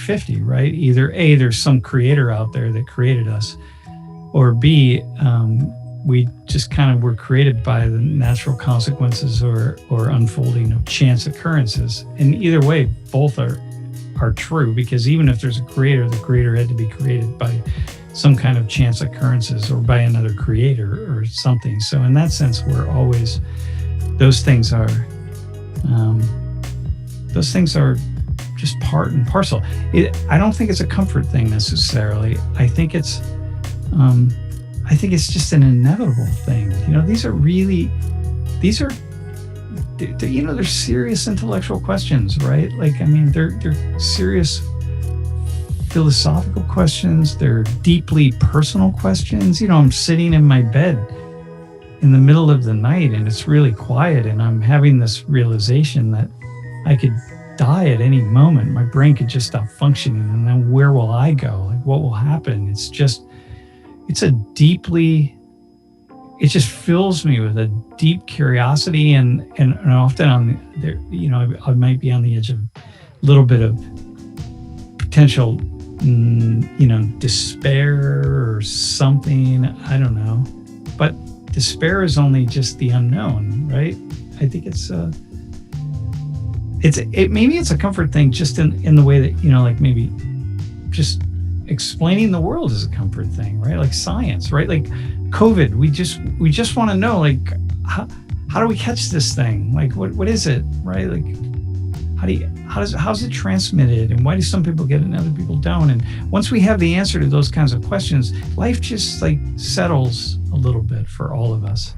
50-50, right? Either A, there's some creator out there that created us, or B, we just kind of were created by the natural consequences or unfolding of chance occurrences. And either way, both are true, because even if there's a creator, the creator had to be created by some kind of chance occurrences or by another creator or something. So in that sense, we're always, those things are just part and parcel. I don't think it's a comfort thing necessarily. I think it's just an inevitable thing. They're serious intellectual questions, right? Like, I mean, they're serious philosophical questions. They're deeply personal questions. I'm sitting in my bed in the middle of the night and it's really quiet and I'm having this realization that I could die at any moment. My brain could just stop functioning, and then where will I go? Like, what will happen? It just fills me with a deep curiosity, and often I might be on the edge of a little bit of potential, despair or something. I don't know, but despair is only just the unknown, right? I think maybe it's a comfort thing, just in the way that, like maybe just explaining the world is a comfort thing, right? Like science, right? Like COVID, we just want to know, like, how do we catch this thing? Like, what is it, right? Like, how's it transmitted, and why do some people get it and other people don't? And once we have the answer to those kinds of questions, life just like settles a little bit for all of us.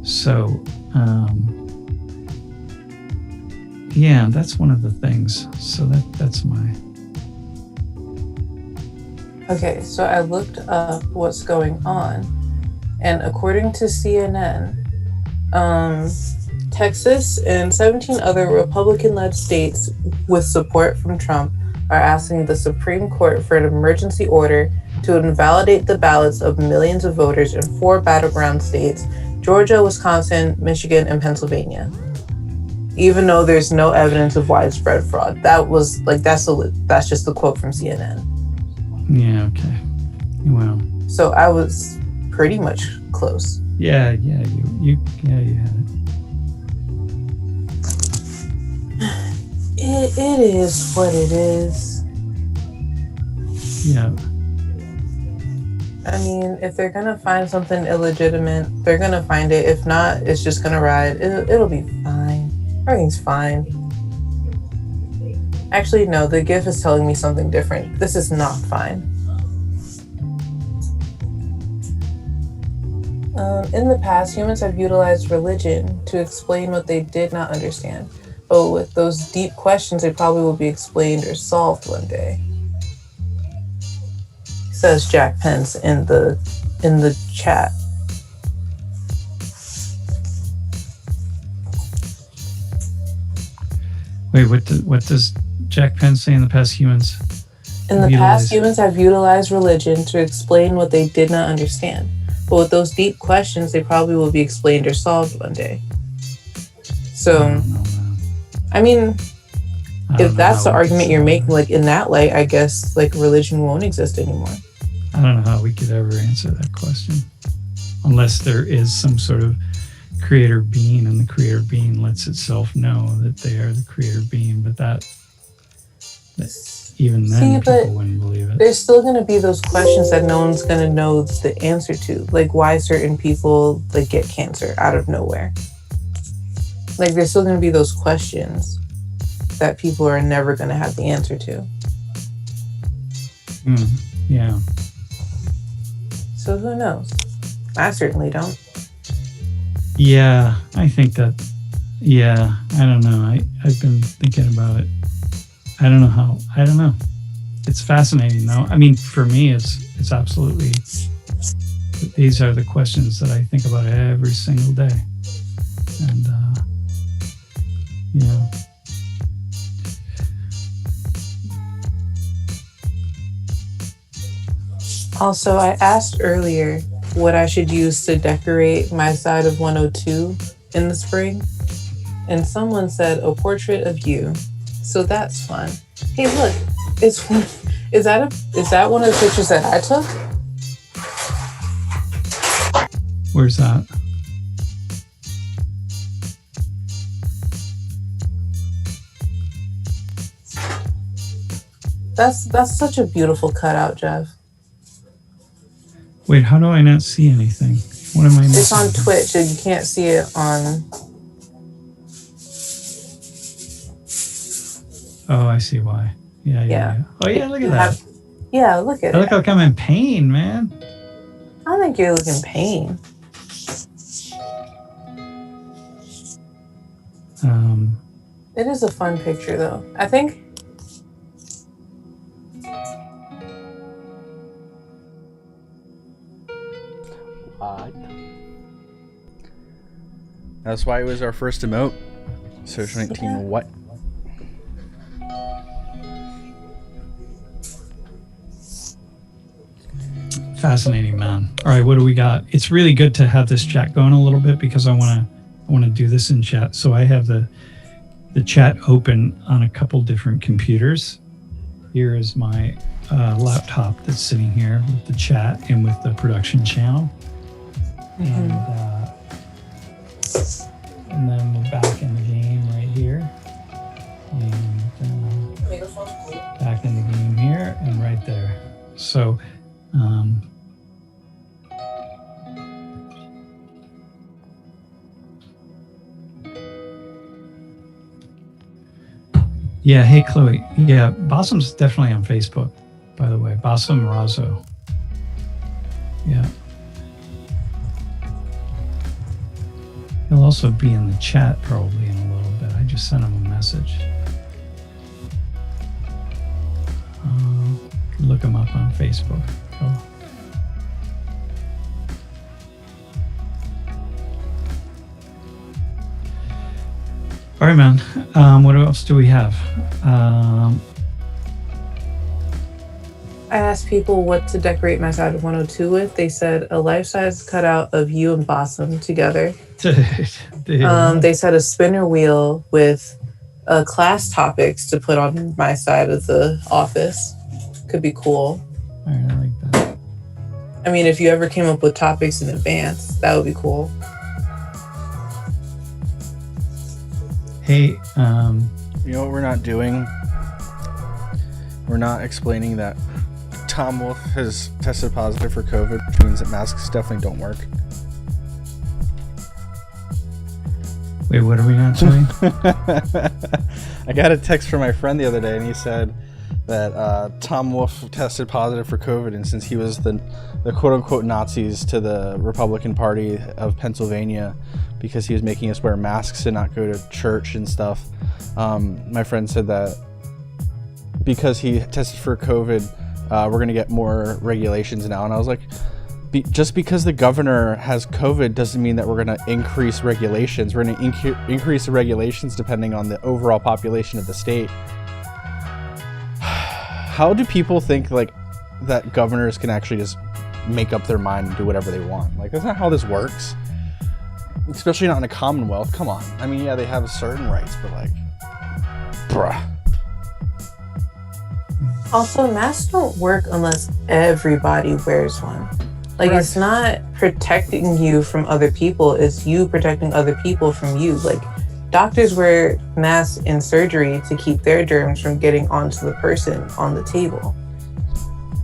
So, yeah, that's one of the things. So that's my... Okay, so I looked up what's going on, and according to CNN, Texas and 17 other Republican-led states with support from Trump are asking the Supreme Court for an emergency order to invalidate the ballots of millions of voters in 4 battleground states: Georgia, Wisconsin, Michigan, and Pennsylvania, even though there's no evidence of widespread fraud. That's just the quote from CNN. Yeah, okay. Well, so I was pretty much close. Yeah, you had it. It is what it is. Yeah. I mean, if they're gonna find something illegitimate, they're gonna find it. If not, it's just gonna ride. It'll be fine. Everything's fine. Actually, no, the GIF is telling me something different. This is not fine. In the past, humans have utilized religion to explain what they did not understand. But with those deep questions, they probably will be explained or solved one day, says Jack Pence in the chat. Wait, what does Jack Pence say? In the past, humans have utilized religion to explain what they did not understand. But with those deep questions, they probably will be explained or solved one day. So, I mean, if that's the argument you're making, like in that light, I guess like religion won't exist anymore. I don't know how we could ever answer that question, unless there is some sort of creator being, and the creator being lets itself know that they are the creator being. But that even then, people wouldn't believe it. There's still going to be those questions that no one's going to know the answer to, like why certain people like get cancer out of nowhere. Like there's still going to be those questions that people are never going to have the answer to. Yeah. So who knows? I certainly don't. Yeah, I think that. Yeah, I don't know. I've been thinking about it. I don't know. It's fascinating though. I mean, for me, it's absolutely, these are the questions that I think about every single day. And, yeah. Also, I asked earlier what I should use to decorate my side of 102 in the spring. And someone said a portrait of you. So that's fun. Hey, look, Is that one of the pictures that I took? Where's that? That's such a beautiful cutout, Jeff. Wait, how do I not see anything? What am I missing? It's on Twitch and you can't see it on... Oh, I see why. Yeah. Oh, yeah, look at that. Yeah, look at it. I look like I'm in pain, man. I don't think you're looking in pain. It is a fun picture, though. I think... What? That's why it was our first emote. Socio-19 what? Fascinating, man. All right, what do we got? It's really good to have this chat going a little bit because I want to do this in chat. So I have the chat open on a couple different computers. Here is my laptop that's sitting here with the chat and with the production channel. And then we're back in the game right here. And back in the game here and right there. So yeah, hey Chloe. Yeah, Bassam's definitely on Facebook, by the way. Bassam Razo. Yeah. He'll also be in the chat probably in a little bit. I just sent him a message. Look him up on Facebook. Cool. All right, man. What else do we have? I asked people what to decorate my side of 102 with. They said a life-size cutout of you and Bassam together. Dude. They said a spinner wheel with class topics to put on my side of the office. Could be cool. All right, I like that. I mean, if you ever came up with topics in advance, that would be cool. Hey, You know what we're not doing? We're not explaining that Tom Wolfe has tested positive for COVID, which means that masks definitely don't work. wait, what are we not doing? I got a text from my friend the other day, and he said that Tom Wolfe tested positive for COVID, and since he was the quote-unquote Nazis to the Republican Party of Pennsylvania because he was making us wear masks and not go to church and stuff, my friend said that because he tested for COVID, we're going to get more regulations now. And I was like, just because the governor has COVID doesn't mean that we're going to increase regulations. We're going to increase the regulations depending on the overall population of the state. How do people think like that governors can actually just make up their mind and do whatever they want? Like, that's not how this works. Especially not in a commonwealth. Come on. I mean, yeah, they have certain rights, but like, bruh. Also, masks don't work unless everybody wears one. Like, Correct. It's not protecting you from other people, it's you protecting other people from you. Like, doctors wear masks in surgery to keep their germs from getting onto the person on the table.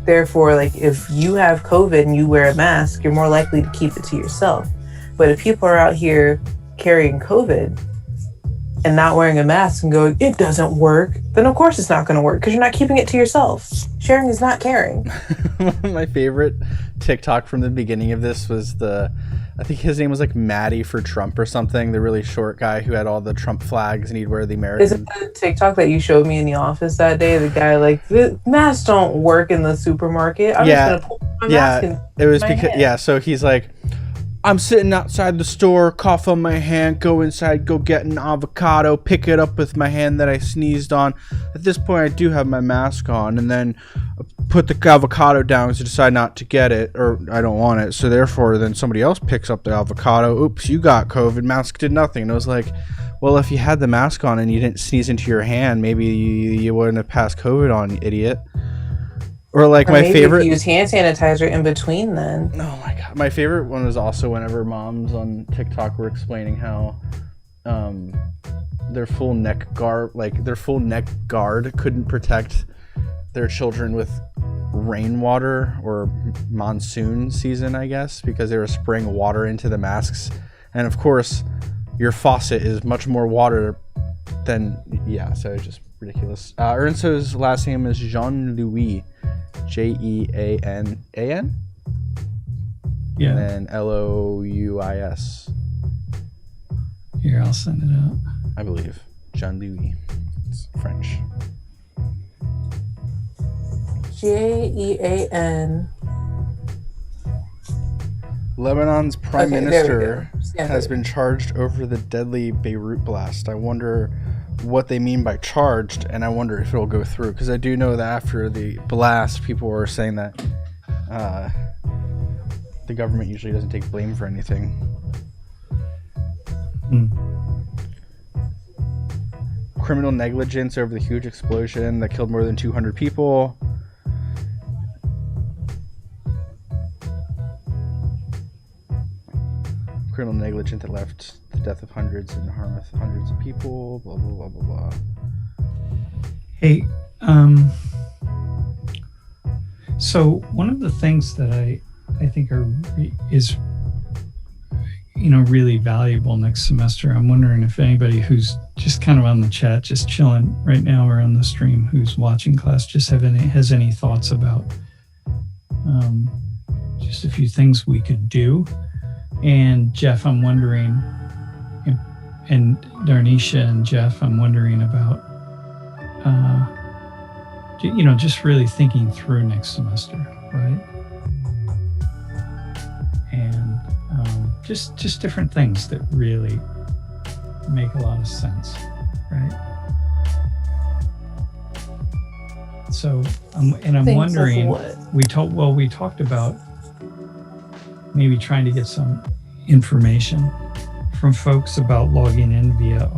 Therefore, like, if you have COVID and you wear a mask, you're more likely to keep it to yourself. But if people are out here carrying COVID and not wearing a mask and going, it doesn't work, then of course it's not going to work because you're not keeping it to yourself. Sharing is not caring. My favorite TikTok from the beginning of this was I think his name was like Maddie for Trump or something, the really short guy who had all the Trump flags and he'd wear the American. Is it the TikTok that you showed me in the office that day? The guy like, the masks don't work in the supermarket. I'm just going to pull my mask and it was my because hand. so he's like, I'm sitting outside the store, cough on my hand, go inside, go get an avocado, pick it up with my hand that I sneezed on. At this point, I do have my mask on, and then put the avocado down because I decide not to get it, or I don't want it. So therefore, then somebody else picks up the avocado. Oops, you got COVID. Mask did nothing. And I was like, Well, if you had the mask on and you didn't sneeze into your hand, maybe you wouldn't have passed COVID on, you idiot. Or like, or my favorite, if you use hand sanitizer in between then. Oh my god, my favorite one was also whenever moms on TikTok were explaining how their full neck guard couldn't protect their children with rainwater or monsoon season, I guess, because they were spraying water into the masks. And of course, your faucet is much more water than, so it's just ridiculous. Ernsto's last name is Jean-Louis, Jean-A-N? Yeah. And then Louis. Here, I'll send it out. I believe. Jean-Louis. It's French. Jean. Lebanon's prime minister has been charged over the deadly Beirut blast. I wonder what they mean by charged, and I wonder if it'll go through, because I do know that after the blast, people were saying that the government usually doesn't take blame for anything. Criminal negligence over the huge explosion that killed more than 200 people. Criminal negligence that left the death of hundreds and harm of hundreds of people. Blah blah blah blah blah. Hey, so one of the things that I think is really valuable next semester. I'm wondering if anybody who's just kind of on the chat, just chilling right now, or on the stream, who's watching class, just has any thoughts about just a few things we could do. And Jeff, I'm wondering, and Darnisha and Jeff, I'm wondering about, just really thinking through next semester, right? And just different things that really make a lot of sense, right? So, I'm wondering, we talked about maybe trying to get some information from folks about logging in via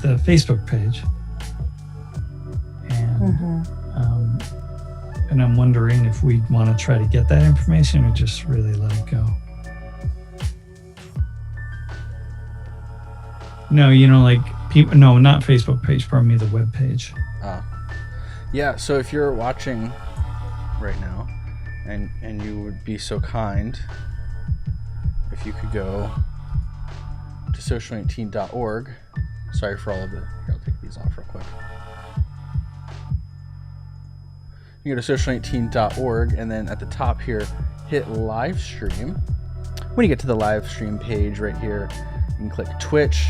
the Facebook page. And and I'm wondering if we'd want to try to get that information or just really let it go. No, people, no, not Facebook page, pardon me, the web page. Yeah, so if you're watching right now and you would be so kind if you could go to socio-political.org. Sorry for all of it. Here, I'll take these off real quick. You go to socio-political.org and then at the top here, hit live stream. When you get to the live stream page right here, you can click Twitch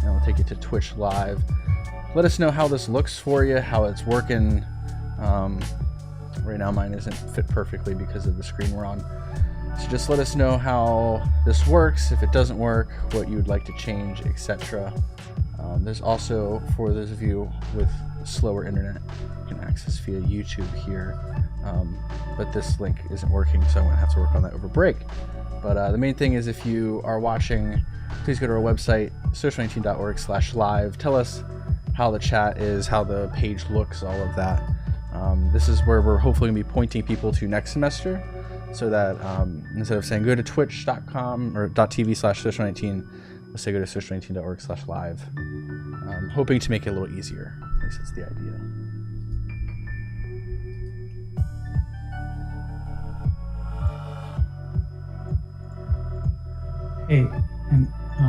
and it'll take you to Twitch Live. Let us know how this looks for you, how it's working. Right now mine isn't fit perfectly because of the screen we're on. So just let us know how this works, if it doesn't work, what you would like to change, etc. There's also, for those of you with slower internet, you can access via YouTube here. But this link isn't working, so I'm going to have to work on that over break. But the main thing is, if you are watching, please go to our website, socio-political.org/live. Tell us how the chat is, how the page looks, all of that. This is where we're hopefully going to be pointing people to next semester, so that instead of saying go to twitch.com or .tv/socio-political, let's say go to socio-political.org/live. Hoping to make it a little easier. At least that's the idea. Hey, and I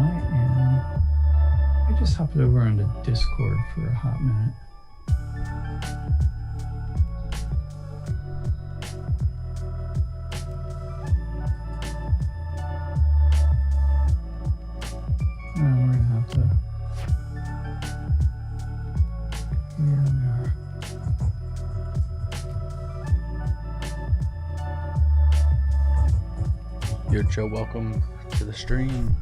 just hopped over onto Discord for a hot minute. We're gonna have to. Here we are. Yo, Joe, welcome to the stream.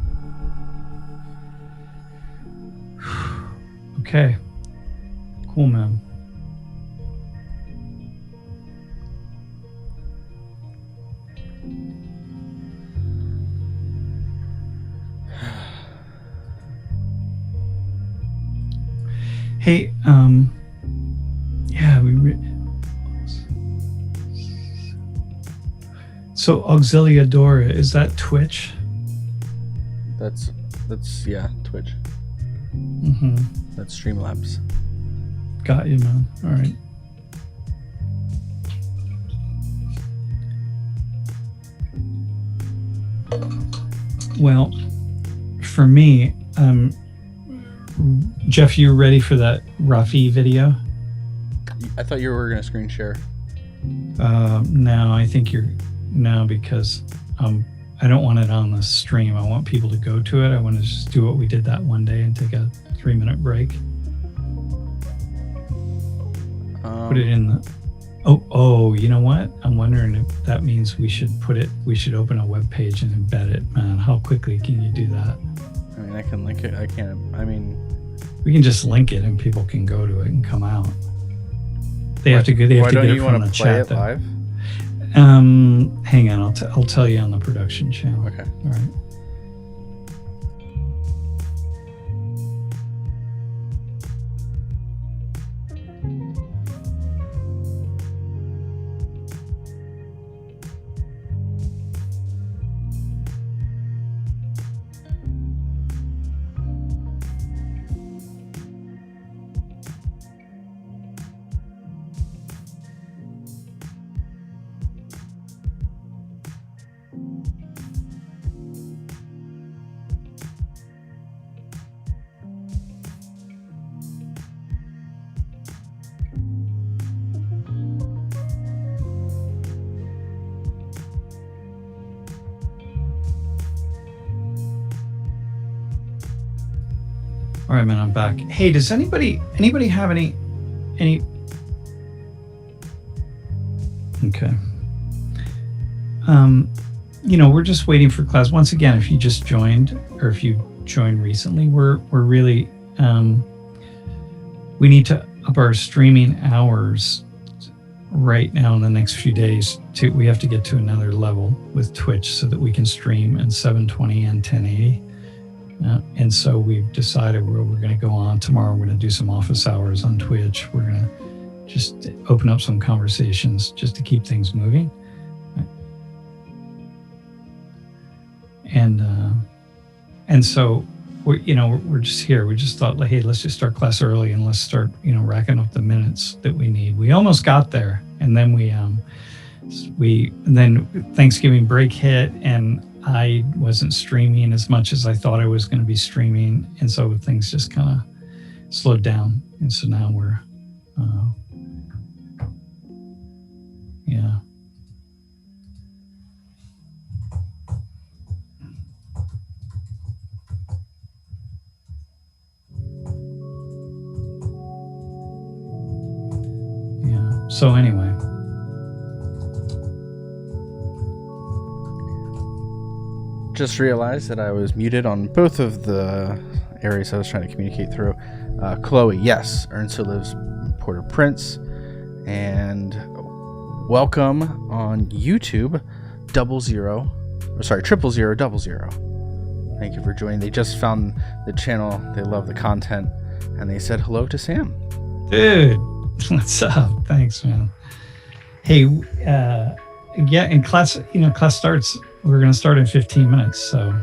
Okay. Cool, man. Yeah, so Auxiliadora, is that Twitch? That's yeah, Twitch. Mm-hmm. That's Streamlabs. Got you, man. All right. Well, for me, Jeff, you ready for that Rafi video? I thought you were going to screen share. No, I think no, because I don't want it on the stream. I want people to go to it. I want to just do what we did that one day and take a 3-minute break. Put it in the. Oh, you know what? I'm wondering if that means we should open a web page and embed it, man. How quickly can you do that? I mean, I can link it. I can't. I mean, we can just link it and people can go to it and come out. They have to go. They have to get it from the chat. Play it live? Hang on. I'll tell you on the production channel. Okay. All right. All right, man, I'm back. Hey, does anybody have any? Okay. We're just waiting for class. Once again, if you just joined or if you joined recently, we're really we need to up our streaming hours right now in the next few days. We have to get to another level with Twitch so that we can stream in 720 and 1080. And so we've decided we're going to go on tomorrow. We're going to do some office hours on Twitch. We're going to just open up some conversations just to keep things moving. And so we're just here. We just thought, hey, let's just start class early and let's start racking up the minutes that we need. We almost got there, and then then Thanksgiving break hit, and I wasn't streaming as much as I thought I was going to be streaming. And so things just kind of slowed down. And so now we're, yeah. Yeah. So anyway. Just realized that I was muted on both of the areas I was trying to communicate through. Chloe, yes, Ernst lives in Port-au-Prince, and welcome on YouTube, 0000000. Thank you for joining. They just found the channel. They love the content, and they said hello to Sam. Dude, what's up? Thanks, man. Hey, yeah, in class, class starts. We're going to start in 15 minutes. So,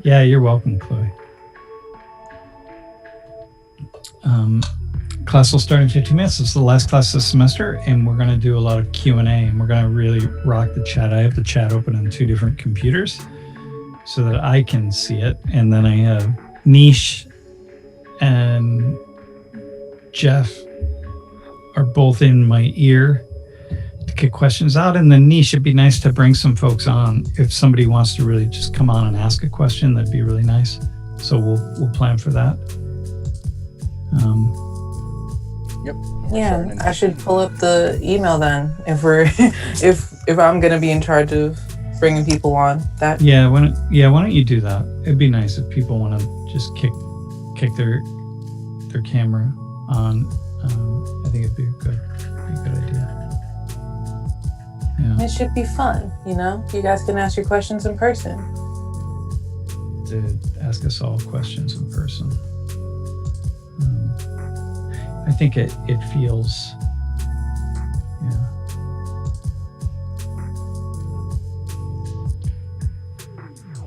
yeah, you're welcome, Chloe. Class will start in 15 minutes. It's the last class this semester, and we're going to do a lot of Q&A, and we're going to really rock the chat. I have the chat open on 2 different computers so that I can see it. And then I have Nish and Jeff are both in my ear to kick questions out. And then Nish, it'd be nice to bring some folks on. If somebody wants to really just come on and ask a question, that'd be really nice. So we'll plan for that. Yep. Yeah, I should pull up the email then if I'm gonna be in charge of bringing people on. That yeah, why don't you do that? It'd be nice if people want to just kick their camera on. I think it'd be a good idea. Yeah. It should be fun, you guys can ask your questions in person. To ask us all questions in person. I think it feels, yeah.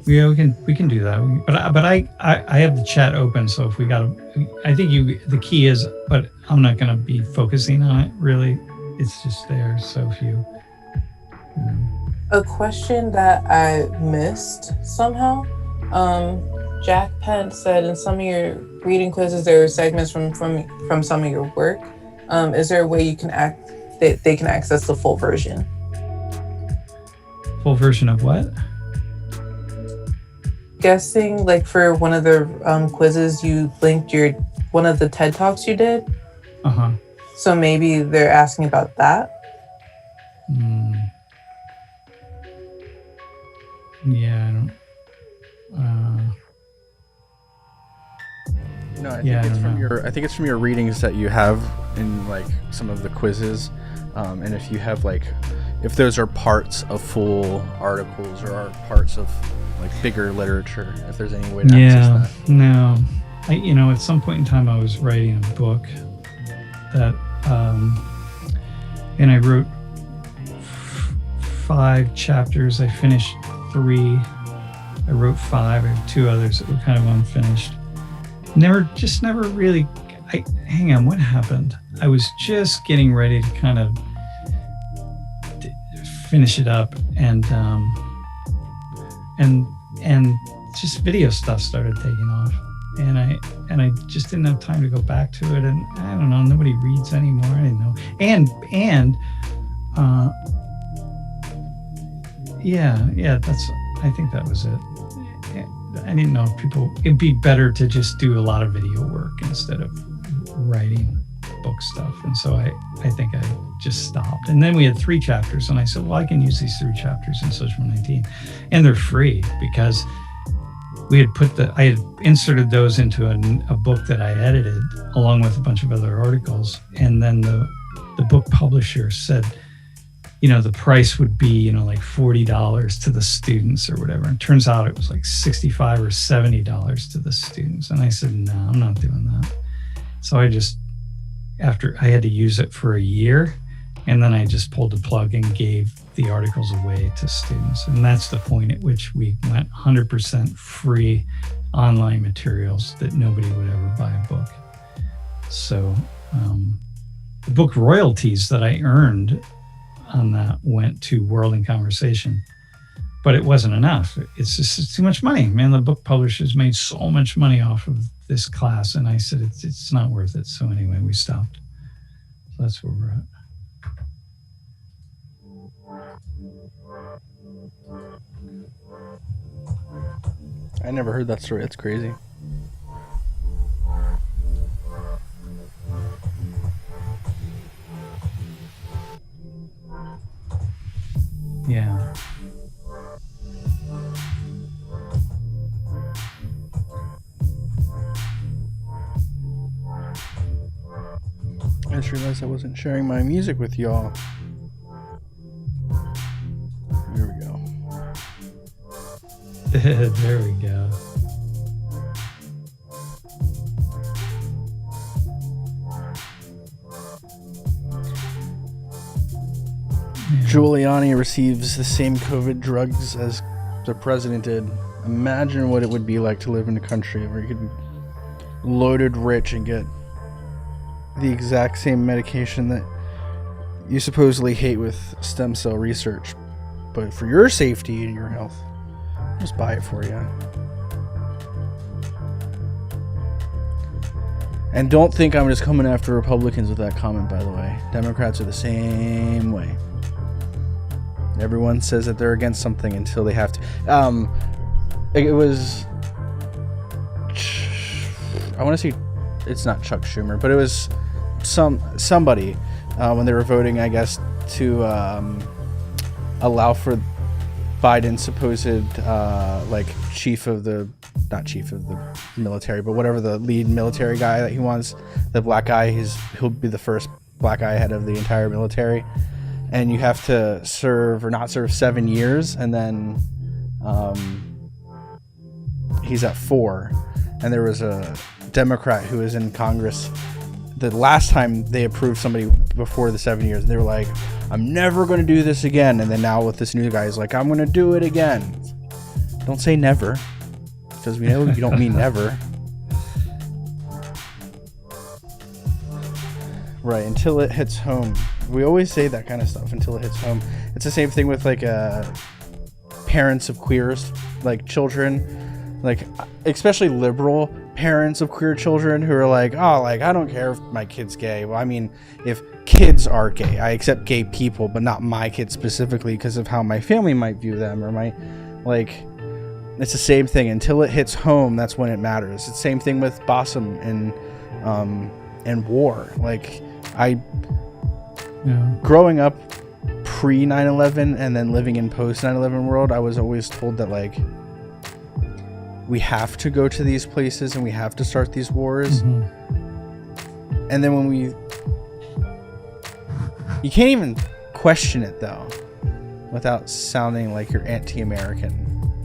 Yeah, we can do that. But I have the chat open, so if we got I think the key is, but I'm not going to be focusing on it really. It's just there. So if you. A question that I missed somehow. Jack Pence said in some of your reading quizzes there were segments from some of your work. Is there a way you can they can access the full version? Full version of what? Guessing like for one of the quizzes you linked one of the TED Talks you did. So maybe they're asking about that. Yeah, I don't. No, I think it's from your readings that you have in like some of the quizzes, and if you have if those are parts of full articles or are parts of like bigger literature, if there's any way to access that. No, at some point in time I was writing a book that, and I wrote 5 chapters. I finished 3. I wrote 5. I have 2 others that were kind of unfinished. Never really. Hang on, what happened? I was just getting ready to kind of finish it up, and just video stuff started taking off, and I just didn't have time to go back to it, and I don't know. Nobody reads anymore. I didn't know, and I think that was it. I didn't know if it'd be better to just do a lot of video work instead of writing book stuff. And so I think I just stopped. And then we had 3 chapters, and I said, well, I can use these 3 chapters in Socio-19. And they're free because I had inserted those into a book that I edited along with a bunch of other articles. And then the book publisher said, the price would be, like $40 to the students or whatever. And it turns out it was like $65 or $70 to the students. And I said, no, I'm not doing that. So I had to use it for a year, and then I just pulled the plug and gave the articles away to students. And that's the point at which we went 100% free online materials that nobody would ever buy a book. So the book royalties that I earned on that went to World in Conversation, but it wasn't enough. It's too much money, man. The book publishers made so much money off of this class, and I said it's not worth it. So anyway, we stopped. So that's where we're at. I never heard that story. That's crazy. Yeah. I just realized I wasn't sharing my music with y'all. There we go. There we go. Giuliani receives the same COVID drugs as the president did. Imagine what it would be like to live in a country where you could be loaded rich and get the exact same medication that you supposedly hate with stem cell research. But for your safety and your health, just buy it for you. And don't think I'm just coming after Republicans with that comment, by the way. Democrats are the same way. Everyone says that they're against something until they have to. It was, I want to say, it's not Chuck Schumer, but it was somebody when they were voting, I guess, to allow for Biden's supposed not chief of the military, but whatever the lead military guy that he wants, the black guy, he'll be the first black guy head of the entire military. And you have to serve or not serve 7 years, and then he's at 4. And there was a Democrat who was in Congress the last time they approved somebody before the 7 years, they were like, I'm never going to do this again. And then now with this new guy, he's like, I'm going to do it again. Don't say never, because we know you don't mean never. Right, until it hits home. We always say that kind of stuff, until it hits home. It's the same thing with like parents of queers, like children, like especially liberal parents of queer children who are like, oh, like I don't care if my kid's gay. Well, I mean, if kids are gay, I accept gay people, but not my kids specifically because of how my family might view them, or my, like, it's the same thing. Until it hits home, that's when it matters. It's the same thing with Bassem and war. Like, growing up pre 9/11 and then living in post 9/11 world, I was always told that like we have to go to these places and we have to start these wars. And then when you can't even question it though without sounding like you're anti-American,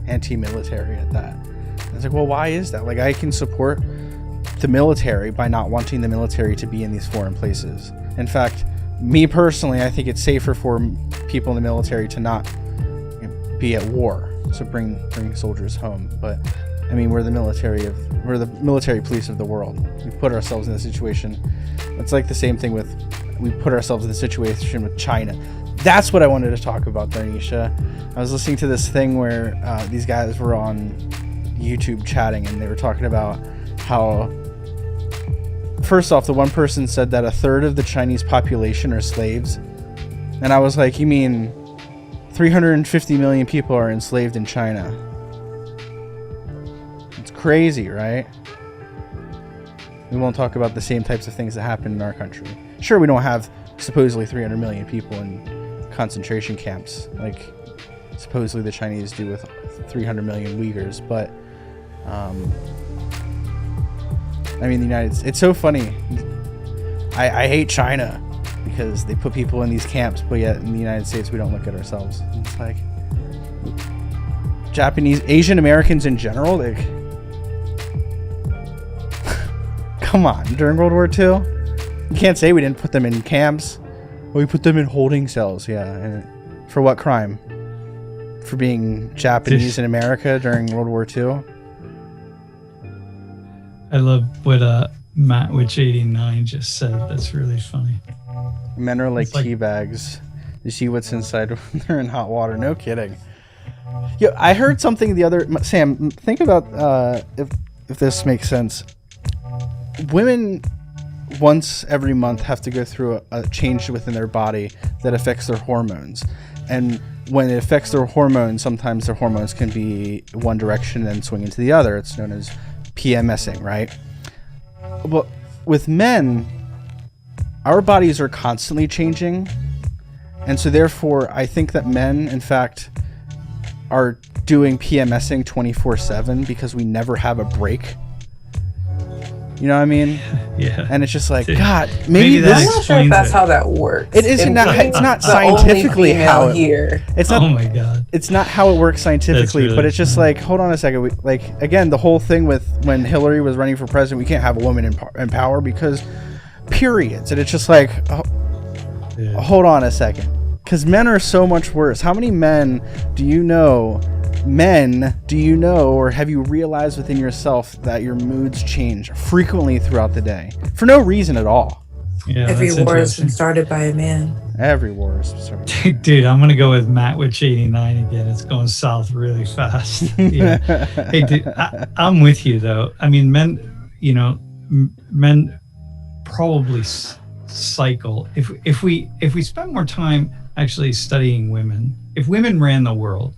anti-military at that. And it's like, well, why is that? Like, I can support the military by not wanting the military to be in these foreign places. In fact, me personally, I think it's safer for people in the military to not be at war, so bring soldiers home. But I mean, we're the military police of the world. We put ourselves in a situation. It's like the same thing with, we put ourselves in the situation with China. That's what I wanted to talk about, Danisha. I was listening to this thing where these guys were on YouTube chatting, and they were talking about how, first off, the one person said that 1/3 of the Chinese population are slaves. And I was like, you mean 350 million people are enslaved in China? It's crazy, right? We won't talk about the same types of things that happen in our country. Sure, we don't have supposedly 300 million people in concentration camps like supposedly the Chinese do with 300 million Uyghurs, but I mean, it's so funny. I hate China because they put people in these camps, but yet in the United States we don't look at ourselves. It's like Japanese, Asian Americans in general, like, come on, during World War II, you can't say we didn't put them in camps. Well, we put them in holding cells, yeah. And for what crime? For being Japanese in America during World War II? I love what Matt Witch 89 just said. That's really funny. Men are like tea bags. You see what's inside when they're in hot water. No kidding. Yeah, I heard something the other... Sam, think about if this makes sense. Women once every month have to go through a change within their body that affects their hormones. And when it affects their hormones, sometimes their hormones can be one direction and then swing into the other. It's known as PMSing, right? But with men, our bodies are constantly changing. And so therefore, I think that men, in fact, are doing PMSing 24/7 because we never have a break. You know what I mean? Yeah. And it's just like, God, maybe I'm not sure if that's how that works. It isn't. It's not scientifically how here. It's not. Oh my God. It's not how it works scientifically, really, but it's just like, hold on a second. Again, the whole thing with when Hillary was running for president, we can't have a woman in power because periods. And it's just like, hold on a second, because men are so much worse. How many men do you know? Or have you realized within yourself that your moods change frequently throughout the day for no reason at all? Yeah, every war has been started by a man. Every war is started. Dude, I'm gonna go with Matt Witch 89 again. It's going south really fast. Yeah. Hey, dude, I'm with you though. I mean, men probably cycle. If we spend more time actually studying women, if women ran the world,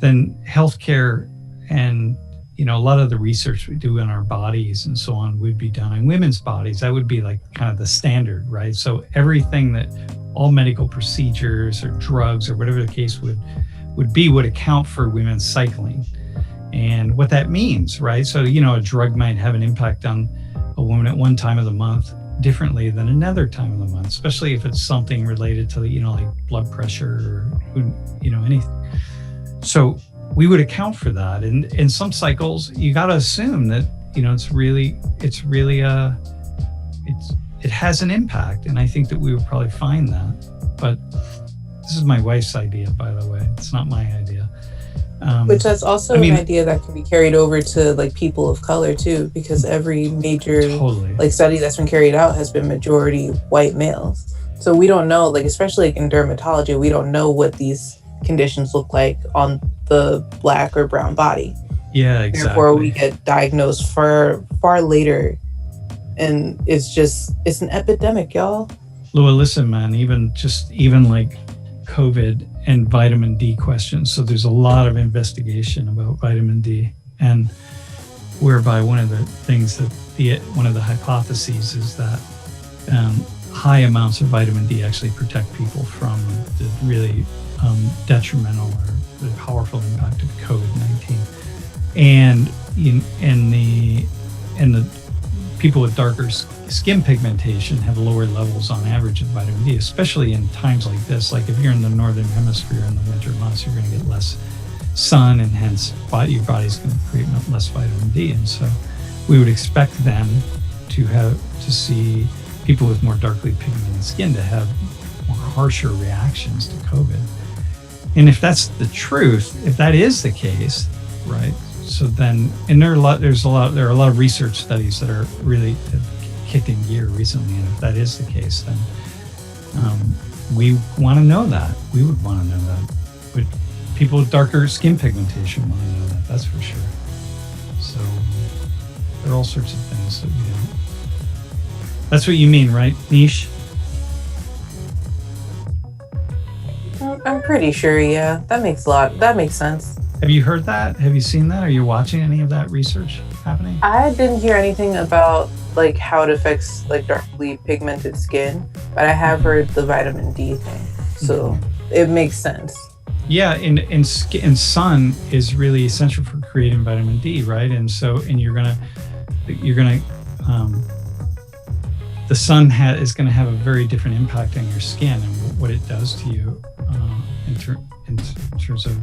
then healthcare and a lot of the research we do in our bodies and so on would be done in women's bodies. That would be like kind of the standard, right? So everything that all medical procedures or drugs or whatever the case would account for women's cycling and what that means, right? So a drug might have an impact on a woman at one time of the month differently than another time of the month, especially if it's something related to like blood pressure or anything. So we would account for that. And in some cycles, you got to assume that, it's really it has an impact, and I think that we would probably find that. But this is my wife's idea, by the way. It's not my idea. Which that's also an idea that can be carried over to like people of color too, because every major like study that's been carried out has been majority white males. So we don't know, like especially like in dermatology, we don't know what these conditions look like on the black or brown body. Yeah, exactly. Therefore, we get diagnosed far later, and it's an epidemic, y'all. Lua, listen, man. Even like COVID and vitamin D questions. So there's a lot of investigation about vitamin D, and whereby one of the things that one of the hypotheses is that high amounts of vitamin D actually protect people from the really detrimental or the powerful impact of COVID-19. And the people with darker skin pigmentation have lower levels on average of vitamin D, especially in times like this. Like if you're in the northern hemisphere in the winter months, you're going to get less sun, and hence your body's going to create less vitamin D. And so we would expect them to see people with more darkly pigmented skin to have more harsher reactions to COVID. And if that's the truth, if that is the case, right? So then, and there are a lot of research studies that are really have kicked in gear recently. And if that is the case, then we want to know that. We would want to know that. But people with darker skin pigmentation want to know that. That's for sure. So there are all sorts of things that we don't. That's what you mean, right, Niche? I'm pretty sure. Yeah, that makes sense. Have you heard that? Have you seen that? Are you watching any of that research happening? I didn't hear anything about like how it affects like darkly pigmented skin, but I have heard the vitamin D thing, so it makes sense. Yeah, and sun is really essential for creating vitamin D, right? And so, you're gonna, the sun is gonna have a very different impact on your skin and what it does to you in terms of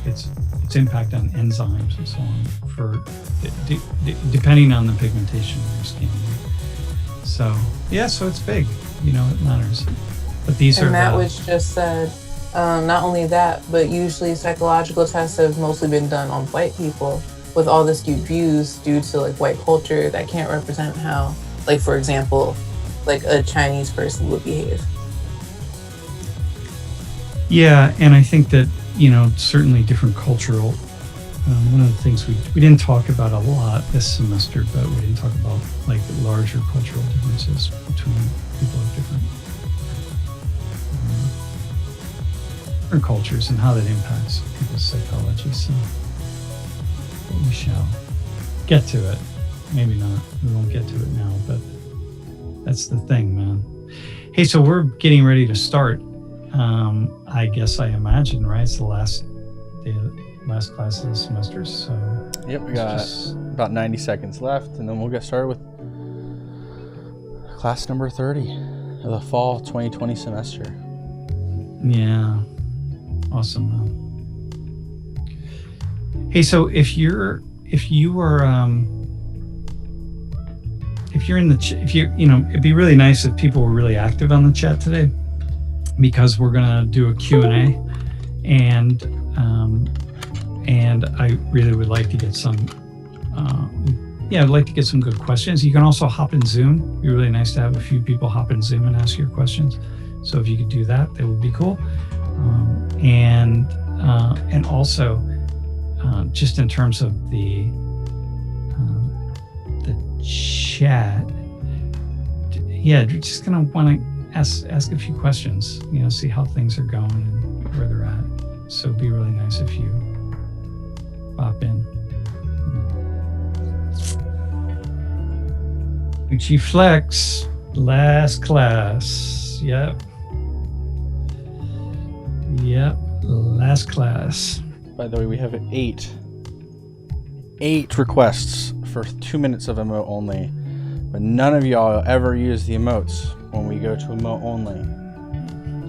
its impact on enzymes and so on, for depending on the pigmentation of your skin. So yeah, so it's big, it matters. But these are Matt was just said, not only that, but usually psychological tests have mostly been done on white people with all the skewed views due to like white culture that can't represent how, like for example, like a Chinese person would behave. Yeah, and I think that, certainly different cultural, one of the things we didn't talk about a lot this semester, but we didn't talk about like larger cultural differences between people of different cultures and how that impacts people's psychology. So we shall get to it. Maybe not. We won't get to it now, but that's the thing, man. Hey, so we're getting ready to start. I guess I imagine, right? It's the last class of the semester, so yep, we got about 90 seconds left, and then we'll get started with class number 30 of the fall 2020 semester. Yeah, awesome, man. Hey, so if you're in the it'd be really nice if people were really active on the chat today, because we're gonna do a Q&A, and I really would like to get some I'd like to get some good questions. You can also hop in Zoom. It'd be really nice to have a few people hop in Zoom and ask your questions. So if you could do that, that would be cool. And also just in terms of the chat, just gonna want to ask a few questions, see how things are going and where they're at. So it'd be really nice if you pop in. Uchi Flex, last class. Yep, last class. By the way, we have eight requests for 2 minutes of emote only, but none of y'all ever use the emotes when we go to emote only.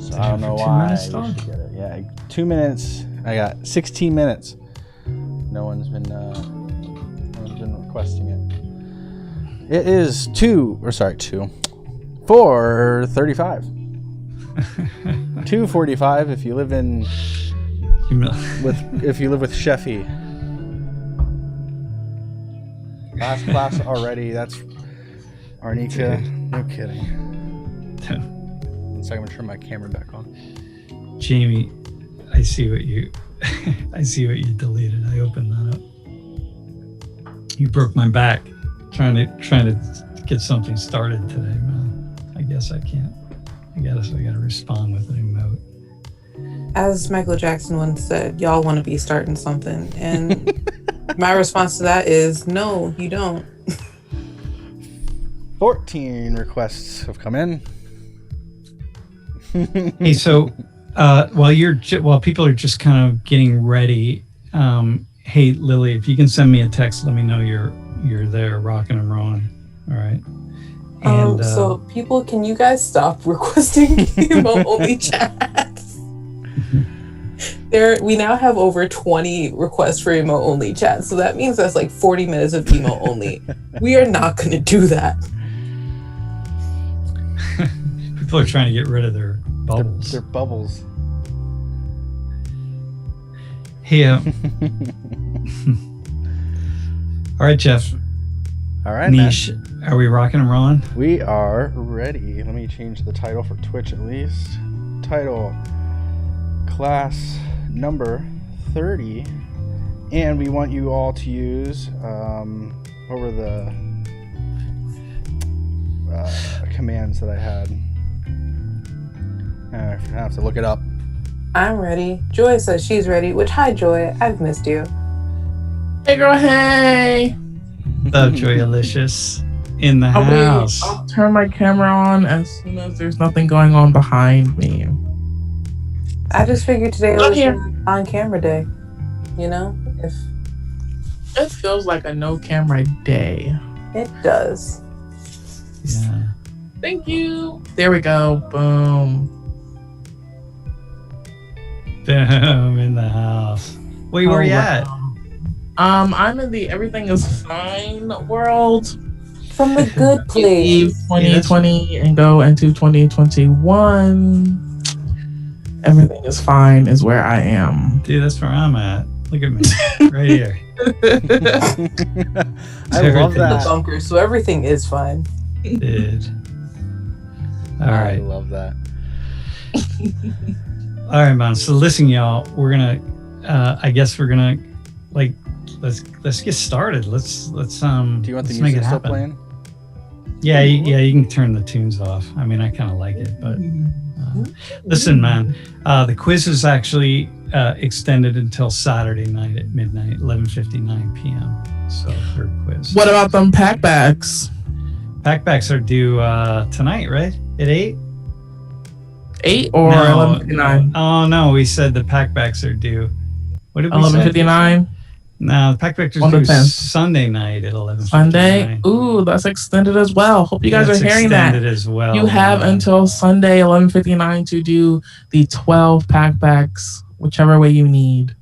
So I don't know why. We should get it. Yeah, 2 minutes. I got 16 minutes. No one's been requesting it. It is 4:35. 2:45 if you live in if you live with Sheffy. Last class already. That's Arnica. No kidding. One second, I'm gonna turn my camera back on. Jamie, I see what you deleted. I opened that up. You broke my back trying to get something started today, man. I guess I can't. I gotta respond with an emote. As Michael Jackson once said, y'all want to be starting something. And my response to that is, no, you don't. 14 requests have come in. Hey, so while people are just kind of getting ready, hey Lily, if you can send me a text, let me know you're there, rocking and rolling. All right. And so people, can you guys stop requesting emote only chats? We now have over 20 requests for emote only chats, so that means that's like 40 minutes of emote only. We are not going to do that. People are trying to get rid of their bubbles. Their bubbles. Hey, all right, Jeff. All right, Niche, are we rocking and rolling? We are ready. Let me change the title for Twitch at least. Title, class number 30. And we want you all to use, what were the commands that I had? I have to look it up. I'm ready. Joy says she's ready, which, hi, Joy. I've missed you. Hey, girl, hey. What's up, Joyalicious? In the house. I'll turn my camera on as soon as there's nothing going on behind me. I just figured today was on camera day. You know? If it feels like a no camera day. it does. Yeah. Thank you. There we go. Boom. Boom, in the house. Wait, where you at? I'm in the everything is fine world. From the good Leave place. 2020 and go into 2021. Everything is fine is where I am. Dude, that's where I'm at. Look at me. Right here. I love The that. bunker, so everything is fine. Dude. All I right. love that. All right, man. So listen, y'all, we're gonna I guess we're gonna like let's get started. Let's Do you want the let's make music it still happen. playing? Yeah, you can turn the tunes off. I mean, I kind of like it, but listen, man, the quiz is actually extended until Saturday night at midnight, 11:59 p.m. So third quiz. What about them pack bags? Packbacks are due tonight, right? At 8? 8 or 11:59? Oh no, we said the packbacks are due. What did we say? 11:59. No, the packbacks are 1 to due 10. Sunday night at 11:59. Sunday. Ooh, that's extended as well. Hope you guys That's are hearing that. extended as well. You have until Sunday 11:59 to do the 12 packbacks, whichever way you need.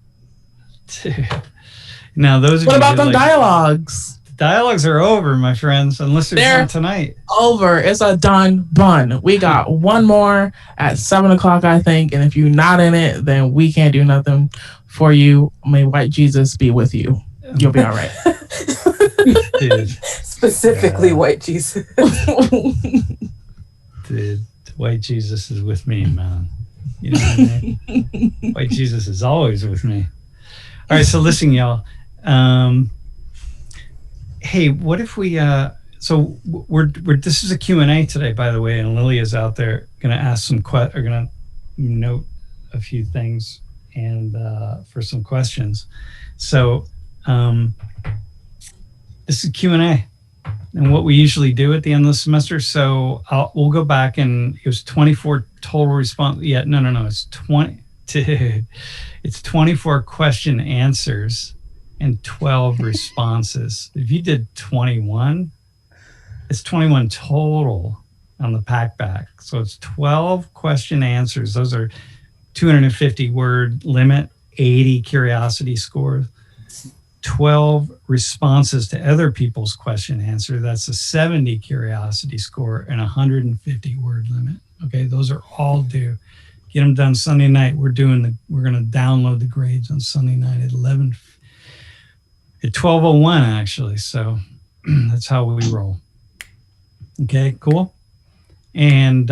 Now those. What about them dialogues? Dialogues are over, my friends, unless there's They're one tonight. Over. It's a done bun. We got one more at 7:00, I think. And if you're not in it, then we can't do nothing for you. May white Jesus be with you. You'll be all right. Dude, Specifically, white Jesus. dude, white Jesus is with me, man. You know what I mean? White Jesus is always with me. All right, so listen, y'all. Hey, what if we so we're this is a Q&A today, by the way, and Lily is out there going to ask some are going to note a few things and for some questions. So this is Q&A, and what we usually do at the end of the semester. So we'll go back, and it was 24 total response. Yeah, no, it's 20. It's 24 question answers and 12 responses. If you did 21, it's 21 total on the packback. So it's 12 question answers. Those are 250 word limit, 80 curiosity scores. 12 responses to other people's question answer. That's a 70 curiosity score and 150 word limit. Okay, those are all due. Get them done Sunday night. We're going to download the grades on Sunday night at 12:01 actually. So that's how we roll. Okay, cool. And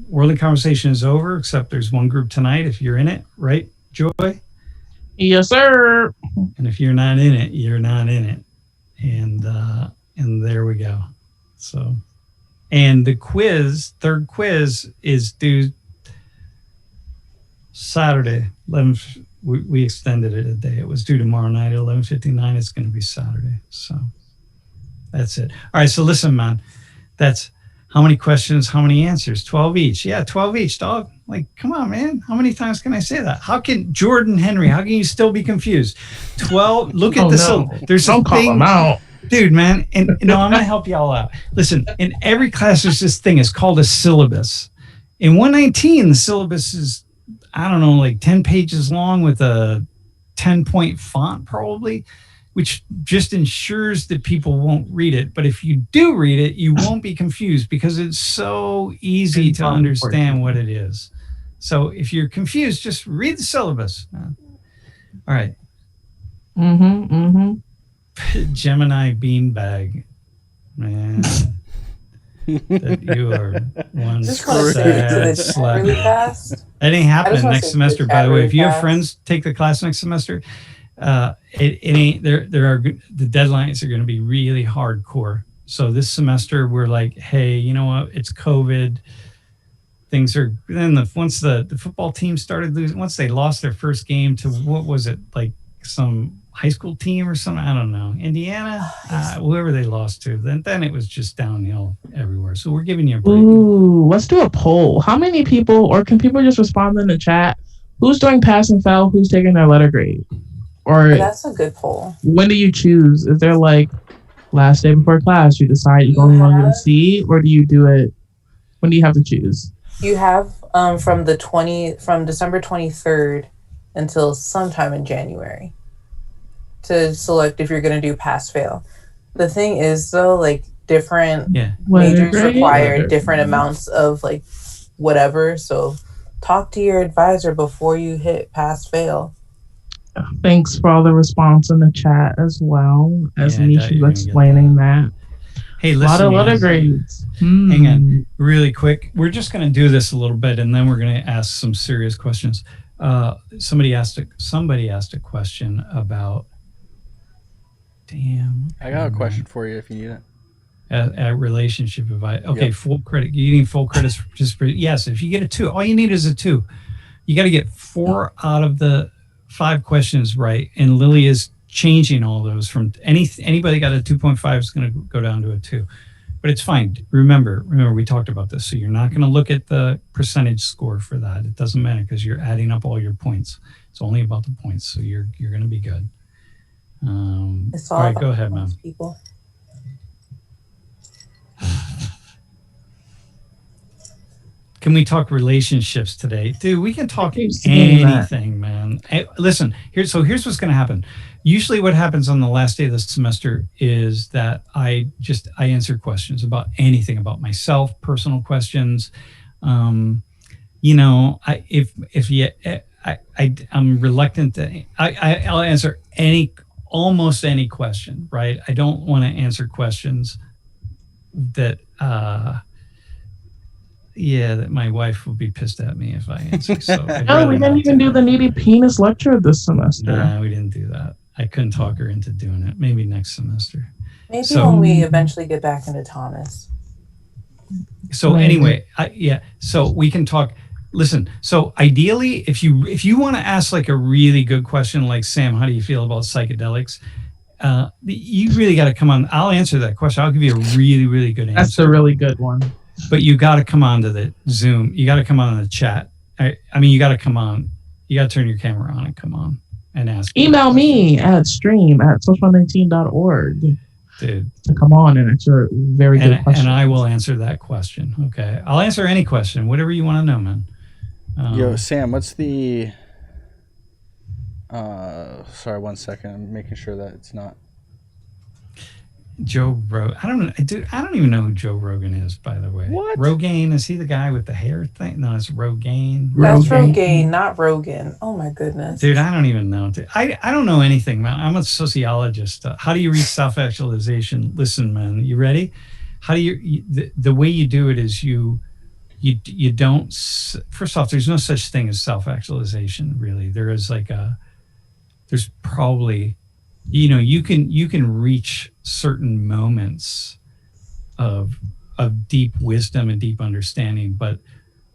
Worldly Conversation is over, except there's one group tonight if you're in it, right, Joy? Yes, sir. And if you're not in it, you're not in it. And there we go. So, and the third quiz is due Saturday. We extended it a day. It was due tomorrow night at 11:59. It's going to be Saturday. So that's it. All right. So listen, man, that's how many questions, how many answers? 12 each. Yeah, 12 each, dog. Like, come on, man. How many times can I say that? How can Jordan Henry, how can you still be confused? 12, look at there's Don't call them out. Dude, man. And I'm going to help you all out. Listen, in every class, there's this thing. It's called a syllabus. In 119, the syllabus is, I don't know, like 10 pages long with a 10-point font probably, which just ensures that people won't read it. But if you do read it, you won't be confused because it's so easy to understand what it is. So if you're confused, just read the syllabus. All right. Gemini beanbag. Man. That you are one sad slut. Really fast. That ain't happening next semester, by the way. If you have friends take the class next semester, it ain't there. The deadlines are going to be really hardcore. So this semester we're like, hey, you know what? It's COVID. Things are then once the football team started losing, once they lost their first game to what was it, like some high school team or something? I don't know. Indiana, whoever they lost to. Then it was just downhill everywhere. So we're giving you a break. Ooh, let's do a poll. How many people, or can people just respond in the chat? Who's doing pass and fail? Who's taking their letter grade? Or that's a good poll. When do you choose? Is there like last day before class you decide you only want to get a C, or do you do it? When do you have to choose? You have from December 23rd until sometime in January to select if you're going to do pass fail. The thing is though, like different majors require different amounts of like whatever. So talk to your advisor before you hit pass fail. Thanks for all the response in the chat as well as Nisha was explaining that. Hey, listen, a lot of letter grades. Hang on, really quick. We're just going to do this a little bit, and then we're going to ask some serious questions. Somebody asked a question about. Damn. I got a question for you if you need it. A relationship advice. Okay, full credit. You need full credit just for yes. If you get a 2, all you need is a 2. You got to get 4 out of the 5 questions right, and Lily is changing all those from anybody got a 2.5 is going to go down to a 2, but it's fine. Remember we talked about this, so you're not going to look at the percentage score for that. It doesn't matter because you're adding up all your points. It's only about the points, so you're going to be good. It's all right, go ahead, man. People. Can we talk relationships today? Dude, we can talk anything, man. Hey, listen, here's what's going to happen. Usually what happens on the last day of the semester is that I answer questions about anything, about myself, personal questions. I'm reluctant to, I'll answer almost any question, right? I don't want to answer questions that, that my wife will be pissed at me if I answer. So we didn't even do the needy penis lecture this semester. No, we didn't do that. I couldn't talk her into doing it. Maybe next semester. Maybe when we eventually get back into Thomas. So anyway, so we can talk. Listen, so ideally, if you want to ask like a really good question, like Sam, how do you feel about psychedelics? You really got to come on. I'll answer that question. I'll give you a really, really good answer. That's a really good one. But you got to come on to the Zoom. You got to come on the chat. I mean, you got to come on. You got to turn your camera on and come on and ask. Email me at stream@social19.org. Dude. To come on and answer very good questions. And I will answer that question. Okay. I'll answer any question, whatever you want to know, man. Yo, Sam, what's the Sorry, 1 second. I'm making sure that it's not. Joe Rogan. I don't know. Dude, I don't even know who Joe Rogan is, by the way. What? Rogaine, is he the guy with the hair thing? No, it's Rogaine. That's Rogaine. Rogaine, not Rogan. Oh my goodness. Dude, I don't even know. I don't know anything, man. I'm a sociologist. How do you reach self-actualization? Listen, man, you ready? How do the way you do it is you don't, first off, there's no such thing as self-actualization, really. There's probably, you can reach certain moments of deep wisdom and deep understanding, but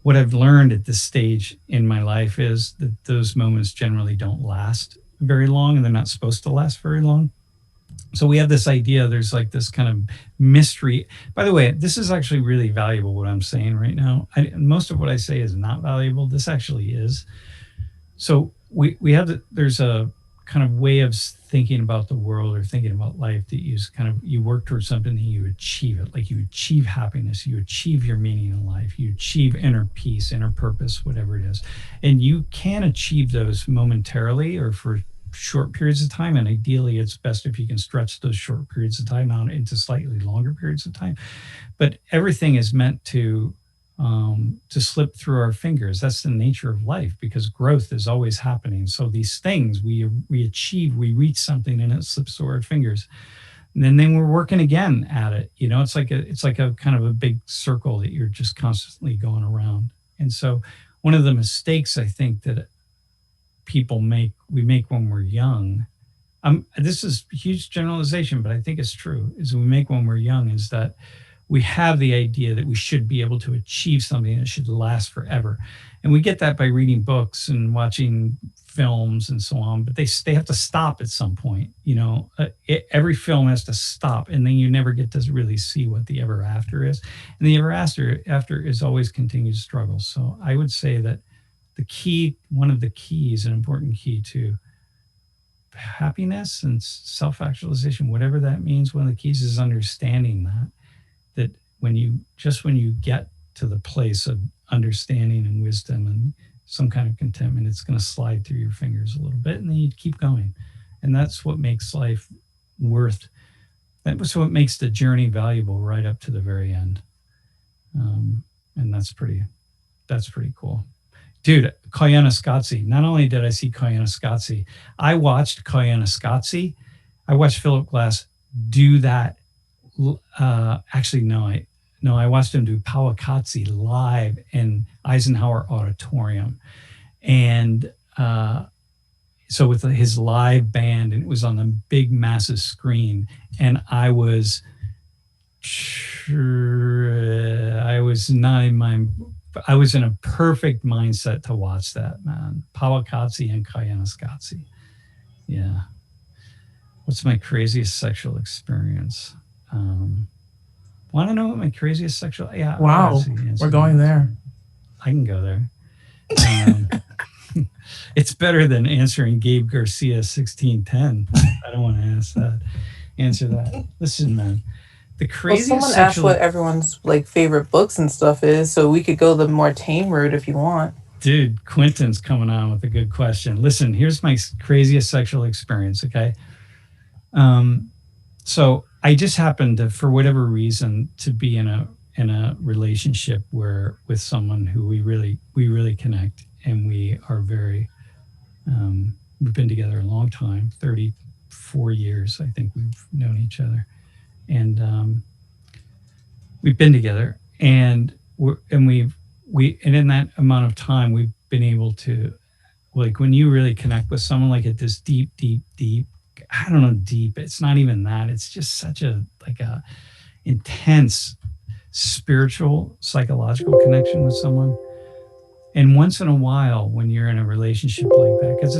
what I've learned at this stage in my life is that those moments generally don't last very long, and they're not supposed to last very long. So we have this idea, there's like this kind of mystery. By the way, this is actually really valuable, what I'm saying right now. Most of what I say is not valuable. This actually is. So there's a kind of way of thinking about the world or thinking about life that you work towards something and you achieve it. Like you achieve happiness, you achieve your meaning in life, you achieve inner peace, inner purpose, whatever it is. And you can achieve those momentarily or for short periods of time. And ideally, it's best if you can stretch those short periods of time out into slightly longer periods of time. But everything is meant to slip through our fingers. That's the nature of life, because growth is always happening. So these things we achieve, we reach something and it slips through our fingers. And then we're working again at it. It's like a kind of a big circle that you're just constantly going around. And so one of the mistakes I think that we make when we're young, this is a huge generalization, but I think it's true, is we make when we're young is that we have the idea that we should be able to achieve something that should last forever. And we get that by reading books and watching films and so on, but they have to stop at some point. Every film has to stop, and then you never get to really see what the ever after is. And the ever after is always continued struggle. So I would say that one of the keys, an important key to happiness and self-actualization, whatever that means, one of the keys is understanding that when you get to the place of understanding and wisdom and some kind of contentment, it's going to slide through your fingers a little bit, and then you keep going. And that's what makes life that's what makes the journey valuable right up to the very end. And that's pretty cool. Dude, Koyaanisqatsi. Not only did I see Koyaanisqatsi, I watched Koyaanisqatsi. I watched Philip Glass do that. Actually, no, I watched him do Powakatsi live in Eisenhower Auditorium. And so with his live band, and it was on a big, massive screen. And I was in a perfect mindset to watch that, man. Powakatsi and Koyaanisqatsi. Yeah. What's my craziest sexual experience? Want to know what my craziest sexual? Yeah. Wow, we're going there. I can go there. It's better than answering Gabe Garcia 1610. I don't want to answer that. Listen, man. The craziest. Well, someone asked what everyone's favorite books and stuff is, so we could go the more tame route if you want. Dude, Quentin's coming on with a good question. Listen, here's my craziest sexual experience. Okay. So I just happened to, for whatever reason, to be in a relationship with someone who we really connect, and we are very, we've been together a long time, 34 years, I think we've known each other. And we've been together, and in that amount of time, we've been able to, when you really connect with someone at this deep, I don't know, deep, it's not even that, it's just such a intense spiritual, psychological connection with someone. And once in a while, when you're in a relationship like that, because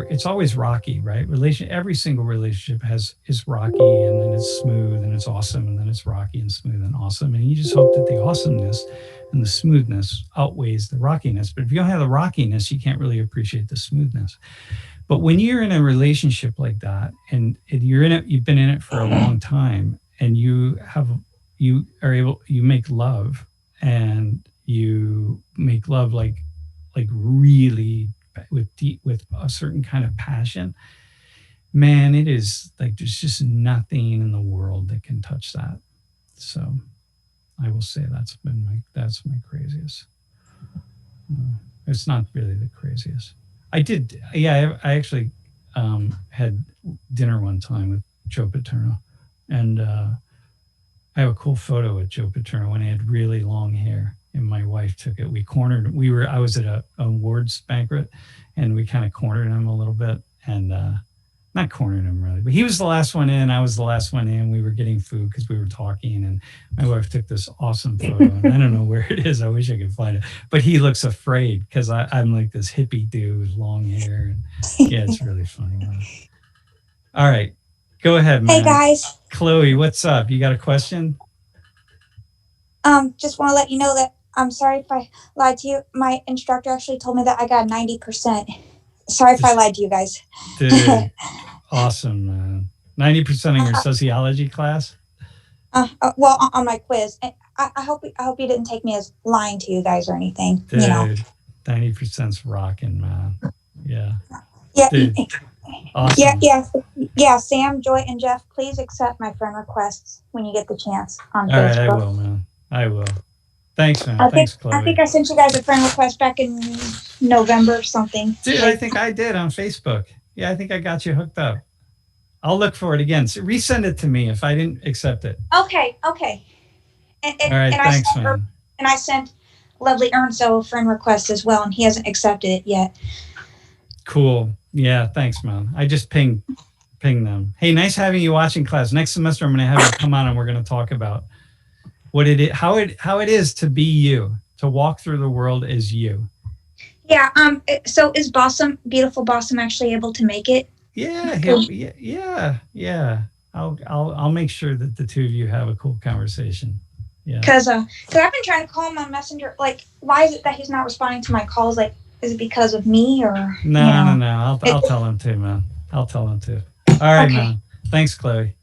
it's always rocky, right? Every single relationship is rocky, and then it's smooth and it's awesome, and then it's rocky and smooth and awesome. And you just hope that the awesomeness and the smoothness outweighs the rockiness. But if you don't have the rockiness, you can't really appreciate the smoothness. But when you're in a relationship like that, and you've been in it for a long time, and you make love, and you make love like really with a certain kind of passion, man, it is like there's just nothing in the world that can touch that. So I will say that's my craziest. It's not really the craziest. I actually had dinner one time with Joe Paterno, and I have a cool photo with Joe Paterno when he had really long hair, and my wife took it. I was at a awards banquet, and we kind of cornered him a little bit, and not cornered him really, but he was the last one in. I was the last one in. We were getting food because we were talking, and my wife took this awesome photo. And I don't know where it is. I wish I could find it. But he looks afraid because I'm like this hippie dude with long hair. And yeah, it's really funny. Man. All right, go ahead, man. Hey guys, Chloe, what's up? You got a question? just want to let you know that I'm sorry if I lied to you. My instructor actually told me that I got 90%. Sorry if I lied to you guys. Dude, awesome, man. 90% of your sociology class? Well, on my quiz. I hope you didn't take me as lying to you guys or anything. Dude, you know. 90%'s rocking, man. Yeah. Yeah. Dude, awesome. Yeah. Sam, Joy, and Jeff, please accept my friend requests when you get the chance on All Facebook. right, I will, man. I will. Thanks, man. I Thanks, Chloe. think I sent you guys a friend request back in November or something. Dude, I think I did on Facebook. Yeah, I think I got you hooked up. I'll look for it again. So resend it to me if I didn't accept it. Okay. All right, thanks, man. And I sent Lovely Ernso a friend request as well, and he hasn't accepted it yet. Cool. Yeah, thanks, man. I just ping them. Hey, nice having you watching class. Next semester, I'm going to have you come on, and we're going to talk about what it is, how it is to be you, to walk through the world as you. Yeah. So is beautiful Bossum actually able to make it? Yeah. I'll make sure that the two of you have a cool conversation. Yeah. Because I've been trying to call him on Messenger. Like, why is it that he's not responding to my calls? Like, is it because of me or? No. I'll tell him to, man. I'll tell him to. All right, okay. Man. Thanks, Chloe.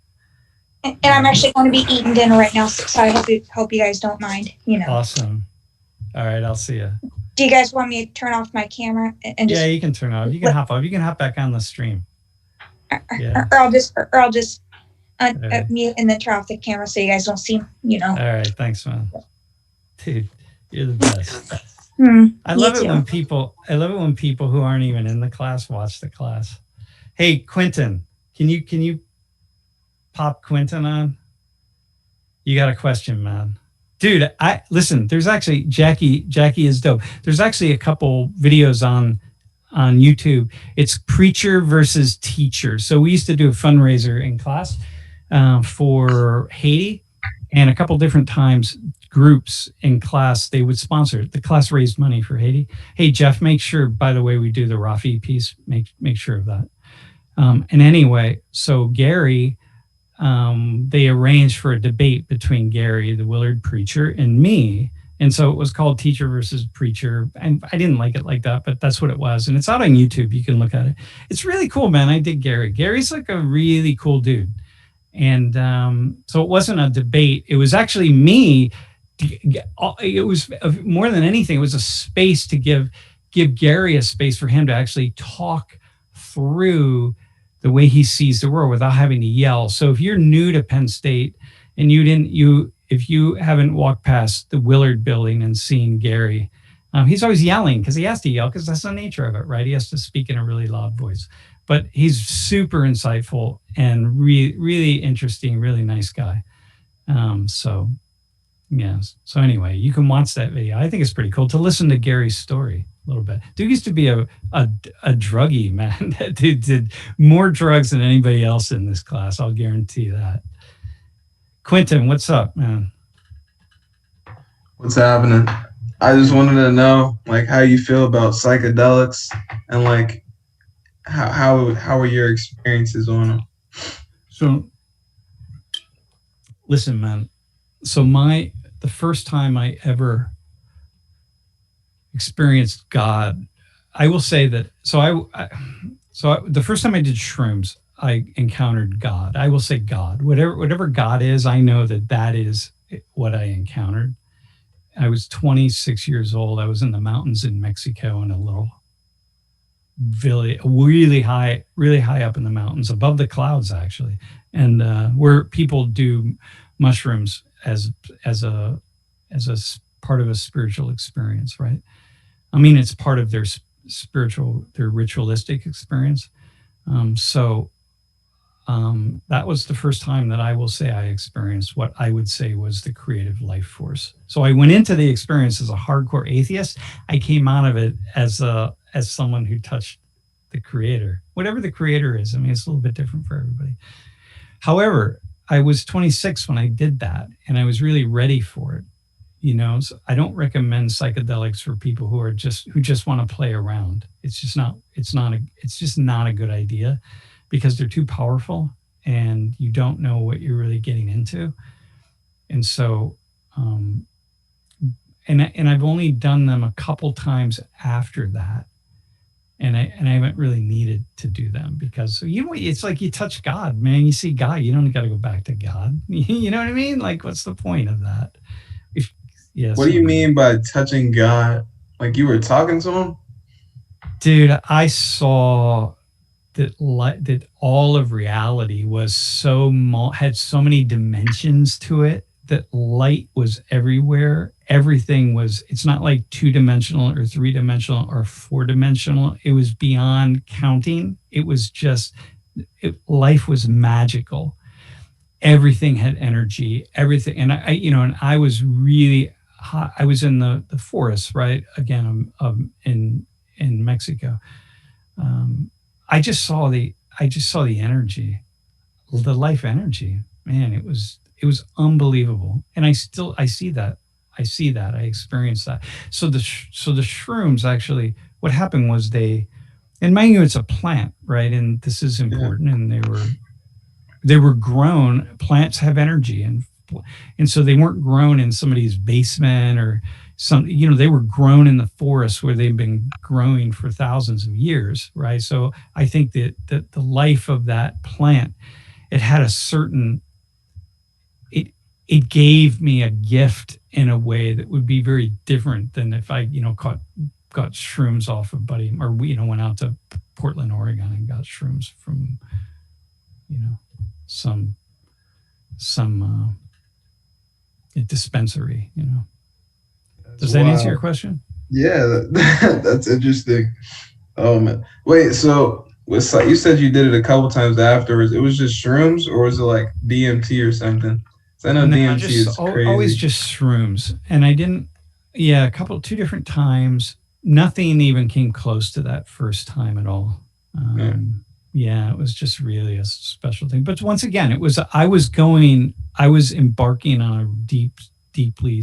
And I'm actually going to be eating dinner right now, so I hope you guys don't mind. You know. Awesome. All right, I'll see you. Do you guys want me to turn off my camera and just? Yeah, you can turn off. You can hop off. You can hop back on the stream. Yeah. Or I'll just mute and then turn off the camera so you guys don't see. You know. All right, thanks, man. Dude, you're the best. I love it when people who aren't even in the class watch the class. Hey, Quentin, can you pop Quentin on? You got a question, man. Dude, listen, there's actually Jackie is dope. There's actually a couple videos on YouTube. It's preacher versus teacher. So we used to do a fundraiser in class for Haiti, and a couple different times groups in class, they would sponsor it. The class raised money for Haiti. Hey, Jeff, make sure, by the way, we do the Rafi piece, make sure of that. And anyway, so Gary, they arranged for a debate between Gary, the Willard preacher, and me. And so it was called Teacher versus Preacher. And I didn't like it like that, but that's what it was. And it's out on YouTube. You can look at it. It's really cool, man. I dig Gary. Gary's like a really cool dude. And so it wasn't a debate. It was actually me. It was more than anything, it was a space to give Gary a space for him to actually talk through the way he sees the world without having to yell. So if you're new to Penn State and if you haven't walked past the Willard building and seen Gary, he's always yelling because he has to yell because that's the nature of it, right? He has to speak in a really loud voice. But he's super insightful and really interesting, really nice guy. So anyway, you can watch that video. I think it's pretty cool to listen to Gary's story a little bit. Dude used to be a druggie, man. That dude did more drugs than anybody else in this class. I'll guarantee that. Quentin, what's up, man? What's happening? I just wanted to know, like, how you feel about psychedelics and like how are your experiences on them? So, listen, man. So the first time I ever experienced God, I will say that. So the first time I did shrooms, I encountered God. I will say God. Whatever God is, I know that is what I encountered. I was 26 years old. I was in the mountains in Mexico in a little really high up in the mountains, above the clouds actually, and where people do mushrooms as part of a spiritual experience, right? I mean, it's part of their their ritualistic experience. That was the first time that I will say I experienced what I would say was the creative life force. So I went into the experience as a hardcore atheist. I came out of it as someone who touched the creator, whatever the creator is. I mean, it's a little bit different for everybody. However, I was 26 when I did that, and I was really ready for it. So I don't recommend psychedelics for people who just want to play around. It's just not a good idea, because they're too powerful and you don't know what you're really getting into. And so, and I've only done them a couple times after that. And I haven't really needed to do them, because it's like you touch God, man. You see God, you don't got to go back to God. You know what I mean? Like, what's the point of that? What do you mean by touching God? Like, you were talking to him? Dude, I saw that all of reality was had so many dimensions to it, that light was everywhere. Everything it's not like 2-dimensional or 3-dimensional or 4-dimensional. It was beyond counting. It was just, life was magical. Everything had energy, everything. And I was really hot. I was in the forest, right? Again, in Mexico. I just saw the energy, the life energy, man. It was unbelievable. And I see that. I experienced that. So the shrooms, actually, what happened was and mind you, it's a plant, right? And this is important. Yeah. And they were grown. Plants have energy, and so they weren't grown in somebody's basement or they were grown in the forest where they've been growing for thousands of years, right? So I think that the life of that plant, it had a certain, it gave me a gift in a way that would be very different than if I, got shrooms off a buddy, or we, went out to Portland, Oregon and got shrooms from, some dispensary, Does that answer your question? Yeah, that's interesting. Oh man, wait. So you said you did it a couple times afterwards. It was just shrooms, or was it like DMT or something? I know DMT is crazy. Always just shrooms, and I didn't. Yeah, 2 different times. Nothing even came close to that first time at all. Yeah, it was just really a special thing. But once again, I was embarking on a deeply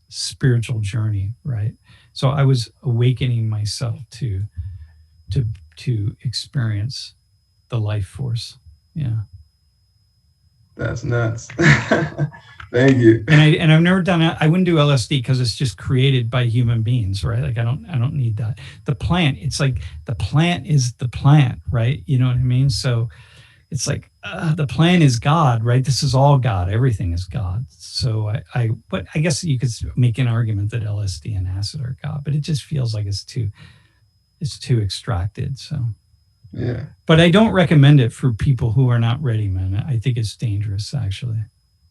spiritual journey, right? So I was awakening myself to experience the life force. Yeah. That's nuts. Thank you. And I've never done it. I wouldn't do LSD because it's just created by human beings, right? Like I don't need that. The plant, it's like the plant is the plant, right? You know what I mean? So it's like the plant is God, right? This is all God. Everything is God. So but I guess you could make an argument that LSD and acid are God, but it just feels like it's too extracted. So yeah. But I don't recommend it for people who are not ready, man. I think it's dangerous, actually.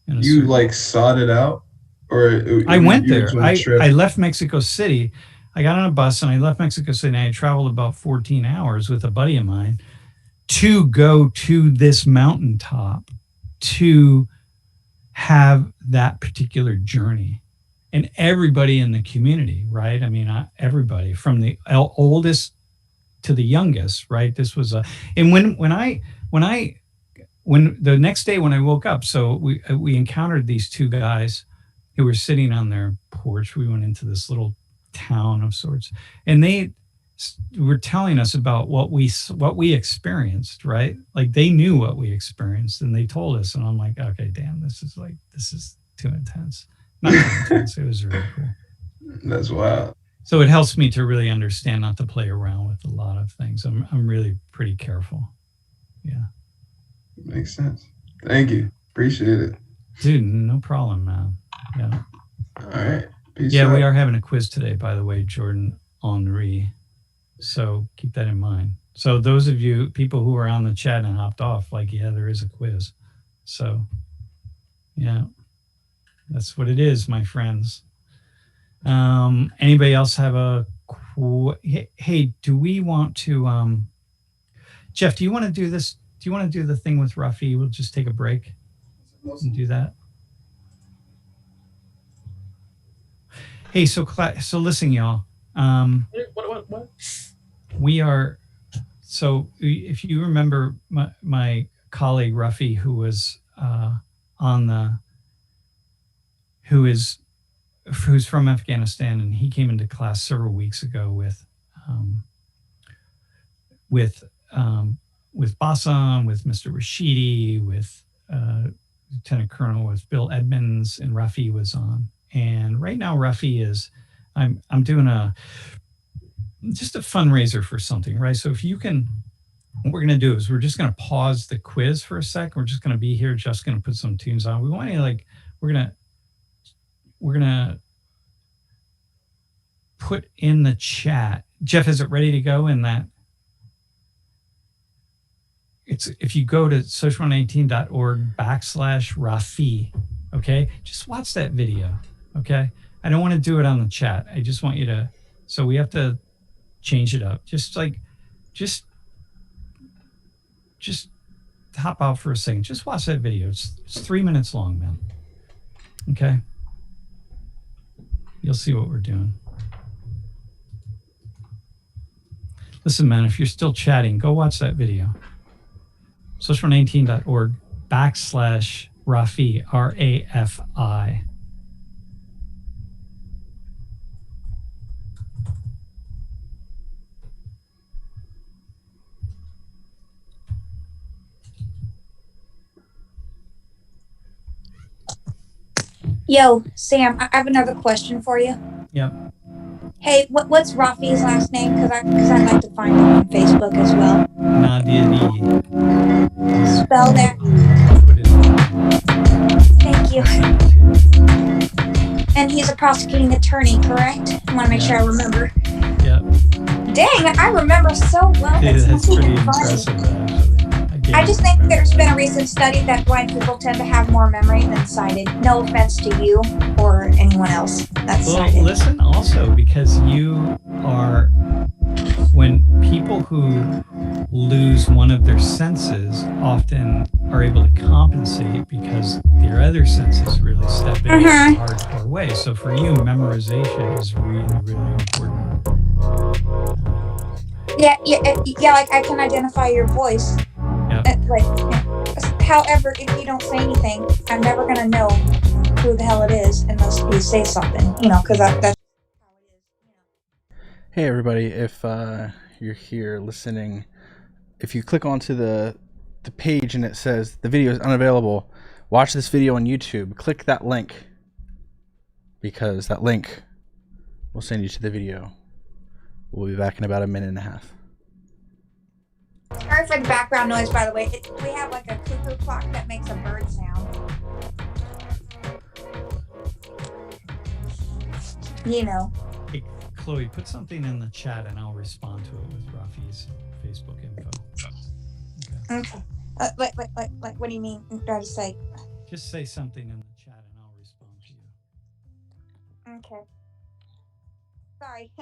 You like sought it out, or I went there. I left Mexico City. I got on a bus and I left Mexico City. And I traveled about 14 hours with a buddy of mine to go to this mountaintop to have that particular journey. And everybody in the community, right? I mean, everybody from the oldest to the youngest, right? This was and when the next day when I woke up, so we encountered these 2 guys who were sitting on their porch. We went into this little town of sorts, and they were telling us about what we experienced, right? Like they knew what we experienced, and they told us, and I'm like, okay, damn, this is too intense. Not too intense. It was really cool. That's wild. So it helps me to really understand not to play around with a lot of things. I'm really pretty careful. Yeah. Makes sense. Thank you. Appreciate it. Dude, no problem, man. Yeah. All right. Peace out. We are having a quiz today, by the way, Jordan Henri. So keep that in mind. So those of you people who are on the chat and hopped off, like, yeah, there is a quiz. So yeah, that's what it is, my friends. Anybody else have a hey, do we want to Jeff, do you want to do this? Do you want to do the thing with Ruffy? We'll just take a break and do that. Hey, so listen, y'all. What? We are, so if you remember my colleague Ruffy, who was who's from Afghanistan, and he came into class several weeks ago with Bassam, with Mr. Rashidi, with Lieutenant Colonel, with Bill Edmonds, and Ruffy was on. And right now, Ruffy is, I'm doing just a fundraiser for something, right? So if you can, what we're going to do is we're just going to pause the quiz for a sec. We're just going to be here, just going to put some tunes on. We want to we're going to put in the chat. Jeff, is it ready to go in that? It's, if you go to social118.org/Rafi, okay, just watch that video, okay? I don't want to do it on the chat. I just want you to, so we have to change it up. Just hop out for a second. Just watch that video. It's 3 minutes long, man. Okay? You'll see what we're doing. Listen, man, if you're still chatting, go watch that video. social118.org/Rafi, RAFI. Yo, Sam, I have another question for you. Yep. Hey, what's Rafi's last name? Because I'd like to find him on Facebook as well. Nadiri. Spell that. Thank you. And he's a prosecuting attorney, correct? I want to make sure I remember. Yep. Dang, I remember so well. That's pretty impressive, actually. I just think there's been a recent study that blind people tend to have more memory than sighted. No offense to you or anyone else that's sighted. Listen also, because you are, when people who lose one of their senses often are able to compensate because their other senses really step in a hardcore way. So for you, memorization is really, really important. Yeah, like I can identify your voice. However, if you don't say anything, I'm never gonna know who the hell it is unless you say something, because that's how it is. Hey everybody, if you're here listening, if you click onto the page and it says the video is unavailable, watch this video on YouTube. Click that link, because that link will send you to the video. We'll be back in about a minute and a half. Sorry for the background noise, by the way. We have like a cuckoo clock that makes a bird sound. Hey, Chloe, put something in the chat and I'll respond to it with Rafi's Facebook info. Okay. Like, what do you mean? Try to say. Just say something in the chat and I'll respond to you. Okay. Sorry.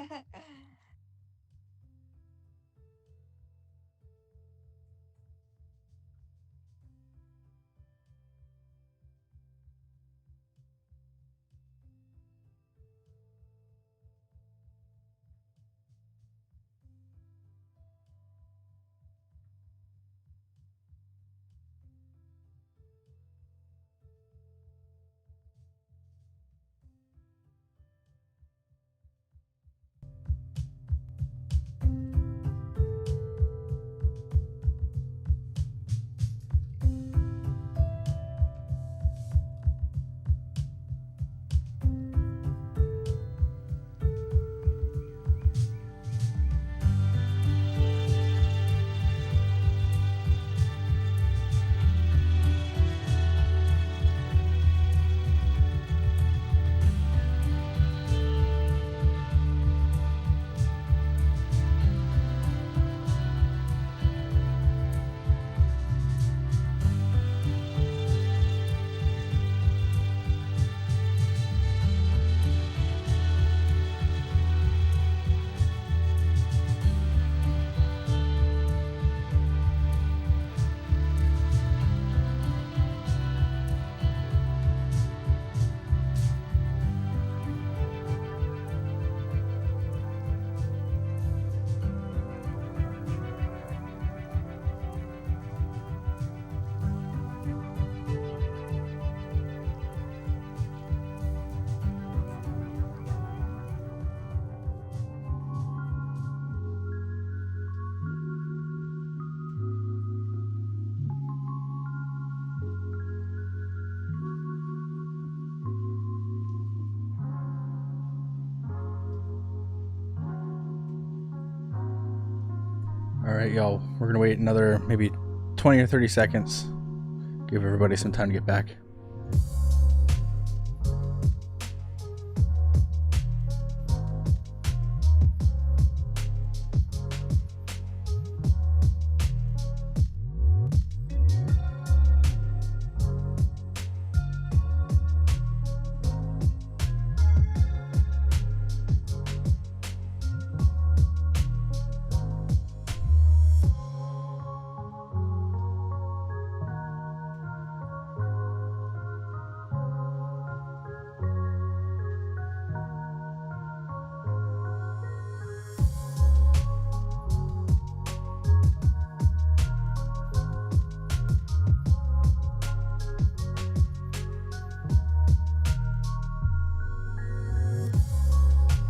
All right, y'all. We're gonna wait another maybe 20 or 30 seconds. Give everybody some time to get back.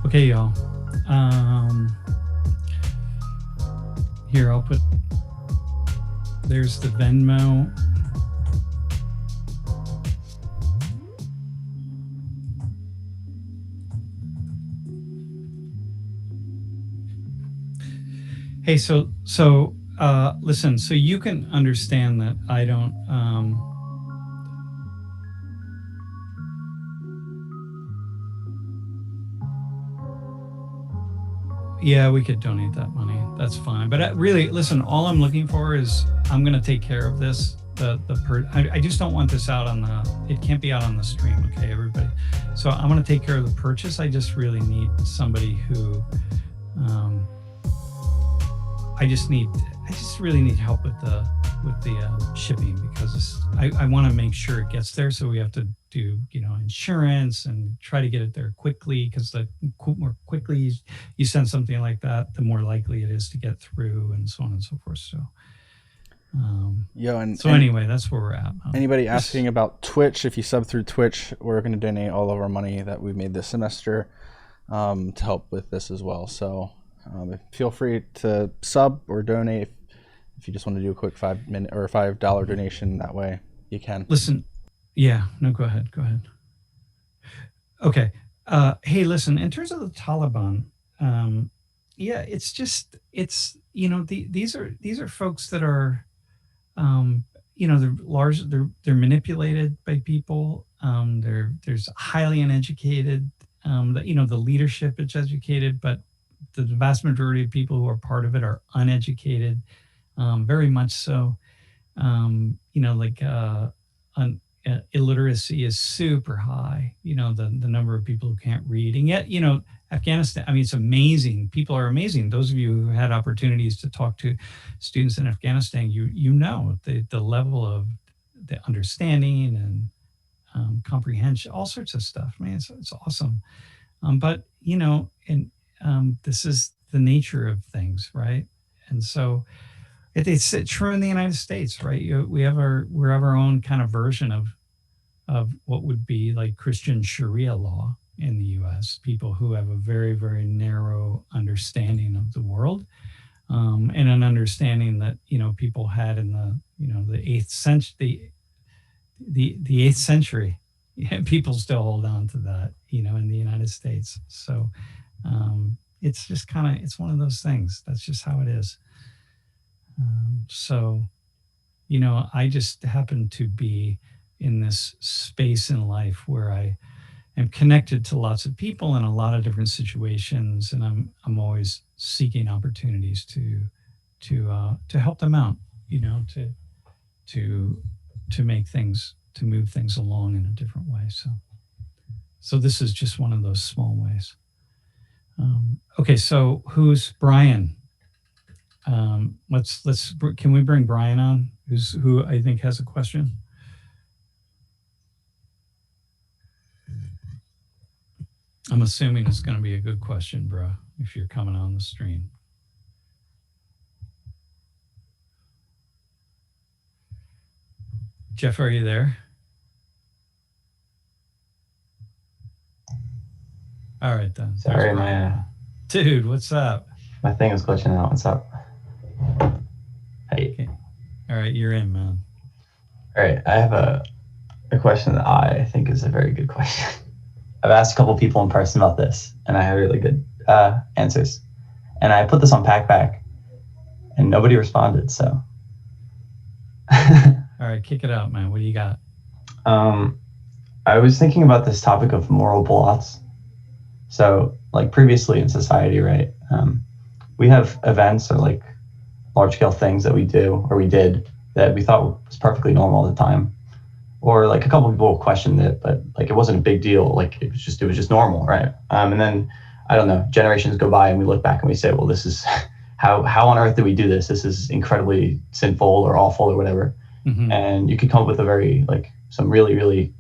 Okay, y'all. Here, I'll put, there's the Venmo. Hey, so listen, so you can understand that I don't, yeah, we could donate that money. That's fine. But really, listen, all I'm looking for is I'm going to take care of this. I just don't want this out on it can't be out on the stream. Okay, everybody. So I'm going to take care of the purchase. I just really need somebody who, I just really need help with the shipping, because I want to make sure it gets there. So we have to do, insurance and try to get it there quickly, because the more quickly you send something like that, the more likely it is to get through, and so on and so forth. So, anyway, that's where we're at. Anybody asking about Twitch? If you sub through Twitch, we're going to donate all of our money that we made this semester to help with this as well. So feel free to sub or donate if you just want to do a quick $5 or $5 donation. That way you can. Listen. Yeah, no, go ahead. Okay. Hey, listen, in terms of the Taliban, these are folks that are, they're manipulated by people. There's highly uneducated, the leadership is educated, but the vast majority of people who are part of it are uneducated, very much so. Illiteracy is super high, the number of people who can't read. And yet, Afghanistan, it's amazing. People are amazing. Those of you who had opportunities to talk to students in Afghanistan, the level of the understanding and comprehension, all sorts of stuff. It's awesome. But this is the nature of things, right? And so it's true in the United States, right? We have our own kind of version of what would be like Christian Sharia law in the U.S. People who have a very, very narrow understanding of the world, and an understanding that people had in the 8th century. The 8th century, people still hold on to that, in the United States. So it's just it's one of those things. That's just how it is. I just happen to be in this space in life where I am connected to lots of people in a lot of different situations, and I'm always seeking opportunities to help them out, to make things, to move things along in a different way. So this is just one of those small ways. Okay, so who's Brian? Can we bring Brian on, who I think has a question? I'm assuming it's going to be a good question, bro, if you're coming on the stream. Jeff, are you there? All right, then. Sorry, my dude, what's up? My thing is glitching out. What's up? Hey. Okay. All right, you're in, man. All right, I have a question that I think is a very good question. I've asked a couple people in person about this, and I have really good answers. And I put this on PackBack, and nobody responded. So, All right, kick it out, man. What do you got? I was thinking about this topic of moral blots. So, like previously in society, right? We have events or like large scale things that we do or we did that we thought was perfectly normal at the time, or like a couple of people questioned it, but like it wasn't a big deal. Like it was just normal, right? And then I don't know, generations go by and we look back and we say, well, this is how on earth did we do this? This is incredibly sinful or awful or whatever. Mm-hmm. And you could come up with a very like some really, really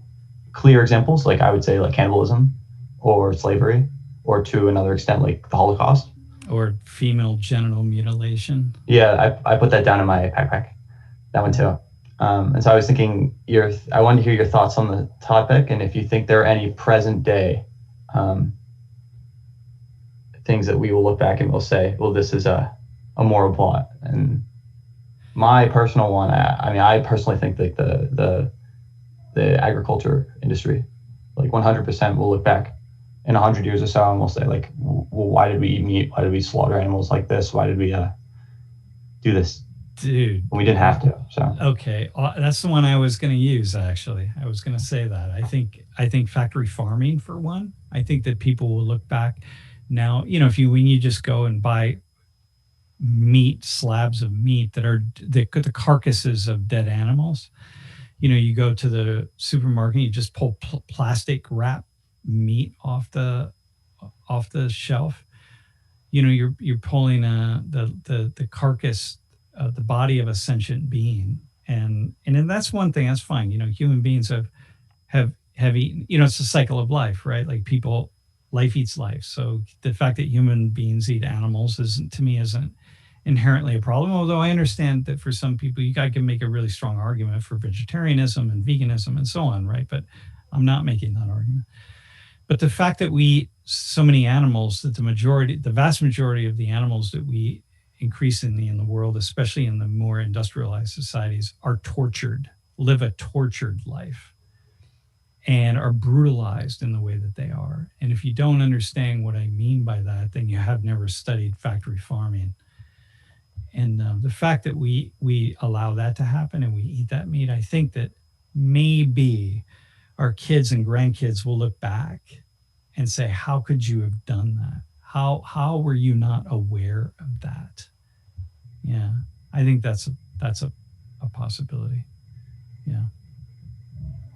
clear examples. Like I would say like cannibalism or slavery, or to another extent, like the Holocaust. Or female genital mutilation. Yeah, I put that down in my backpack. That one too. And so I was thinking, I wanted to hear your thoughts on the topic, and if you think there are any present day things that we will look back and we'll say, well, this is a moral blot. And my personal one, I personally think that the agriculture industry, like 100%, will look back in 100 years or so and we'll say, like, well, why did we eat meat? Why did we slaughter animals like this? Why did we do this? Dude, when we didn't have to. So okay, that's the one I was going to use. Actually, I was going to say that. I think factory farming, for one. I think that people will look back now. You know, when you just go and buy meat, slabs of meat that are the carcasses of dead animals. You know, you go to the supermarket, you just pull plastic wrap meat off the shelf. You know, you're pulling the carcass, the body of a sentient being, and then that's one thing. That's fine. You know, human beings have eaten. You know, it's a cycle of life, right? Like life eats life. So the fact that human beings eat animals isn't inherently a problem. Although I understand that for some people, you got to make a really strong argument for vegetarianism and veganism and so on, right? But I'm not making that argument. But the fact that we eat so many animals, that the vast majority of the animals that we eat increasingly in the world, especially in the more industrialized societies, are live a tortured life, and are brutalized in the way that they are. And if you don't understand what I mean by that, then you have never studied factory farming. And the fact that we allow that to happen and we eat that meat, I think that maybe our kids and grandkids will look back and say, how could you have done that? How were you not aware of that? Yeah, I think that's a possibility. Yeah.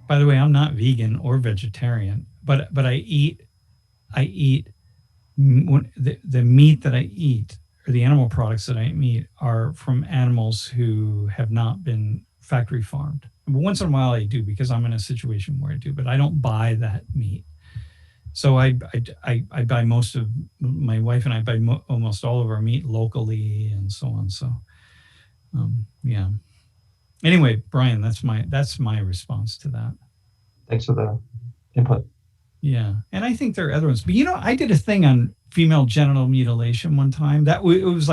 By the way, I'm not vegan or vegetarian, but I eat the meat that I eat, or the animal products that I eat, are from animals who have not been factory farmed. But once in a while I do, because I'm in a situation where I do, but I don't buy that meat. So I buy my wife and I buy almost all of our meat locally and so on. So, yeah. Anyway, Brian, that's my response to that. Thanks for the input. Yeah. And I think there are other ones, but I did a thing on female genital mutilation one time. That was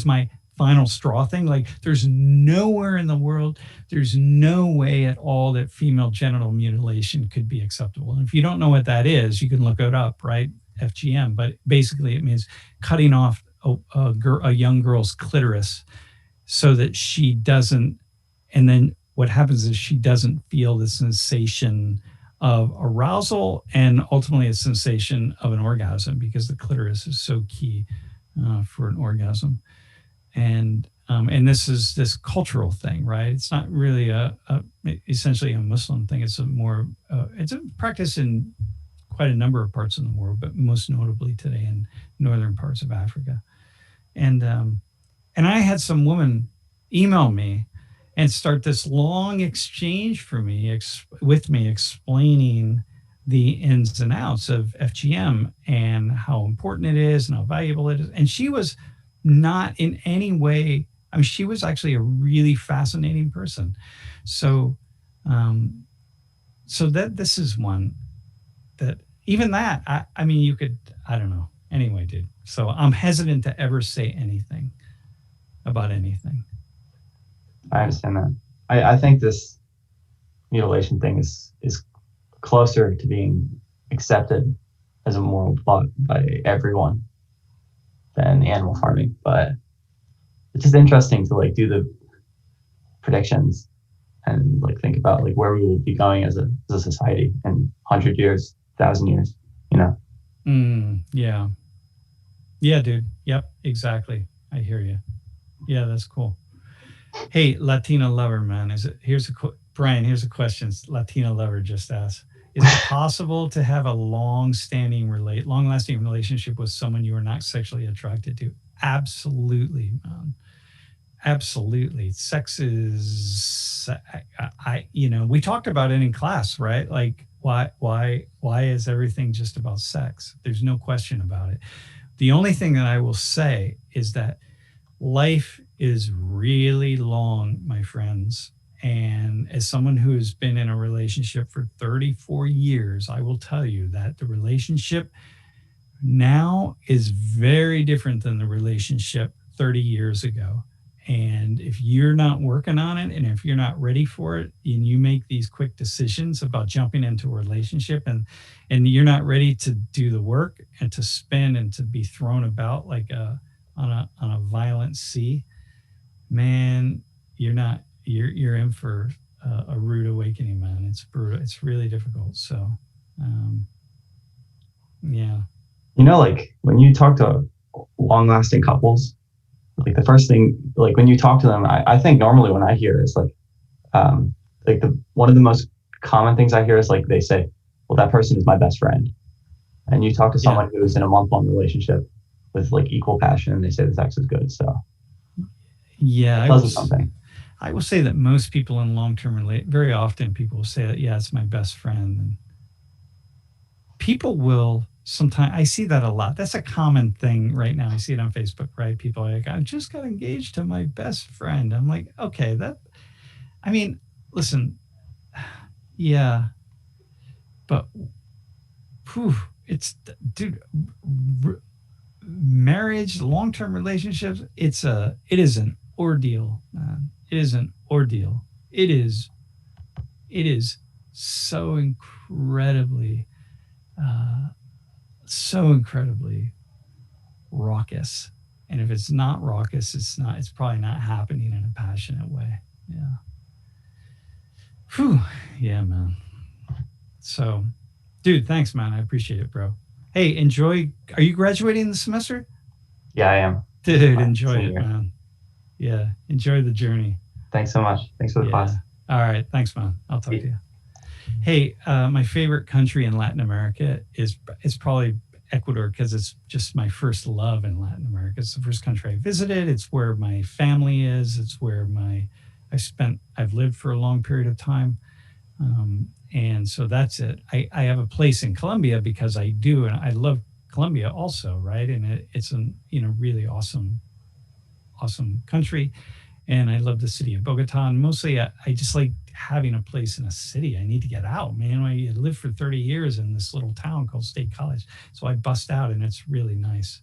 my final straw thing. Like, there's nowhere in the world, there's no way at all that female genital mutilation could be acceptable. And if you don't know what that is, you can look it up, right? FGM. But basically it means cutting off a young girl's clitoris so that she doesn't, and then what happens is she doesn't feel the sensation of arousal and ultimately a sensation of an orgasm, because the clitoris is so key for an orgasm. And this is this cultural thing, right? It's not really essentially a Muslim thing. It's it's a practice in quite a number of parts of the world, but most notably today in northern parts of Africa. And I had some woman email me and start this long exchange with me explaining the ins and outs of FGM and how important it is and how valuable it is. And she was not in any way, she was actually a really fascinating person. So that this is one that, even that, you could, I don't know. Anyway, dude. So I'm hesitant to ever say anything about anything. I understand that. I think this mutilation thing is closer to being accepted as a moral blot by everyone than animal farming. But it's just interesting to like do the predictions and like think about like where we will be going as a society in 100 years, 1,000 years, you know? Yeah. Yeah, dude. Yep, exactly. I hear you. Yeah, that's cool. Hey, Latina lover, man. Brian, here's a question. Latina lover just asked. Is it possible to have a long-lasting relationship with someone you are not sexually attracted to? Absolutely, man. Absolutely. Sex is, we talked about it in class, right? Like, why is everything just about sex? There's no question about it. The only thing that I will say is that life is really long, my friends. And as someone who has been in a relationship for 34 years, I will tell you that the relationship now is very different than the relationship 30 years ago. And if you're not working on it, and if you're not ready for it, and you make these quick decisions about jumping into a relationship, and you're not ready to do the work and to spin and to be thrown about like on a violent sea, man, you're in for a rude awakening, man. It's brutal. It's really difficult. So, yeah. You know, like when you talk to long-lasting couples, like the first thing, like when you talk to them, I think normally when I hear is like one of the most common things I hear is like they say, well, that person is my best friend. And you talk to someone who's in a month-long relationship with like equal passion, and they say the sex is good. So yeah, I will say that most people in long-term very often people will say that, yeah, it's my best friend. And people will sometimes, I see that a lot. That's a common thing right now. I see it on Facebook, right? People are like, I just got engaged to my best friend. I'm like, okay, listen, yeah, but marriage, long-term relationships, it is an ordeal, man. It is an ordeal. It is so incredibly raucous. And if it's not raucous, it's probably not happening in a passionate way. Yeah. Whew. Yeah, man. So, dude, thanks, man. I appreciate it, bro. Hey, enjoy. Are you graduating this semester? Yeah, I am. Dude, enjoy it, man. Yeah, enjoy the journey. Thanks so much. Thanks for the class. All right, thanks, man. I'll talk to you. Hey, my favorite country in Latin America is probably Ecuador, because it's just my first love in Latin America. It's the first country I visited. It's where my family is. It's where I've lived for a long period of time. And so that's it. I have a place in Colombia because I do, and I love Colombia also, right? And it's a really awesome country, and I love the city of Bogota. And mostly, I just like having a place in a city. I need to get out, man. I lived for 30 years in this little town called State College, so I bust out, and it's really nice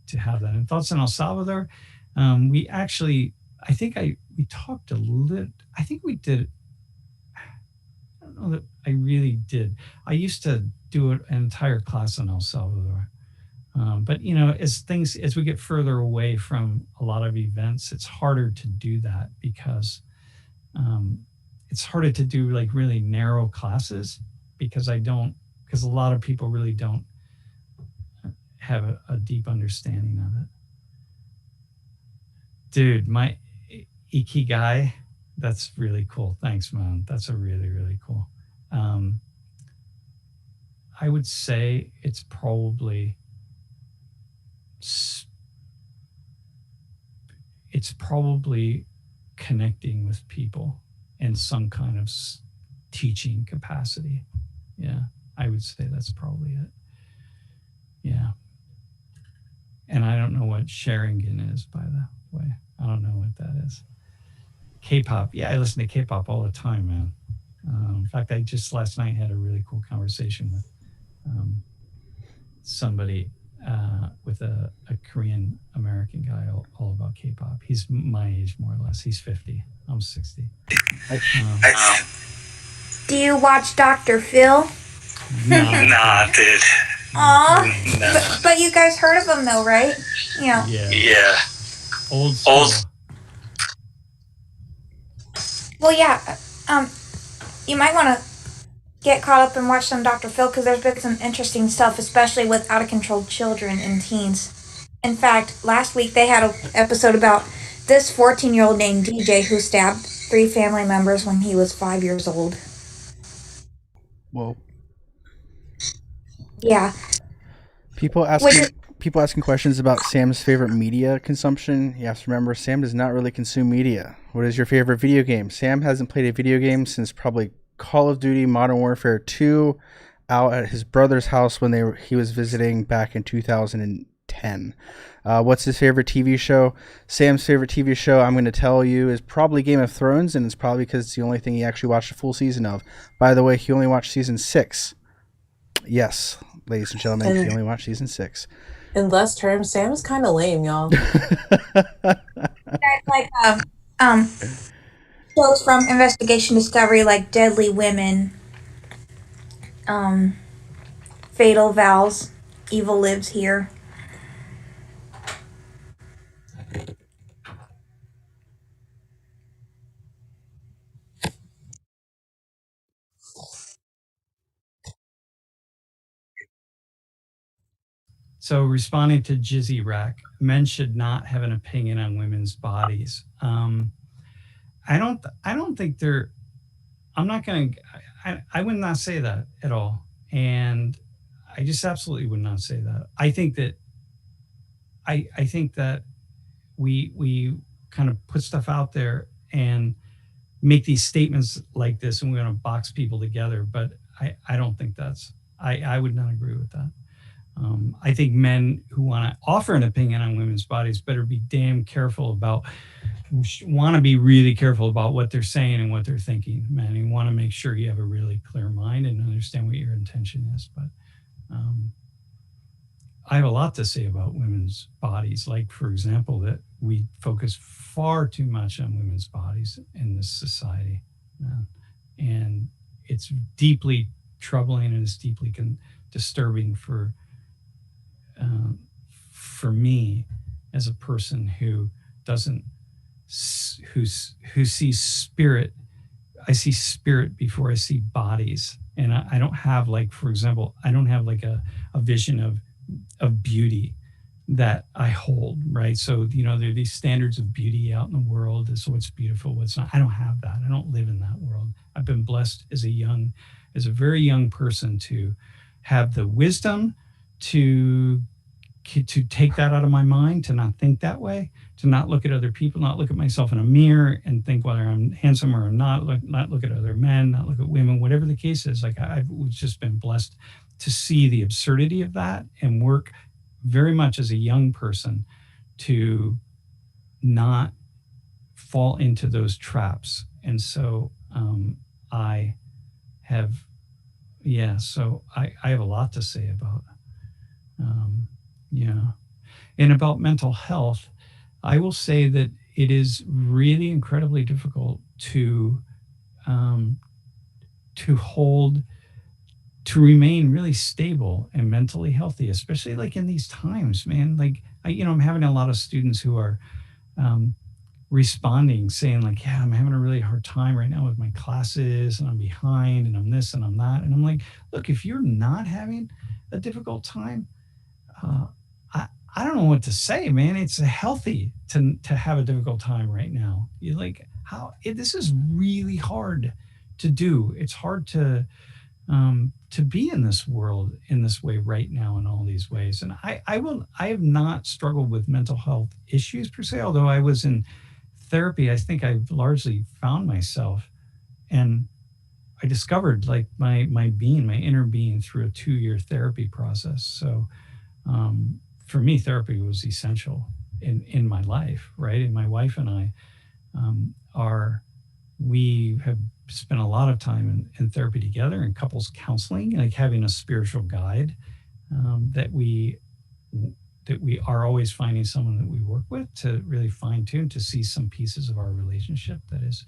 to have that. And thoughts on El Salvador? We actually, we talked a little. I think we did. I don't know that I really did. I used to do an entire class on El Salvador. But as we get further away from a lot of events, it's harder to do that because it's harder to do like really narrow classes because a lot of people really don't have a deep understanding of it. Dude, my Ikigai, that's really cool. Thanks, man. That's a really, really cool. I would say it's probably connecting with people in some kind of teaching capacity. Yeah, I would say that's probably it. Yeah. And I don't know what Sharingan is, by the way. I don't know what that is. K-pop. Yeah, I listen to K-pop all the time, man. In fact, I just last night had a really cool conversation with somebody with a Korean American guy all about K-pop. He's my age, more or less. He's 50. I'm 60. Do you watch Dr. Phil? Nah, dude. Aw. But you guys heard of him though, right? Yeah. Old school. Well, yeah. You might want to get caught up and watch some Dr. Phil because there's been some interesting stuff, especially with out of control children and teens. In fact, last week they had an episode about this 14-year-old named DJ who stabbed 3 family members when he was 5 years old. Whoa. Yeah. People asking questions about Sam's favorite media consumption. You have to remember, Sam does not really consume media. What is your favorite video game? Sam hasn't played a video game since probably Call of Duty Modern Warfare 2 out at his brother's house when he was visiting back in 2010. What's his favorite TV show? Sam's favorite TV show, I'm going to tell you, is probably Game of Thrones, and it's probably because it's the only thing he actually watched a full season of. By the way, he only watched season 6. Yes, ladies and gentlemen, he only watched season 6. In less terms, Sam is kind of lame, y'all. Like shows from Investigation Discovery, like Deadly Women, Fatal Vows, Evil Lives Here. So responding to Jizzy Rack, men should not have an opinion on women's bodies. I don't think they're, I would not say that at all. And I just absolutely would not say that. I think that we kind of put stuff out there and make these statements like this, and we're going to box people together. But I don't think I would not agree with that. I think men who want to offer an opinion on women's bodies better be damn careful about, want to be really careful about what they're saying and what they're thinking, man. You want to make sure you have a really clear mind and understand what your intention is. But I have a lot to say about women's bodies. Like, for example, that we focus far too much on women's bodies in this society. And it's deeply troubling, and it's deeply disturbing for me as a person who sees spirit. I see spirit before I see bodies. And I don't have, like, for example, I don't have like a vision of beauty that I hold, right? So, there are these standards of beauty out in the world. So what's beautiful, what's not. I don't have that. I don't live in that world. I've been blessed as a very young person to have the wisdom to take that out of my mind, to not think that way, to not look at other people, not look at myself in a mirror and think whether I'm handsome or I'm not look at other men, not look at women, whatever the case is. Like, I've just been blessed to see the absurdity of that and work very much as a young person to not fall into those traps. And so I have a lot to say about and about mental health. I will say that it is really incredibly difficult to remain really stable and mentally healthy, especially like in these times, man. Like, I'm having a lot of students who are responding, saying like, yeah, I'm having a really hard time right now with my classes, and I'm behind, and I'm this and I'm that. And I'm like, look, if you're not having a difficult time, I don't know what to say, man. It's healthy to have a difficult time right now. You're like, this is really hard to do. It's hard to be in this world in this way right now in all these ways. And I have not struggled with mental health issues per se, although I was in therapy. I think I've largely found myself, and I discovered like my inner being through a 2-year thrapy process. So for me, therapy was essential in my life, right? And my wife and I we have spent a lot of time in therapy together, in couples counseling, like having a spiritual guide that we are always finding someone that we work with to really fine tune, to see some pieces of our relationship that is,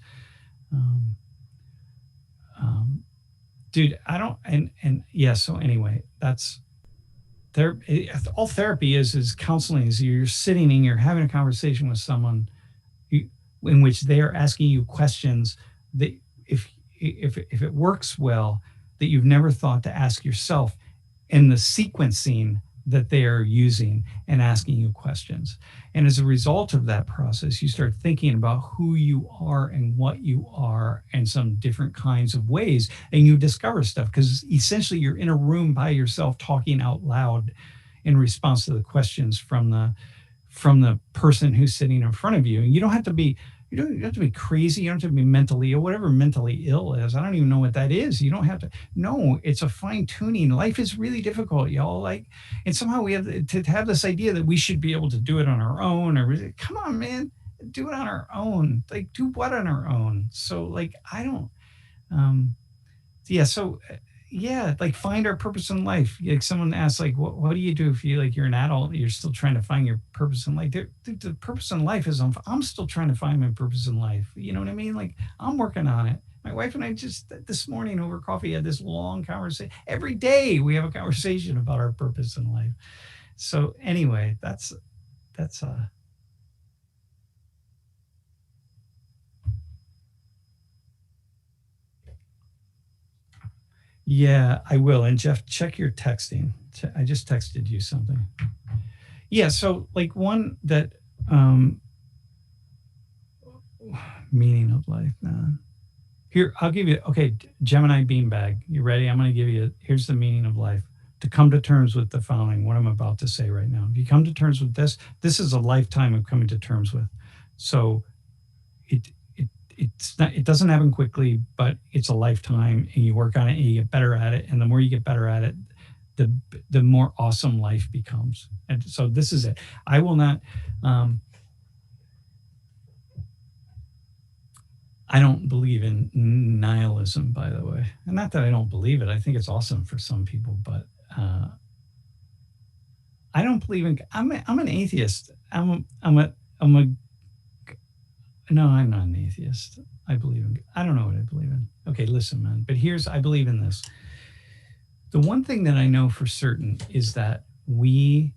dude, I don't, and yeah. So anyway, that's all therapy is counseling. Is you're sitting and you're having a conversation with someone in which they are asking you questions that if it works well, that you've never thought to ask yourself, in the sequencing that they are using and asking you questions. And as a result of that process, you start thinking about who you are and what you are in some different kinds of ways. And you discover stuff because essentially you're in a room by yourself talking out loud in response to the questions from the person who's sitting in front of you. And you don't have to be crazy. You don't have to be mentally ill, whatever mentally ill is. I don't even know what that is. You don't have to. No, it's a fine tuning. Life is really difficult, y'all. And somehow we have to have this idea that we should be able to do it on our own. Or come on, man, do it on our own. Do what on our own? So I don't. Yeah. So. Yeah, find our purpose in life. Someone asks, what do you do if you're an adult, you're still trying to find your purpose in life? The purpose in life is I'm still trying to find my purpose in life. You know what I mean? I'm working on it. My wife and I just this morning over coffee had this long conversation. Every day we have a conversation about our purpose in life. So anyway, that's Yeah, I will. And Jeff, check your texting. I just texted you something. Yeah, so one that meaning of life, man. Here, I'll give you, okay, Gemini beanbag. You ready? I'm going to give you, here's the meaning of life. To come to terms with the following, what I'm about to say right now. If you come to terms with this is a lifetime of coming to terms with. So it doesn't happen quickly, but it's a lifetime, and you work on it and you get better at it. And the more you get better at it, the more awesome life becomes. And so this is it. I will not, I don't believe in nihilism, by the way. And not that I don't believe it. I think it's awesome for some people, but I don't believe in, I'm an atheist. No, I'm not an atheist. I don't know what I believe in. Okay, listen, man. But I believe in this. The one thing that I know for certain is that we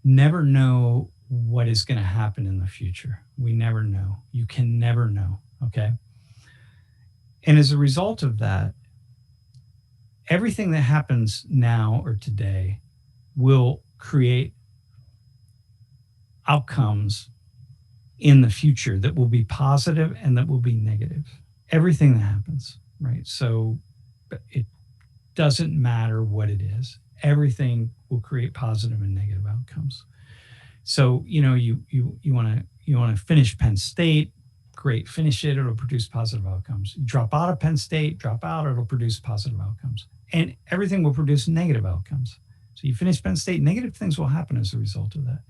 never know what is going to happen in the future. We never know. You can never know, okay? And as a result of that, everything that happens now or today will create outcomes in the future that will be positive and that will be negative. Everything that happens, right? So it doesn't matter what it is. Everything will create positive and negative outcomes. So, you want to finish Penn State, great, finish it, it'll produce positive outcomes. You drop out of Penn State, it'll produce positive outcomes. And everything will produce negative outcomes. So you finish Penn State, negative things will happen as a result of that.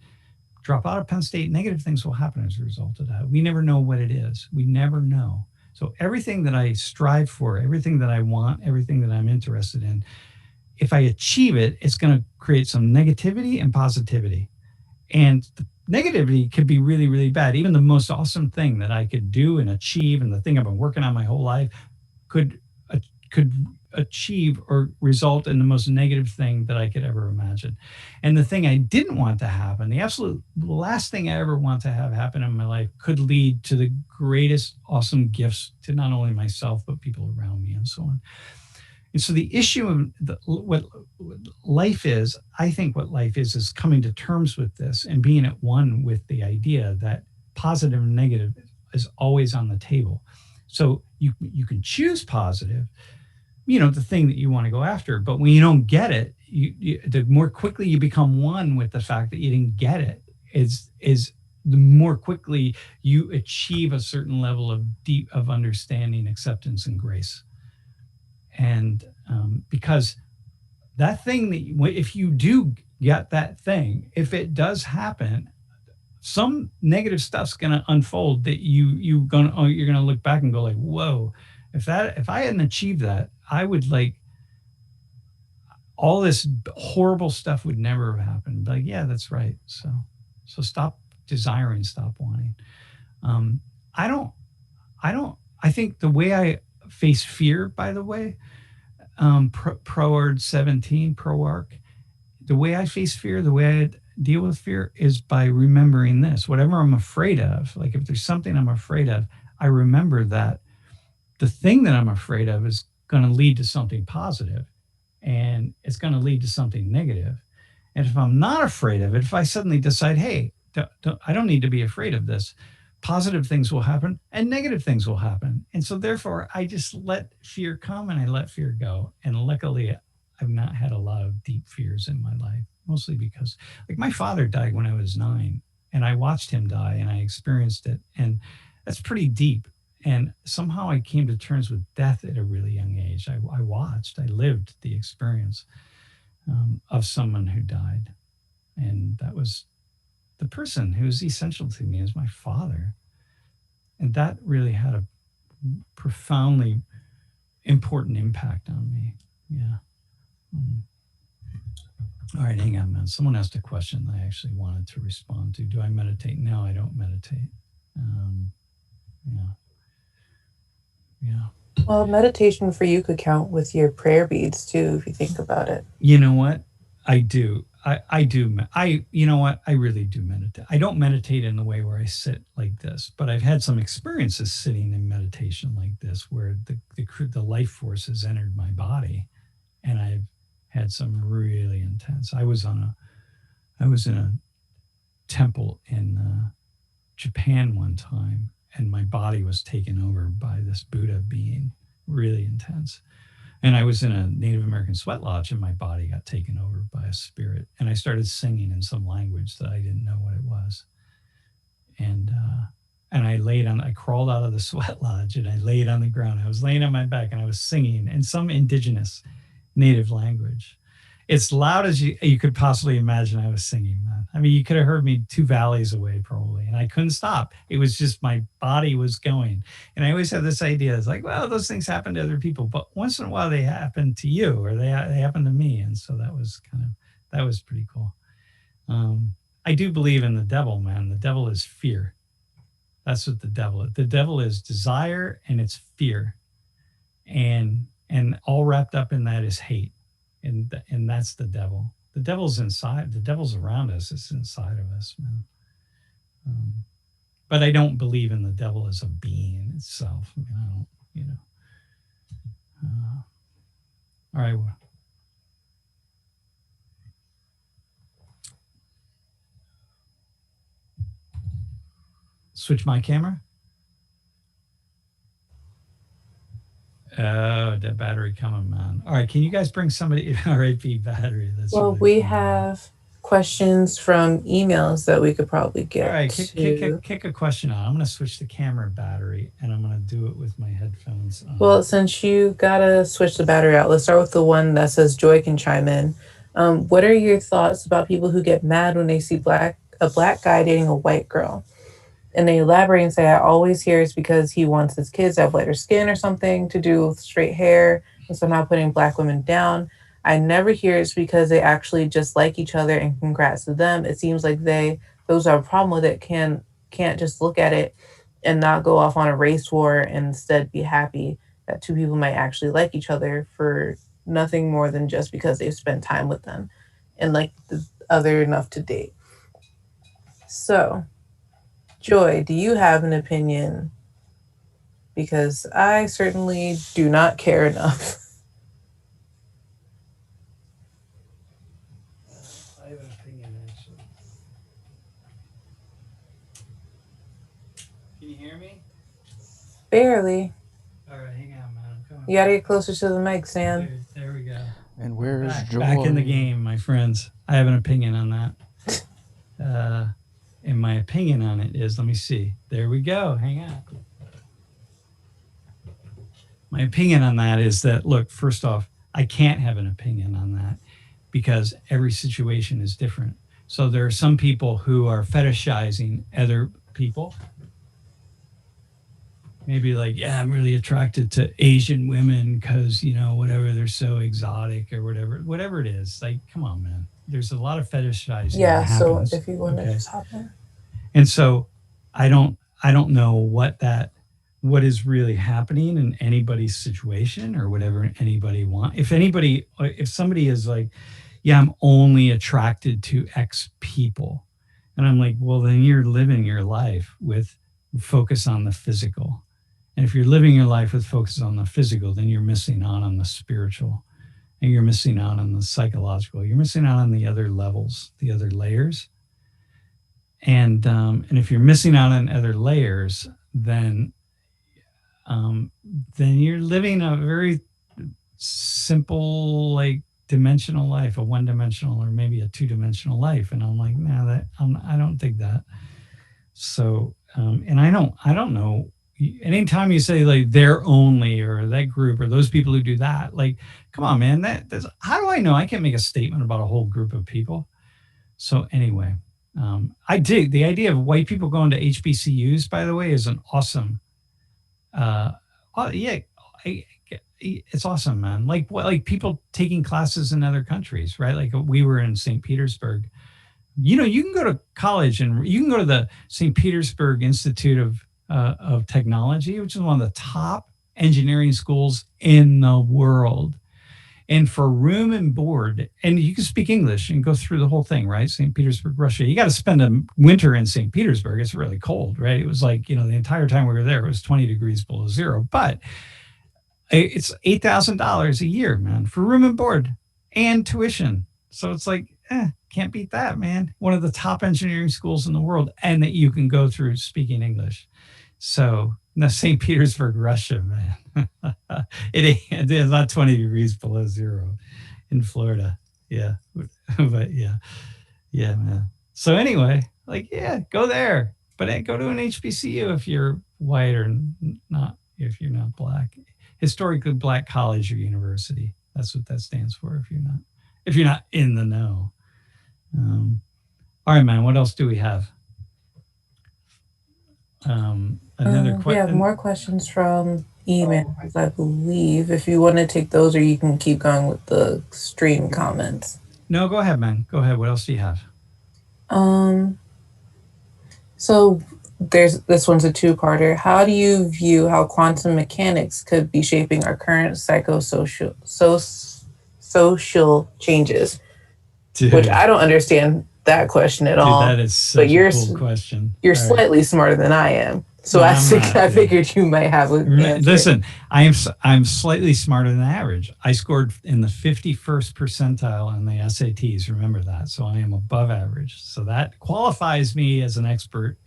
Drop out of Penn State, negative things will happen as a result of that. We never know what it is. We never know. So everything that I strive for, everything that I want, everything that I'm interested in, if I achieve it, it's going to create some negativity and positivity. And the negativity could be really, really bad. Even the most awesome thing that I could do and achieve, and the thing I've been working on my whole life, could achieve or result in the most negative thing that I could ever imagine. And the thing I didn't want to happen, the absolute last thing I ever want to have happen in my life, could lead to the greatest awesome gifts to not only myself, but people around me and so on. And so the issue of what life is, I think what life is coming to terms with this and being at one with the idea that positive and negative is always on the table. So you can choose positive, the thing that you want to go after. But when you don't get it, the more quickly you become one with the fact that you didn't get it, is the more quickly you achieve a certain level of understanding, acceptance, and grace. And because that thing if you do get that thing, if it does happen, some negative stuff's going to unfold that you're going to look back and go like, whoa, if I hadn't achieved that, I would all this horrible stuff would never have happened. Like, yeah, that's right. So stop desiring, stop wanting. I think the way I face fear, by the way, ProArc 17, ProArc, the way I face fear, the way I deal with fear is by remembering this. Whatever I'm afraid of, like if there's something I'm afraid of, I remember that the thing that I'm afraid of is going to lead to something positive, and it's going to lead to something negative. And if I'm not afraid of it, if I suddenly decide, hey, I don't need to be afraid of this, positive things will happen and negative things will happen. And so therefore, I just let fear come and I let fear go. And luckily, I've not had a lot of deep fears in my life, mostly because, like, my father died when I was 9, and I watched him die and I experienced it. And that's pretty deep. And somehow I came to terms with death at a really young age. I lived the experience of someone who died. And that was the person who was essential to me, is my father. And that really had a profoundly important impact on me. Yeah. All right, hang on, man. Someone asked a question that I actually wanted to respond to. Do I meditate? No, I don't meditate. Yeah. Well, meditation for you could count with your prayer beads too, if you think about it. You know what? I do. I do. You know what? I really do meditate. I don't meditate in the way where I sit like this, but I've had some experiences sitting in meditation like this, where the life force has entered my body, and I've had some really intense. I was in a temple in Japan one time, and my body was taken over by this Buddha being, really intense. And I was in a Native American sweat lodge, and my body got taken over by a spirit. And I started singing in some language that I didn't know what it was. And I crawled out of the sweat lodge and I laid on the ground. I was laying on my back and I was singing in some indigenous native language. It's loud as you could possibly imagine I was singing, man. I mean, you could have heard me 2 valleys away probably, and I couldn't stop. It was just my body was going. And I always have this idea. It's like, well, those things happen to other people, but once in a while they happen to you, or they happen to me. And so that was pretty cool. I do believe in the devil, man. The devil is fear. That's what the devil is desire, and it's fear. And all wrapped up in that is hate. And that's the devil. The devil's inside. The devil's around us. It's inside of us, man. But I don't believe in the devil as a being in itself. I mean, I don't, you know. All right. Well, switch my camera. Oh, that battery coming, man. All right, can you guys bring somebody? RIP battery. That's well, really we cool. have questions from emails that we could probably get. All right, kick a question out. I'm going to switch the camera battery, and I'm going to do it with my headphones on. Well, since you got to switch the battery out, let's start with the one that says Joy can chime in. What are your thoughts about people who get mad when they see a black guy dating a white girl? And they elaborate and say, I always hear it's because he wants his kids to have lighter skin or something to do with straight hair, and somehow putting black women down. I never hear it's because they actually just like each other, and congrats to them. It seems like those who have a problem with it can't just look at it and not go off on a race war, and instead be happy that 2 people might actually like each other for nothing more than just because they've spent time with them and like the other enough to date. So, Joy, do you have an opinion? Because I certainly do not care enough. I have an opinion, actually. Can you hear me? Barely. All right, hang on, man. I'm coming. You gotta get closer to the mic, Sam. There we go. And where's Joy? Back in the game, my friends. I have an opinion on that. And my opinion on it is, let me see. There we go. Hang on. My opinion on that is that, look, first off, I can't have an opinion on that because every situation is different. So there are some people who are fetishizing other people. Maybe like, yeah, I'm really attracted to Asian women because, you know, whatever, they're so exotic or whatever it is. Like, come on, man. There's a lot of fetishizing. Yeah, that so happens. if you want to just hop in. And so I don't know what is really happening in anybody's situation or whatever anybody wants. If somebody is like, yeah, I'm only attracted to X people. And I'm like, well, then you're living your life with focus on the physical. And if you're living your life with focus on the physical, then you're missing out on the spiritual, and you're missing out on the psychological. You're missing out on the other levels, the other layers. And if you're missing out on other layers, then you're living a very simple, like, dimensional life, a one-dimensional or maybe a two-dimensional life. And I'm like, nah, I don't think that. So, and I don't know. Anytime you say like they're only or that group or those people who do that, like, come on, man, that's, how do I know? I can't make a statement about a whole group of people. So anyway, I dig the idea of white people going to HBCUs, by the way, is an awesome, it's awesome, man. Like people taking classes in other countries, right? Like we were in St. Petersburg. You know, you can go to college and you can go to the St. Petersburg Institute of Technology, which is one of the top engineering schools in the world. And for room and board, and you can speak English and go through the whole thing, right? St. Petersburg, Russia. You got to spend a winter in St. Petersburg. It's really cold, right? It was like, the entire time we were there, it was 20 degrees below zero. But it's $8,000 a year, man, for room and board and tuition. So it's like, can't beat that, man. One of the top engineering schools in the world, and that you can go through speaking English. So no, St. Petersburg, Russia, man. It is not 20 degrees below zero in Florida. Yeah. But yeah, man. So anyway, like, yeah, go there, but go to an HBCU if you're white or not, if you're not black. Historically black college or university. That's what that stands for. If you're not in the know. All right, man. What else do we have? Another question. We have more questions from emails, I believe. If you want to take those, or you can keep going with the stream comments. No, go ahead, man. Go ahead. What else do you have? So this one's a two-parter. How do you view how quantum mechanics could be shaping our current social changes? Dude. Which I don't understand that question at all. That is such a cool question. You're slightly smarter than I am. So I figured you might have an answer. Listen, I'm slightly smarter than average. I scored in the 51st percentile in the SATs. Remember that. So I am above average. So that qualifies me as an expert.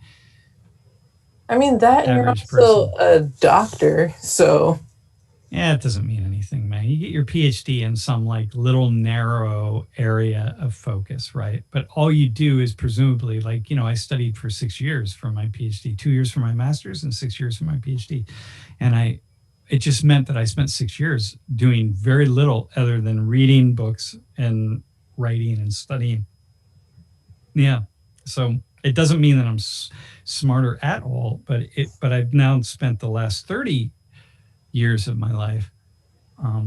I mean, that, and you're also a doctor, so. Yeah, it doesn't mean anything, man. You get your PhD in some like little narrow area of focus, right? But all you do is presumably, like, I studied for 6 years for my PhD, 2 years for my master's and 6 years for my PhD. And it just meant that I spent 6 years doing very little other than reading books and writing and studying. Yeah. So it doesn't mean that I'm smarter at all, but I've now spent the last 30 years of my life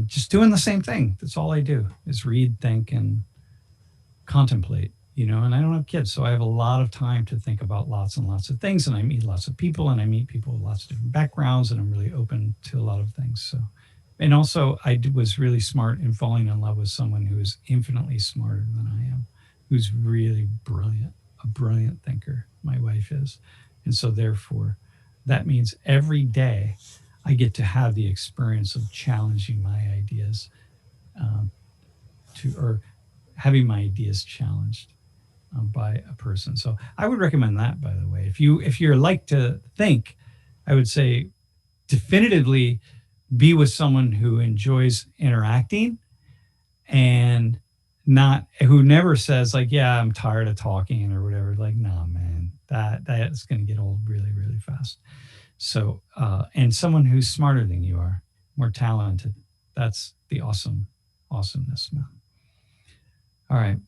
just doing the same thing. That's all I do is read, think, and contemplate, and I don't have kids, so I have a lot of time to think about lots and lots of things, and I meet lots of people, and I meet people with lots of different backgrounds, and I'm really open to a lot of things. So, and also I was really smart in falling in love with someone who is infinitely smarter than I am, who's really brilliant, a brilliant thinker. My wife is. And so therefore, that means every day I get to have the experience of challenging my ideas, or having my ideas challenged by a person. So I would recommend that, by the way. If you're like to think, I would say definitively be with someone who enjoys interacting and who never says like, yeah, I'm tired of talking or whatever. Like, nah, man, that's going to get old really, really fast. So, and someone who's smarter than you are, more talented. That's the awesomeness, man. All right.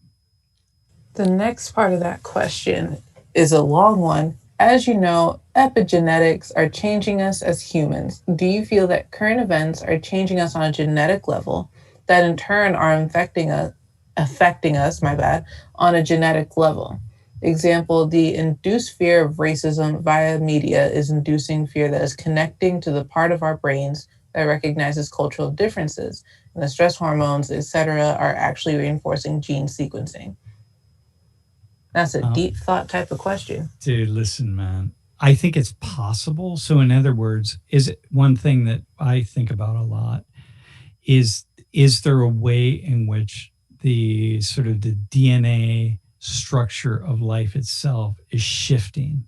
The next part of that question is a long one. As you know, epigenetics are changing us as humans. Do you feel that current events are changing us on a genetic level that in turn are affecting us, on a genetic level? Example, the induced fear of racism via media is inducing fear that is connecting to the part of our brains that recognizes cultural differences. and the stress hormones, etc., are actually reinforcing gene sequencing? That's a deep thought type of question. Dude, listen, man. I think it's possible. So, in other words, is it one thing that I think about a lot is there a way in which the sort of the DNA structure of life itself is shifting?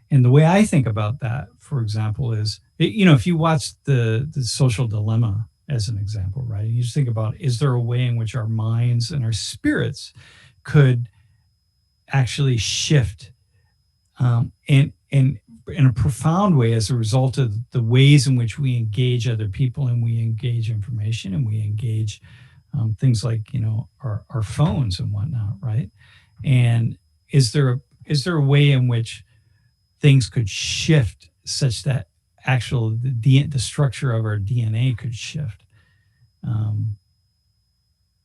And the way I think about that, for example, is, if you watch the Social Dilemma as an example, right? You just think about, is there a way in which our minds and our spirits could actually shift in a profound way as a result of the ways in which we engage other people, and we engage information, and we engage things like our phones and whatnot, right? And is there a way in which things could shift such that the structure of our DNA could shift?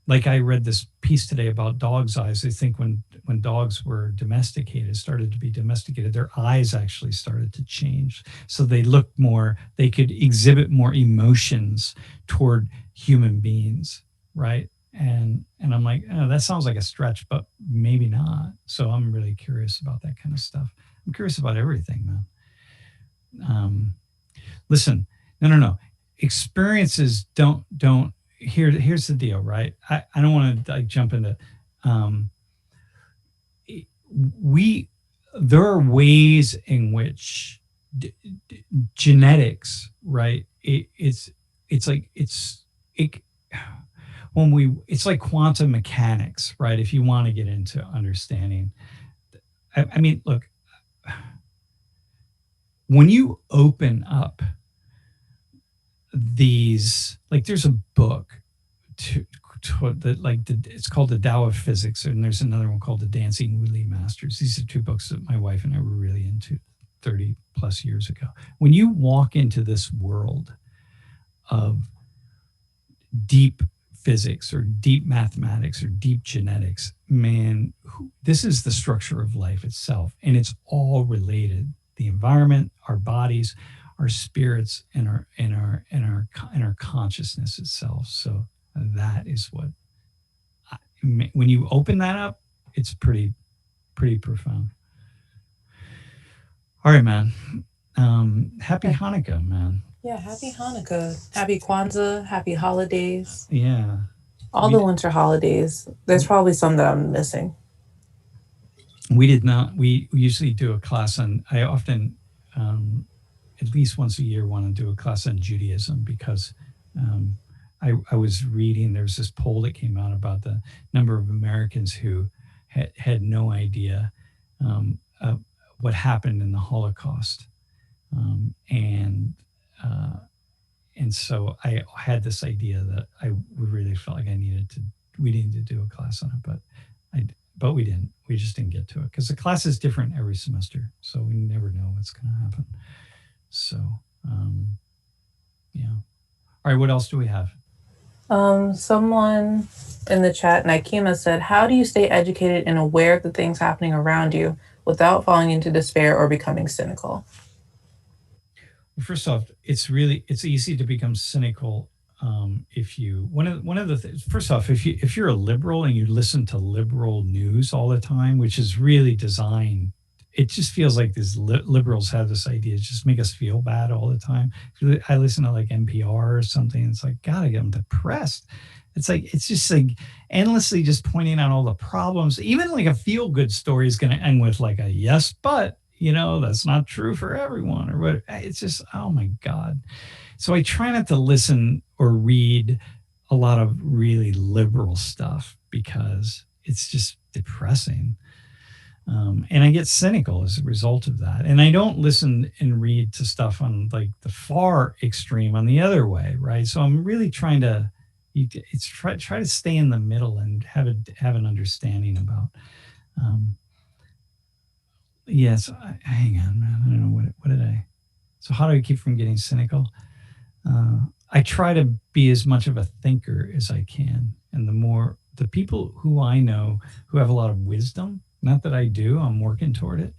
Like I read this piece today about dogs' eyes. They think when dogs were started to be domesticated, their eyes actually started to change. So they could exhibit more emotions toward human beings, right? And I'm like, oh, that sounds like a stretch, but maybe not. So I'm really curious about that kind of stuff. I'm curious about everything, man. Listen, no. Experiences don't. Here's the deal, right? I don't want to jump into. There are ways in which genetics, right? It's like quantum mechanics, right? If you want to get into understanding, I mean, look, when you open up these, like, there's a book it's called The Tao of Physics, and there's another one called The Dancing Woolly Masters. These are two books that my wife and I were really into 30 plus years ago. When you walk into this world of deep physics or deep mathematics or deep genetics, man, this is the structure of life itself, and it's all related. The environment, our bodies, our spirits, and our consciousness itself. So that is what, when you open that up, it's pretty profound. All right, man. Happy Hanukkah, man. Yeah, happy Hanukkah, happy Kwanzaa, happy holidays. Yeah. All the winter holidays. There's probably some that I'm missing. We did not. We usually do a class on, I often, at least once a year, want to do a class on Judaism, because I was reading, there's this poll that came out about the number of Americans who had no idea what happened in the Holocaust. And so I had this idea that we really felt like we needed to do a class on it, but we didn't. We just didn't get to it because the class is different every semester, so we never know what's going to happen. So, yeah. All right, what else do we have? Someone in the chat, Nikema, said, how do you stay educated and aware of the things happening around you without falling into despair or becoming cynical? Well, first off, it's easy to become cynical if you, one of the things, first off, if you're a liberal and you listen to liberal news all the time, which is really designed, it just feels like these liberals have this idea to just make us feel bad all the time. I listen to like NPR or something. It's like, God, I get depressed. It's just like endlessly just pointing out all the problems. Even like a feel good story is going to end with like a yes, but that's not true for everyone, or what. It's just, oh my God. So I try not to listen or read a lot of really liberal stuff because it's just depressing. And I get cynical as a result of that. And I don't listen and read to stuff on like the far extreme on the other way, right? So I'm really trying to, try to stay in the middle and have an understanding about. Yes, hang on, man. I don't know what did I. So how do I keep from getting cynical? I try to be as much of a thinker as I can, and the people who I know who have a lot of wisdom. Not that I do, I'm working toward it,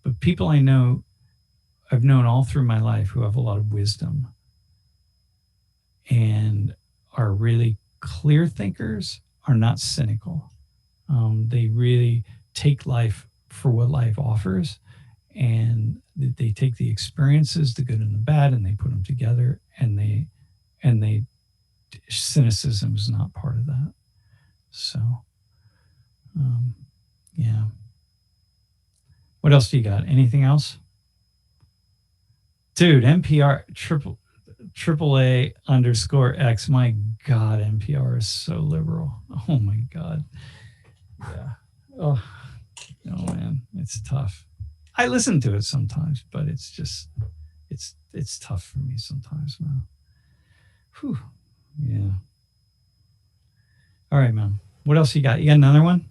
but people I've known all through my life who have a lot of wisdom and are really clear thinkers are not cynical. They really take life for what life offers, and they take the experiences, the good and the bad, and they put them together, and they cynicism is not part of that. So, yeah. What else do you got? Anything else? Dude, NPR AAA_X. My God, NPR is so liberal. Oh my God. Yeah. Oh man, it's tough. I listen to it sometimes, but it's just, it's tough for me sometimes, man. Whew. Yeah. All right, man. What else you got? You got another one?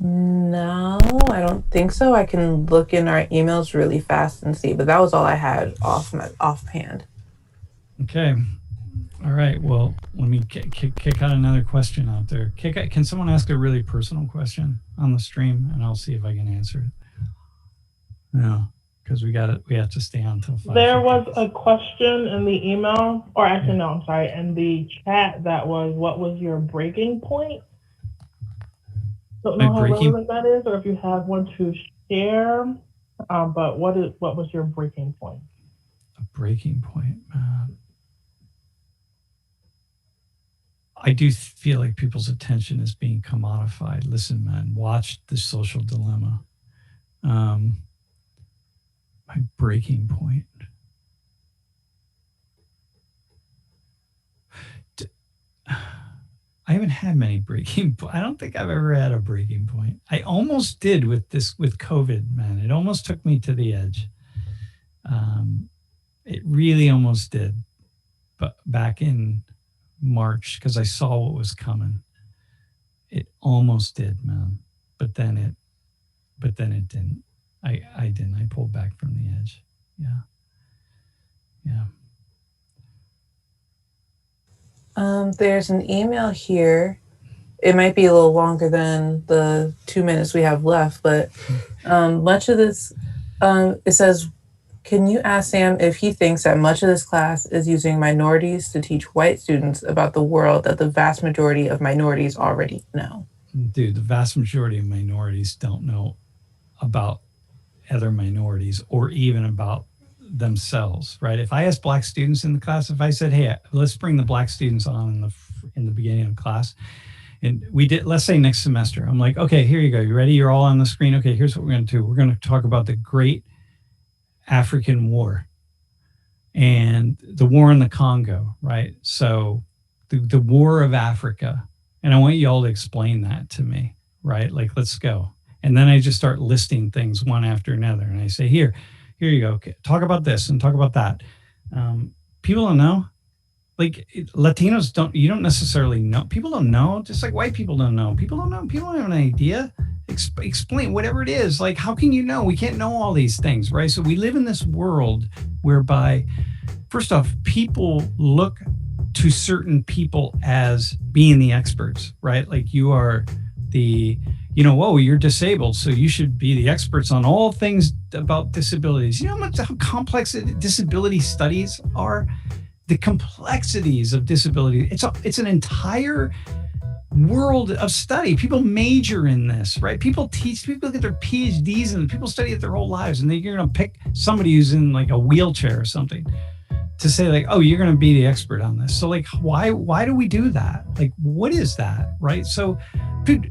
No, I don't think so. I can look in our emails really fast and see, but that was all I had offhand. Okay. All right. Well, let me kick out another question out there. Can someone ask a really personal question on the stream, and I'll see if I can answer it. No, because we have to stay on until 5. There was a question in the email, or actually, no, I'm sorry, in the chat that was, what was your breaking point? Don't know how relevant that is, or if you have one to share. But what was your breaking point? A breaking point, man. I do feel like people's attention is being commodified. Listen, man, watch The Social Dilemma. My breaking point. I haven't had many breaking points. I don't think I've ever had a breaking point. I almost did with COVID, man. It almost took me to the edge. It really almost did. But back in March, because I saw what was coming, it almost did, man. But then it didn't. I didn't. I pulled back from the edge. Yeah. There's an email here. It might be a little longer than the 2 minutes we have left, but much of this, it says, can you ask Sam if he thinks that much of this class is using minorities to teach white students about the world that the vast majority of minorities already know? Dude, the vast majority of minorities don't know about other minorities or even about themselves, right? If I asked black students in the class, if I said, hey, let's bring the black students on in the beginning of class, and we did, let's say next semester, I'm like, okay, here you go. You ready? You're all on the screen. Okay, here's what we're going to do. We're going to talk about the Great African War and the war in the Congo, right? So the War of Africa. And I want you all to explain that to me, right? Like, let's go. And then I just start listing things one after another. And I say, here you go. Okay, talk about this and talk about that. People don't know. Like Latinos you don't necessarily know. People don't know, just like white people don't know. People don't know. People don't have an idea. Explain whatever it is. Like, how can you know? We can't know all these things, right? So we live in this world whereby, first off, people look to certain people as being the experts, right? Like you are whoa, you're disabled, so you should be the experts on all things about disabilities. You know how complex disability studies are? The complexities of disability. It's an entire world of study. People major in this, right? People get their PhDs and people study it their whole lives, and then you're going to pick somebody who's in like a wheelchair or something to say like, oh, you're going to be the expert on this. So like, why do we do that? Like, what is that, right? So, dude,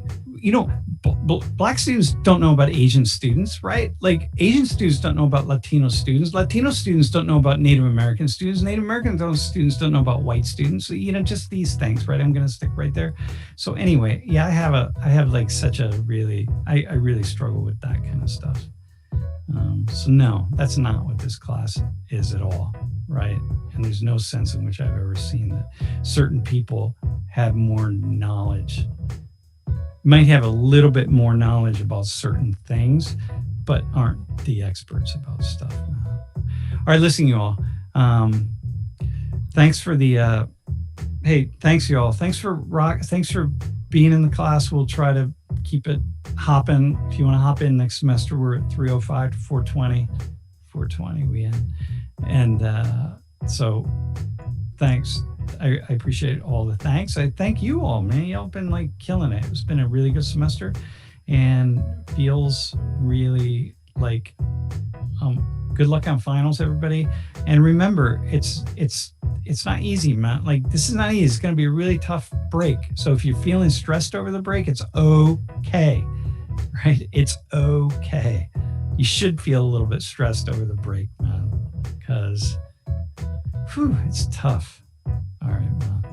black students don't know about Asian students, right? Like Asian students don't know about Latino students. Latino students don't know about Native American students. Native American students don't know about white students. So, just these things, right? I'm going to stick right there. So anyway, yeah, I have like such a really, I really struggle with that kind of stuff. So no, that's not what this class is at all, right? And there's no sense in which I've ever seen that certain people have more knowledge, might have a little bit more knowledge about certain things, but aren't the experts about stuff. All right, listen, you all. Thanks for the, thanks you all. Thanks for being in the class. We'll try to keep it hopping. If you want to hop in next semester, we're at 3:05 to 4:20. 4:20 we end. And so thanks. I appreciate all the thanks. I thank you all, man. Y'all been like killing it. It's been a really good semester, and feels really like good luck on finals, everybody. And remember, it's not easy, man. Like, this is not easy. It's going to be a really tough break. So if you're feeling stressed over the break, it's okay, right? It's okay. You should feel a little bit stressed over the break, man, because it's tough. All right, man.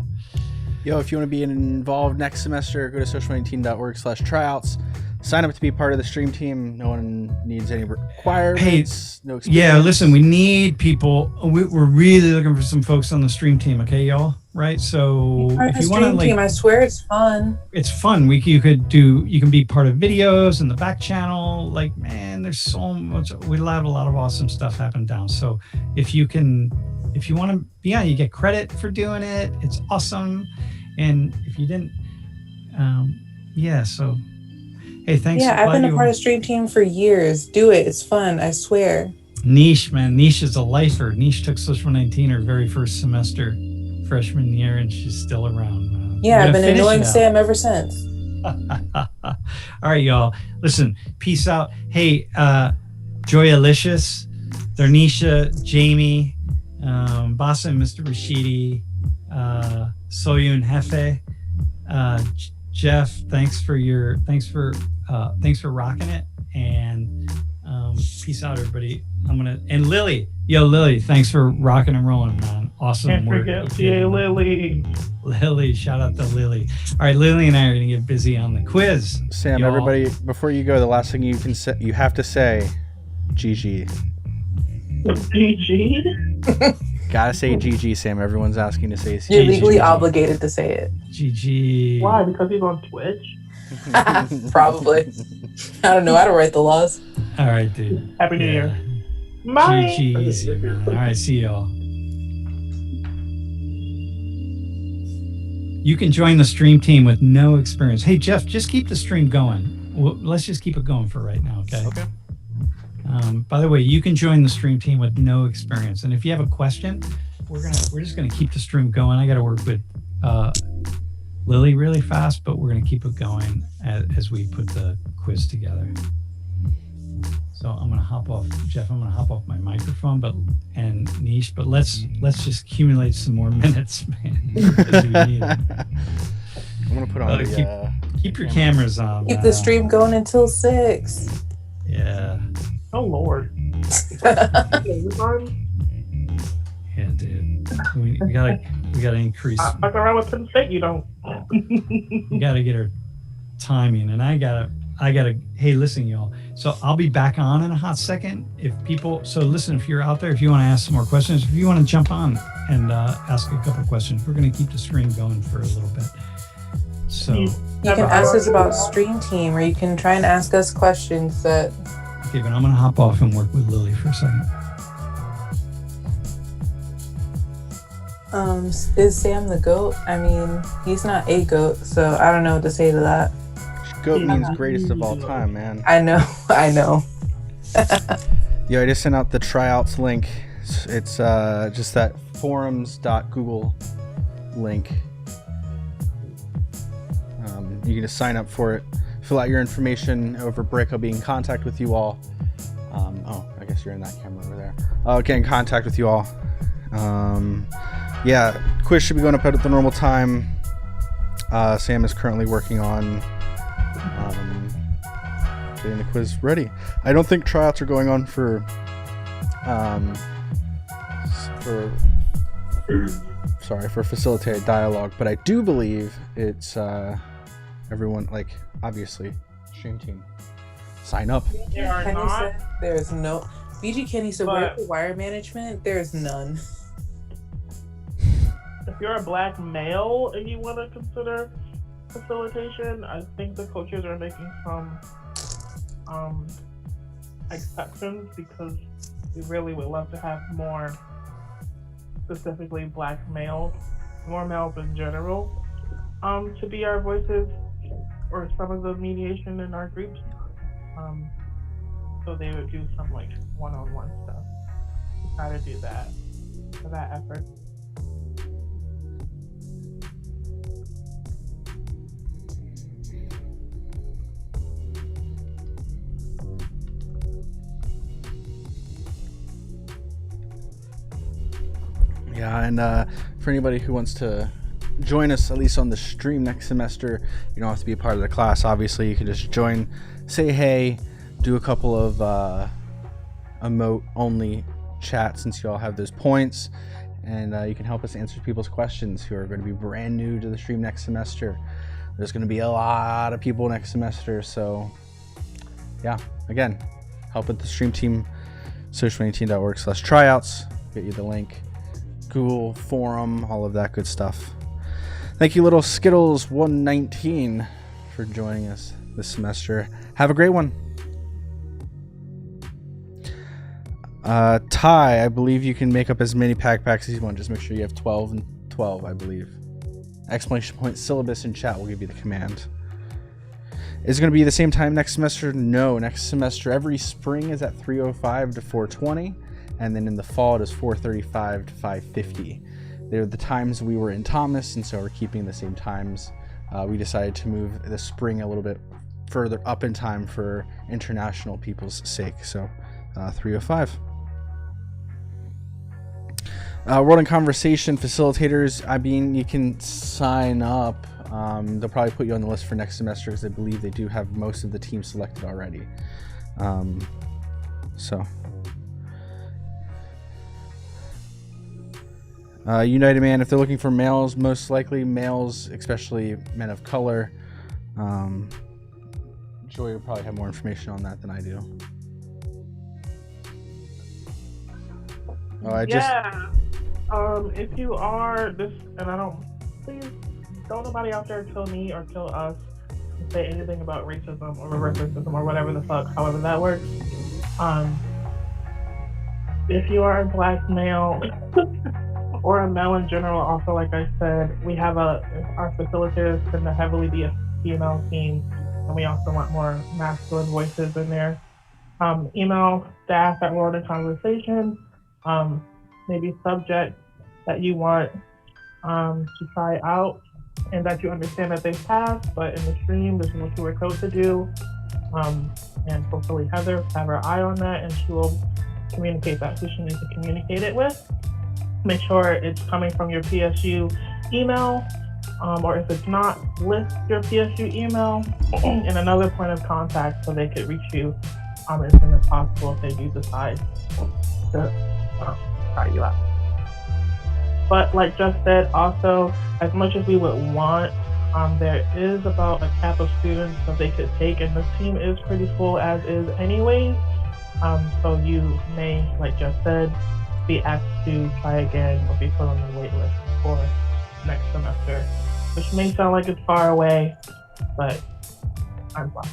Yo, if you want to be involved next semester, go to social19.org/tryouts. Sign up to be part of the stream team. No one needs any requirements. No experience. Yeah, listen, we need people. We're really looking for some folks on the stream team, okay, y'all? Right? So if you want to, like, team, I swear it's fun. It's fun. You can be part of videos in the back channel. Like, man, there's so much. We have a lot of awesome stuff happen down. So if you want to be on, you get credit for doing it. It's awesome. And if you didn't, so. Hey, thanks. Yeah, I've been a part of stream team for years. Do it. It's fun. I swear. Niche, man. Niche is a lifer. Niche took Social 19 her very first semester, freshman year, and she's still around. Yeah, I've been annoying Sam ever since. All right, y'all. Listen, peace out. Hey, Joyalicious, Darnisha, Jamie, Basa and Mr. Rashidi, Soyun Hefe, Jeff, thanks for rocking it, and peace out, everybody. And Lily, thanks for rocking and rolling, man. Awesome. Can't forget Lily. Lily, shout out to Lily. All right, Lily and I are gonna get busy on the quiz. Sam, y'all. Everybody, before you go, the last thing you have to say, GG. GG. Gotta say GG, Sam. Everyone's asking to say GG. You're legally obligated to say it. GG. Why? Because he's on Twitch? Probably. I don't know. I don't write the laws. All right, dude. Happy New Year. Bye. GG, easy, man. All right, see y'all. You can join the stream team with no experience. Hey, Jeff, just keep the stream going. Let's just keep it going for right now, okay? Okay. By the way, you can join the stream team with no experience, and if you have a question, we're just gonna keep the stream going. I got to work with Lily really fast, but we're gonna keep it going as we put the quiz together. So I'm gonna hop off, Jeff. I'm gonna hop off my microphone, and Niche, but let's just accumulate some more minutes, man. Because we need it. I'm gonna put on keep your cameras on. Keep the stream going until 6. Yeah. Oh Lord. Yeah, dude. We gotta increase. I fuck around with Penn State, you don't. We gotta get our timing, and I gotta. Hey, listen, y'all. So I'll be back on in a hot second. If you're out there, if you want to ask some more questions, if you want to jump on and ask a couple questions, we're gonna keep the stream going for a little bit. So you can ask us about stream team, or you can try and ask us questions that. Okay, but I'm gonna hop off and work with Lily for a second. Is Sam the GOAT? I mean, he's not a GOAT, so I don't know what to say to that. GOAT means greatest of all time, man. I know. Yo, I just sent out the tryouts link. It's just that forums.google link. You can just sign up for it. Fill out your information over break. I'll be in contact with you all. I guess you're in that camera over there. I'll get in contact with you all. Quiz should be going up at the normal time. Sam is currently working on getting the quiz ready. I don't think tryouts are going on for facilitated dialogue, but I do believe it's everyone, like, obviously, stream team, sign up. There's no. BG Kenny said, where's the wire management? There's none. If you're a black male and you want to consider facilitation, I think the coaches are making some exceptions, because we really would love to have more, specifically black males, more males in general, to be our voices or some of the mediation in our groups. So they would do some like one-on-one stuff to try to do that for that effort. Yeah, and for anybody who wants to join us, at least on the stream next semester, you don't have to be a part of the class. Obviously, you can just join, say hey, do a couple of emote-only chats since you all have those points, and you can help us answer people's questions who are going to be brand new to the stream next semester. There's going to be a lot of people next semester, so yeah, again, help at the stream team, socio-political.org/tryouts, get you the link, Google forum, all of that good stuff. Thank you, little Skittles 119, for joining us this semester. Have a great one. Ty, I believe you can make up as many packs as you want. Just make sure you have 12 and 12, I believe. Exclamation point syllabus in chat will give you the command. Is it going to be the same time next semester? No, next semester every spring is at 3:05 to 4:20, and then in the fall it is 4:35 to 5:50. They're the times we were in Thomas, and so we're keeping the same times. We decided to move the spring a little bit further up in time for international people's sake, so 3:05. World in Conversation facilitators, I mean, you can sign up. They'll probably put you on the list for next semester because I believe they do have most of the team selected already. United Man, if they're looking for males, most likely males, especially men of color. Joy will probably have more information on that than I do. If you are this, and please don't nobody out there kill me or kill us and say anything about racism or reverse racism or whatever the fuck, however that works. If you are a black male or a male in general, also like I said, we have our facilitators tend to heavily be a female team, and we also want more masculine voices in there. Email staff at World in Conversation. Maybe subject that you want to try out and that you understand that they passed, but in the stream there's no QR code to do. And hopefully Heather have her eye on that, and she will communicate that who she needs to communicate it with. Make sure it's coming from your PSU email, or if it's not, list your PSU email and another point of contact so they could reach you as soon as possible if they do decide to try you out. But like Jeff said, also, as much as we would want, there is about a cap of students that they could take, and the team is pretty full as is anyways. So you may, like Jeff said, be asked to try again or be put on the wait list for next semester, which may sound like it's far away, but time flies.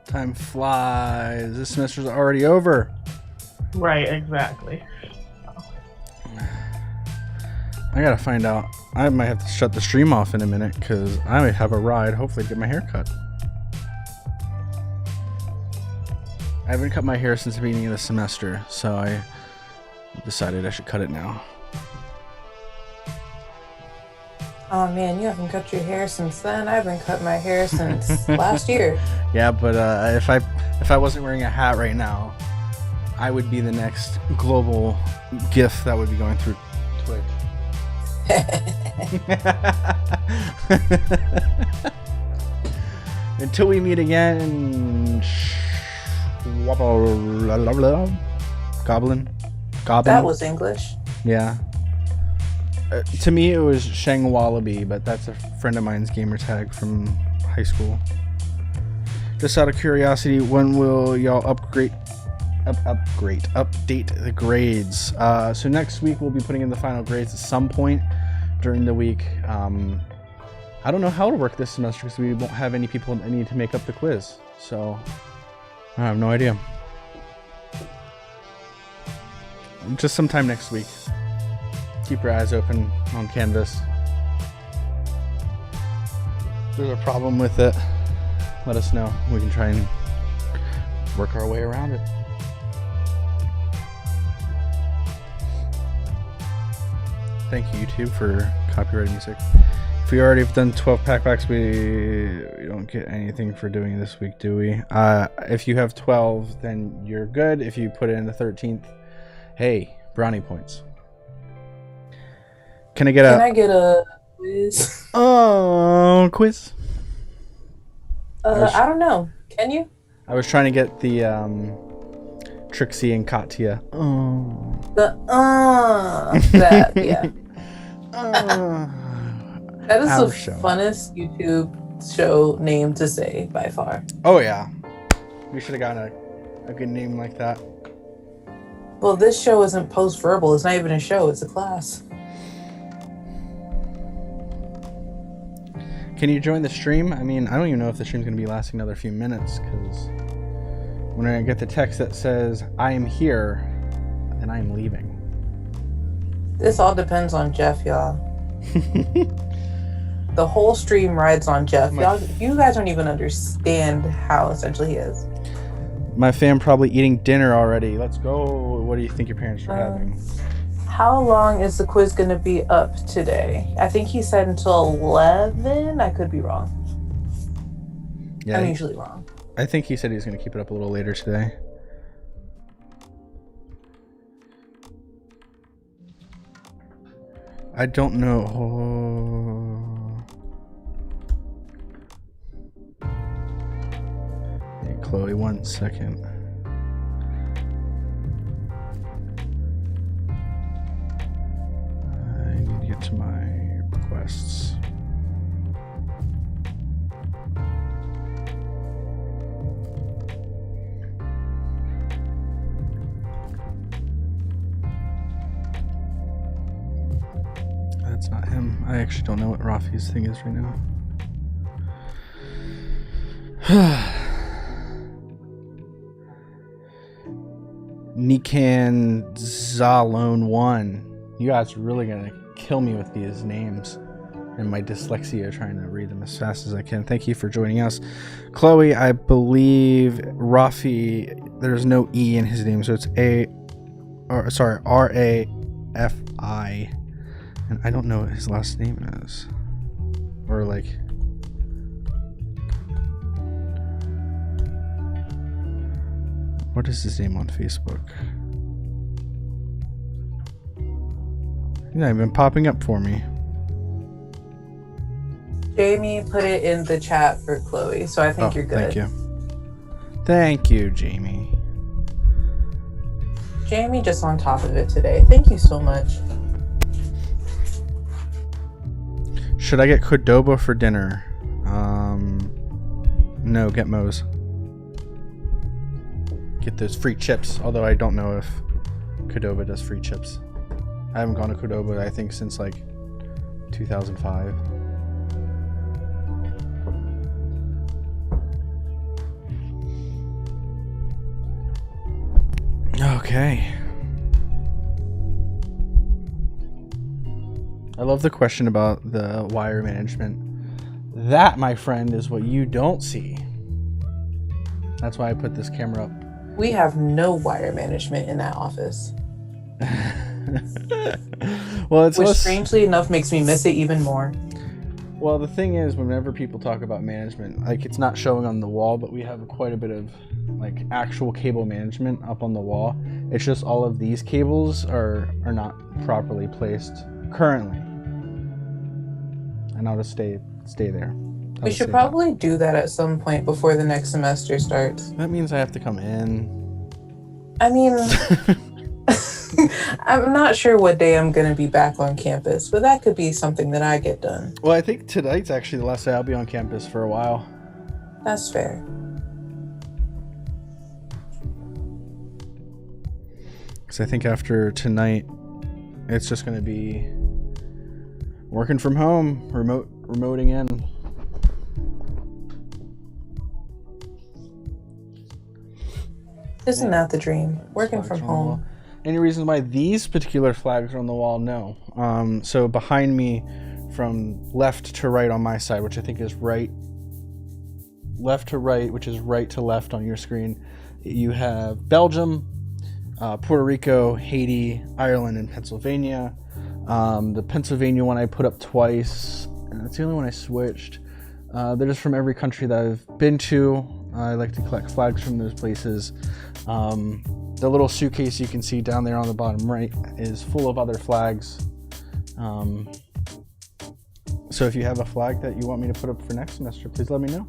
Time flies. This semester's already over. Right, exactly. I gotta find out. I might have to shut the stream off in a minute because I might have a ride, hopefully, to get my hair cut. I haven't cut my hair since the beginning of the semester, so I decided I should cut it now. Oh man, you haven't cut your hair since then. I haven't cut my hair since last year. Yeah, but if I wasn't wearing a hat right now, I would be the next global GIF that would be going through Twitch. Until we meet again, Goblin. That was English. Yeah. To me, it was Shang Wallaby, but that's a friend of mine's gamer tag from high school. Just out of curiosity, when will y'all update the grades? So next week we'll be putting in the final grades at some point during the week. I don't know how it'll work this semester because we won't have any people that need to make up the quiz. So I have no idea. Just sometime next week. Keep your eyes open on Canvas. If there's a problem with it, let us know. We can try and work our way around it. Thank you, YouTube, for copyrighted music. If we already have done 12 packbacks, we don't get anything for doing this week, do we? If you have 12, then you're good. If you put it in the 13th, hey, brownie points. Can I get a quiz? Oh, quiz. I don't know. Can you? I was trying to get the Trixie and Katya. Oh. That yeah. That is Our the show. funnest YouTube show name to say by far. Oh yeah. We should have gotten a good name like that. Well, this show isn't post-verbal. It's not even a show. It's a class. Can you join the stream? I mean, I don't even know if the stream's going to be lasting another few minutes, because when I get the text that says, I am here, then I am leaving. This all depends on Jeff, y'all. The whole stream rides on Jeff. You guys don't even understand how essential he is. My fam probably eating dinner already. Let's go. What do you think your parents are having? How long is the quiz going to be up today? I think he said until 11. I could be wrong. Yeah, I'm usually wrong. I think he said he's going to keep it up a little later today. I don't know. Hey, Chloe, 1 second. I need to get to my requests. That's not him. I actually don't know what Rafi's thing is right now. Nikan Zalone 1. You guys are really gonna kill me with these names and my dyslexia trying to read them as fast as I can. Thank you for joining us. Chloe, I believe Rafi, there's no E in his name, so it's R-A-F-I. And I don't know what his last name is. Or like... What is his name on Facebook? He's not even popping up for me. Jamie put it in the chat for Chloe, so I think you're good. Thank you. Thank you, Jamie. Jamie just on top of it today. Thank you so much. Should I get Qdoba for dinner? No, get Moe's. Get those free chips, although I don't know if Qdoba does free chips. I haven't gone to Qdoba, I think, since like 2005. Okay. I love the question about the wire management. That, my friend, is what you don't see. That's why I put this camera up. We have no wire management in that office. Well, it's which strangely enough makes me miss it even more. Well, the thing is, whenever people talk about management, like, it's not showing on the wall, but we have quite a bit of like actual cable management up on the wall. It's just all of these cables are not properly placed currently, and I'll just stay there. We should probably do that at some point before the next semester starts. That means I have to come in. I mean, I'm not sure what day I'm going to be back on campus, but that could be something that I get done. Well, I think tonight's actually the last day I'll be on campus for a while. That's fair. Because I think after tonight, it's just going to be working from home, remoting in. Isn't that the dream? Working from home. Any reason why these particular flags are on the wall? No. So behind me, from left to right on my side, which I think is left to right, which is right to left on your screen, you have Belgium, Puerto Rico, Haiti, Ireland, and Pennsylvania. The Pennsylvania one I put up twice, and that's the only one I switched. They're just from every country that I've been to. I like to collect flags from those places. The little suitcase you can see down there on the bottom right is full of other flags So if you have a flag that you want me to put up for next semester, please let me know.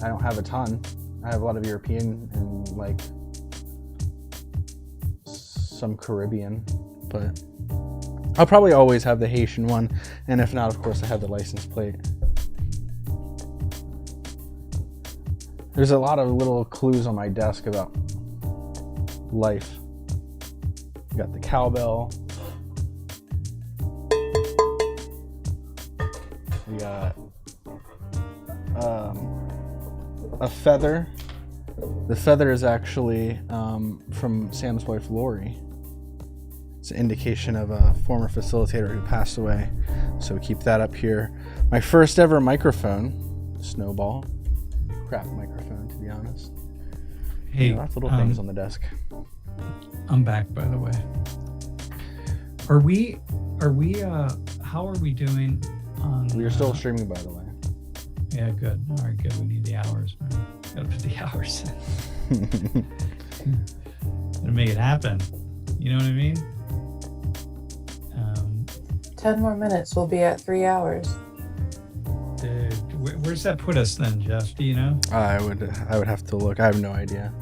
I don't have a ton. I have a lot of European and like some Caribbean, but I'll probably always have the Haitian one, and if not, of course, I have the license plate. There's a lot of little clues on my desk about life. We got the cowbell. We got a feather. The feather is actually from Sam's wife, Lori. It's an indication of a former facilitator who passed away. So we keep that up here. My first ever microphone, Snowball. Crap microphone, to be honest. Hey, lots of little things on the desk. I'm back, by the way. Are we how are we doing on... We are still streaming, by the way. Yeah, good. All right, good. We need the hours, man. Gotta put the hours in. Gotta make it happen. You know what I mean? 10 more minutes, we'll be at 3 hours. Dude, where's that put us then, Jeff? Do you know? I would have to look. I have no idea.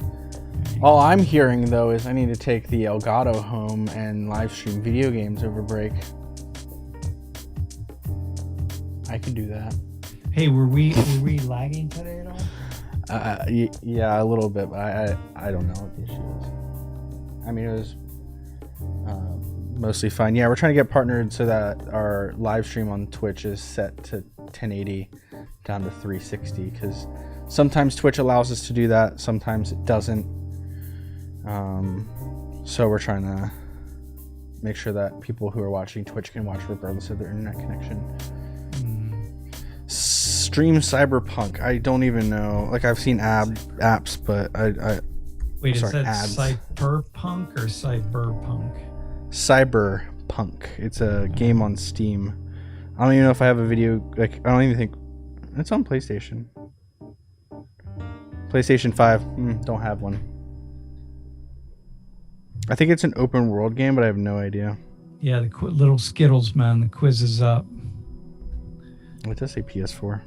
All I'm hearing though is I need to take the Elgato home and live stream video games over break. I could do that. Hey, were we lagging today at all? Yeah, a little bit, but I don't know what the issue is. I mean, it was mostly fine. Yeah, we're trying to get partnered so that our live stream on Twitch is set to 1080 down to 360, because sometimes Twitch allows us to do that, sometimes it doesn't. So we're trying to make sure that people who are watching Twitch can watch regardless of their internet connection. Stream Cyberpunk. I don't even know. Like, I've seen apps, but Wait, is that ads. Cyberpunk or Cyberpunk? Cyberpunk. It's a game on Steam. I don't even know if I have a video. Like, I don't even think it's on PlayStation. PlayStation 5. Don't have one. I think it's an open world game, but I have no idea. Yeah, the little Skittles, man. The quiz is up. It does say PS4.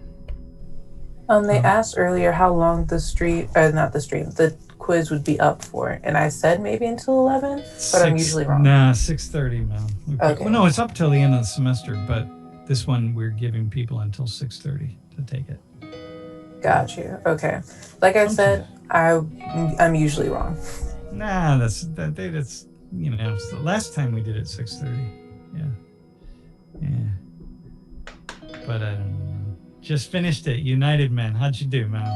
They asked earlier how long the quiz would be up for, and I said maybe until 11, but I'm usually wrong. Nah, 6:30, man. Okay. Well, no, it's up till the end of the semester, but this one we're giving people until 6:30 to take it. Got you. Okay. Like I said, I'm usually wrong. Nah, that's you know, it's the last time we did it 6:30. Yeah. But I don't know. Just finished it. United Man. How'd you do, man?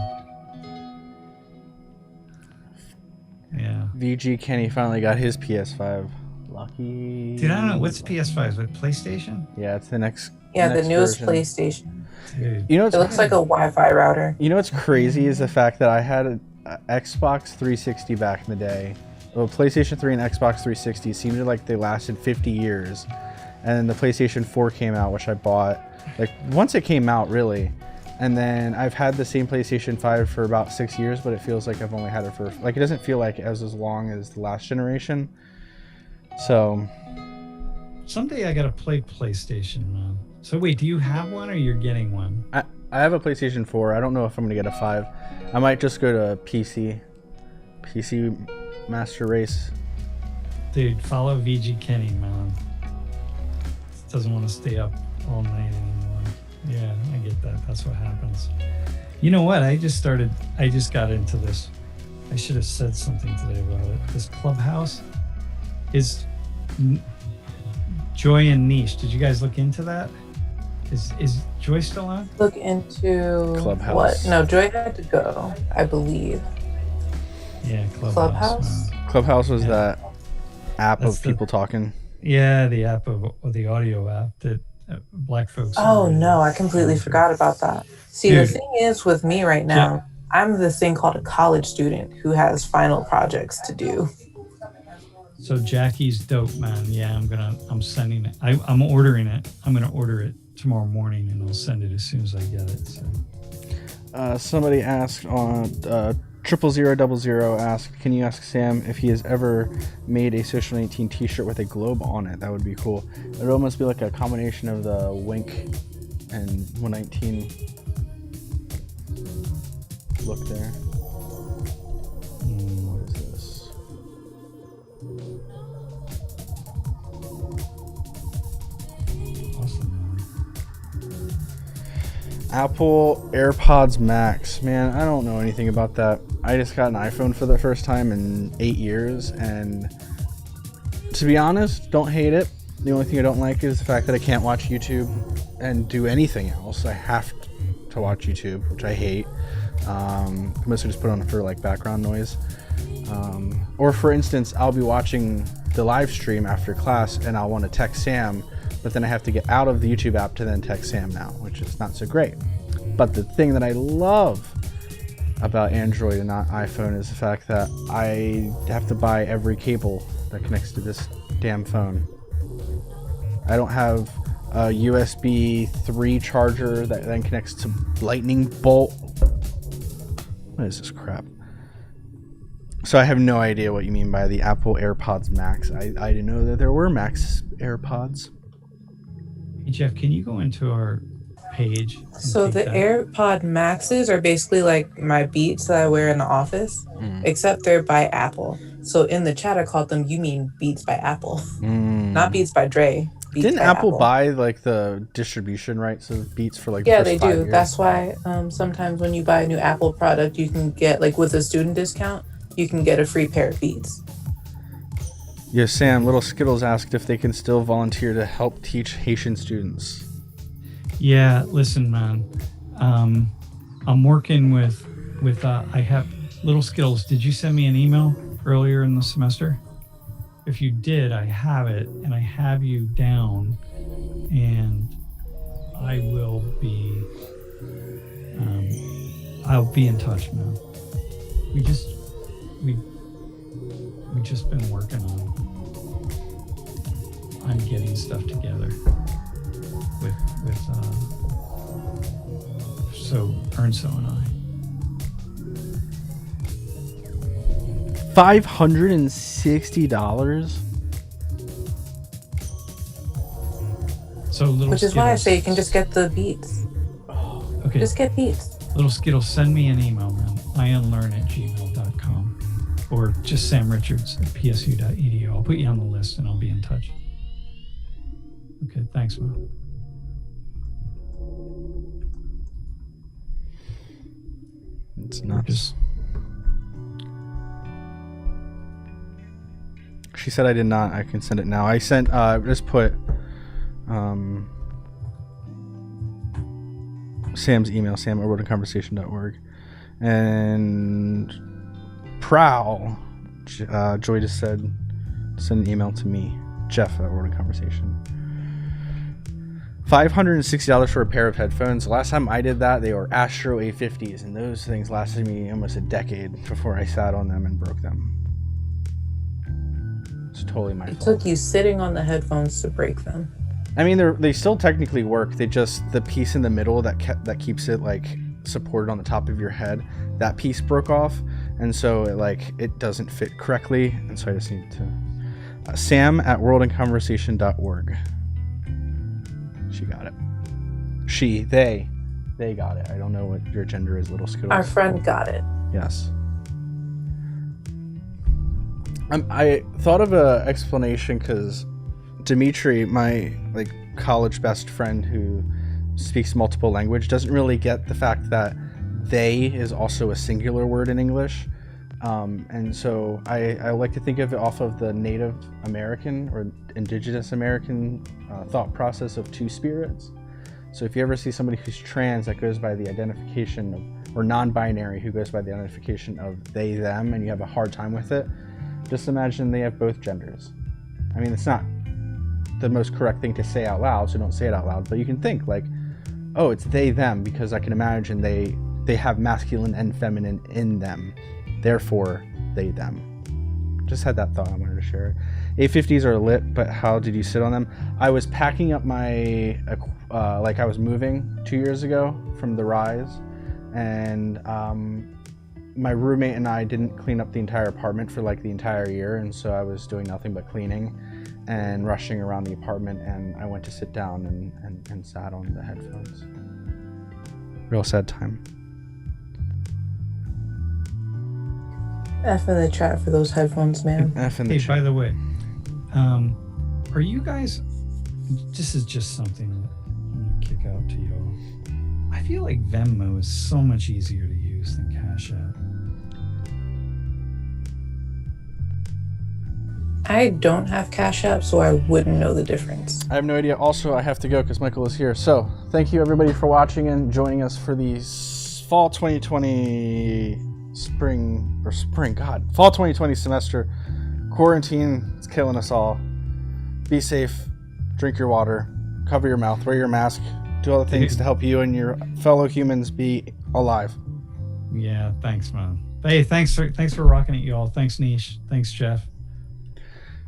Yeah. VG Kenny finally got his PS5. Lucky. Dude, I don't know. What's PS5? Is it PlayStation? Yeah, it's the next. Yeah, next the newest version. PlayStation. Dude. You know, It looks like a Wi-Fi router. You know what's crazy is the fact that I had an Xbox 360 back in the day. Well, PlayStation 3 and Xbox 360 seemed like they lasted 50 years. And then the PlayStation 4 came out, which I bought like once it came out, really. And then I've had the same PlayStation 5 for about 6 years, but it feels like I've only had it for, like, it doesn't feel like as long as the last generation. So Someday I gotta play PlayStation, man. So wait, do you have one or you're getting one? I have a PlayStation 4. I don't know if I'm gonna get a 5. I might just go to PC Master Race. Dude, follow VG Kenny, man. Doesn't want to stay up all night anymore. Yeah, I get that. That's what happens. You know what? I just got into this. I should have said something today about it. This Clubhouse is Joy and Niche. Did you guys look into that? Is Joy still on? Look into Clubhouse. What? No, Joy had to go, I believe. Yeah, Clubhouse? Clubhouse was that app That's of people talking. Yeah, the app of the audio app that black folks. Oh no, I completely forgot about that. See, Dude. The thing is with me right now, I'm this thing called a college student who has final projects to do. So Jackie's dope, man. Yeah, I'm sending it. I'm ordering it. I'm gonna order it tomorrow morning, and I'll send it as soon as I get it. So. Somebody asked on 00000 asked, can you ask Sam if he has ever made a Social 19 t-shirt with a globe on it? That would be cool. It would almost be like a combination of the Wink and 119 look there. What is this? Awesome. Apple AirPods Max. Man, I don't know anything about that. I just got an iPhone for the first time in 8 years, and to be honest, don't hate it. The only thing I don't like is the fact that I can't watch YouTube and do anything else. I have to watch YouTube, which I hate. Mostly just put on for like background noise. Or for instance, I'll be watching the live stream after class and I'll want to text Sam, but then I have to get out of the YouTube app to then text Sam now, which is not so great. But the thing that I love about Android and not iPhone is the fact that I have to buy every cable that connects to this damn phone. I don't have a USB 3 charger that then connects to lightning bolt. What is this crap? So I have no idea what you mean by the Apple AirPods Max. I didn't know that there were Max AirPods. Hey Jeff, can you go into our page? So the AirPod Maxes are basically like my Beats that I wear in the office, except they're by Apple. So in the chat I called them, you mean Beats by Apple, not Beats by Dre. Beats Didn't by Apple buy like the distribution rights of Beats for like yeah, the they first 5 do. years? That's why sometimes when you buy a new Apple product, you can get like with a student discount, you can get a free pair of Beats. Yeah, Sam, Little Skittles asked if they can still volunteer to help teach Haitian students. Yeah, listen, man. I'm working with I have Little Skittles. Did you send me an email earlier in the semester? If you did, I have it, and I have you down, and I will be. I'll be in touch, man. We just been working on getting stuff together with so Ernso and I. $560. So Little Which is Skittles, why I say you can just get the Beats. Okay. Just get Beats. Little Skittles, send me an email, man. iunlearn@gmail.com or just samrichards@psu.edu. I'll put you on the list and I'll be in touch. Okay, thanks, man. It's nuts. She said I did not. I can send it now. I sent, just put Sam's email, sam@worldinconversation.org. And Prowl, Joy just said, send an email to me, Jeff@worldinconversation. $560 for a pair of headphones. The last time I did that, they were Astro A50s, and those things lasted me almost a decade before I sat on them and broke them. It's totally my fault. It took you sitting on the headphones to break them. I mean, they still technically work. They just, the piece in the middle that keeps it like supported on the top of your head, that piece broke off, and so it doesn't fit correctly, and so I just need to. Sam@worldinconversation.org. She got it. They got it. I don't know what your gender is, Little Skittles. Our friend got it. Yes. I thought of an explanation because Dimitri, my college best friend who speaks multiple language, doesn't really get the fact that they is also a singular word in English. And so I like to think of it off of the Native American or Indigenous American thought process of two spirits. So if you ever see somebody who's trans that goes by the identification of, or non-binary who goes by the identification of they, them, and you have a hard time with it, just imagine they have both genders. I mean, it's not the most correct thing to say out loud, so don't say it out loud, but you can think oh, it's they, them, because I can imagine they have masculine and feminine in them. Therefore, they, them. Just had that thought I wanted to share. A50s are lit, but how did you sit on them? I was packing up my, I was moving 2 years ago from the Rise, and my roommate and I didn't clean up the entire apartment for like the entire year, and so I was doing nothing but cleaning and rushing around the apartment, and I went to sit down and sat on the headphones. Real sad time. F in the chat for those headphones, man. F in the Hey, chat. by the way, are you guys? This is just something that I'm gonna kick out to y'all. I feel like Venmo is so much easier to use than Cash App. I don't have Cash App, so I wouldn't know the difference. I have no idea. Also, I have to go because Michael is here. So, thank you everybody for watching and joining us for the fall 2020 fall 2020 semester. Quarantine is killing us all. Be safe, drink your water, cover your mouth, wear your mask, do all the things to help you and your fellow humans be alive. Yeah, thanks, man. Hey, thanks for rocking it, y'all. Thanks, Nish. Thanks, Jeff.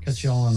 Catch y'all on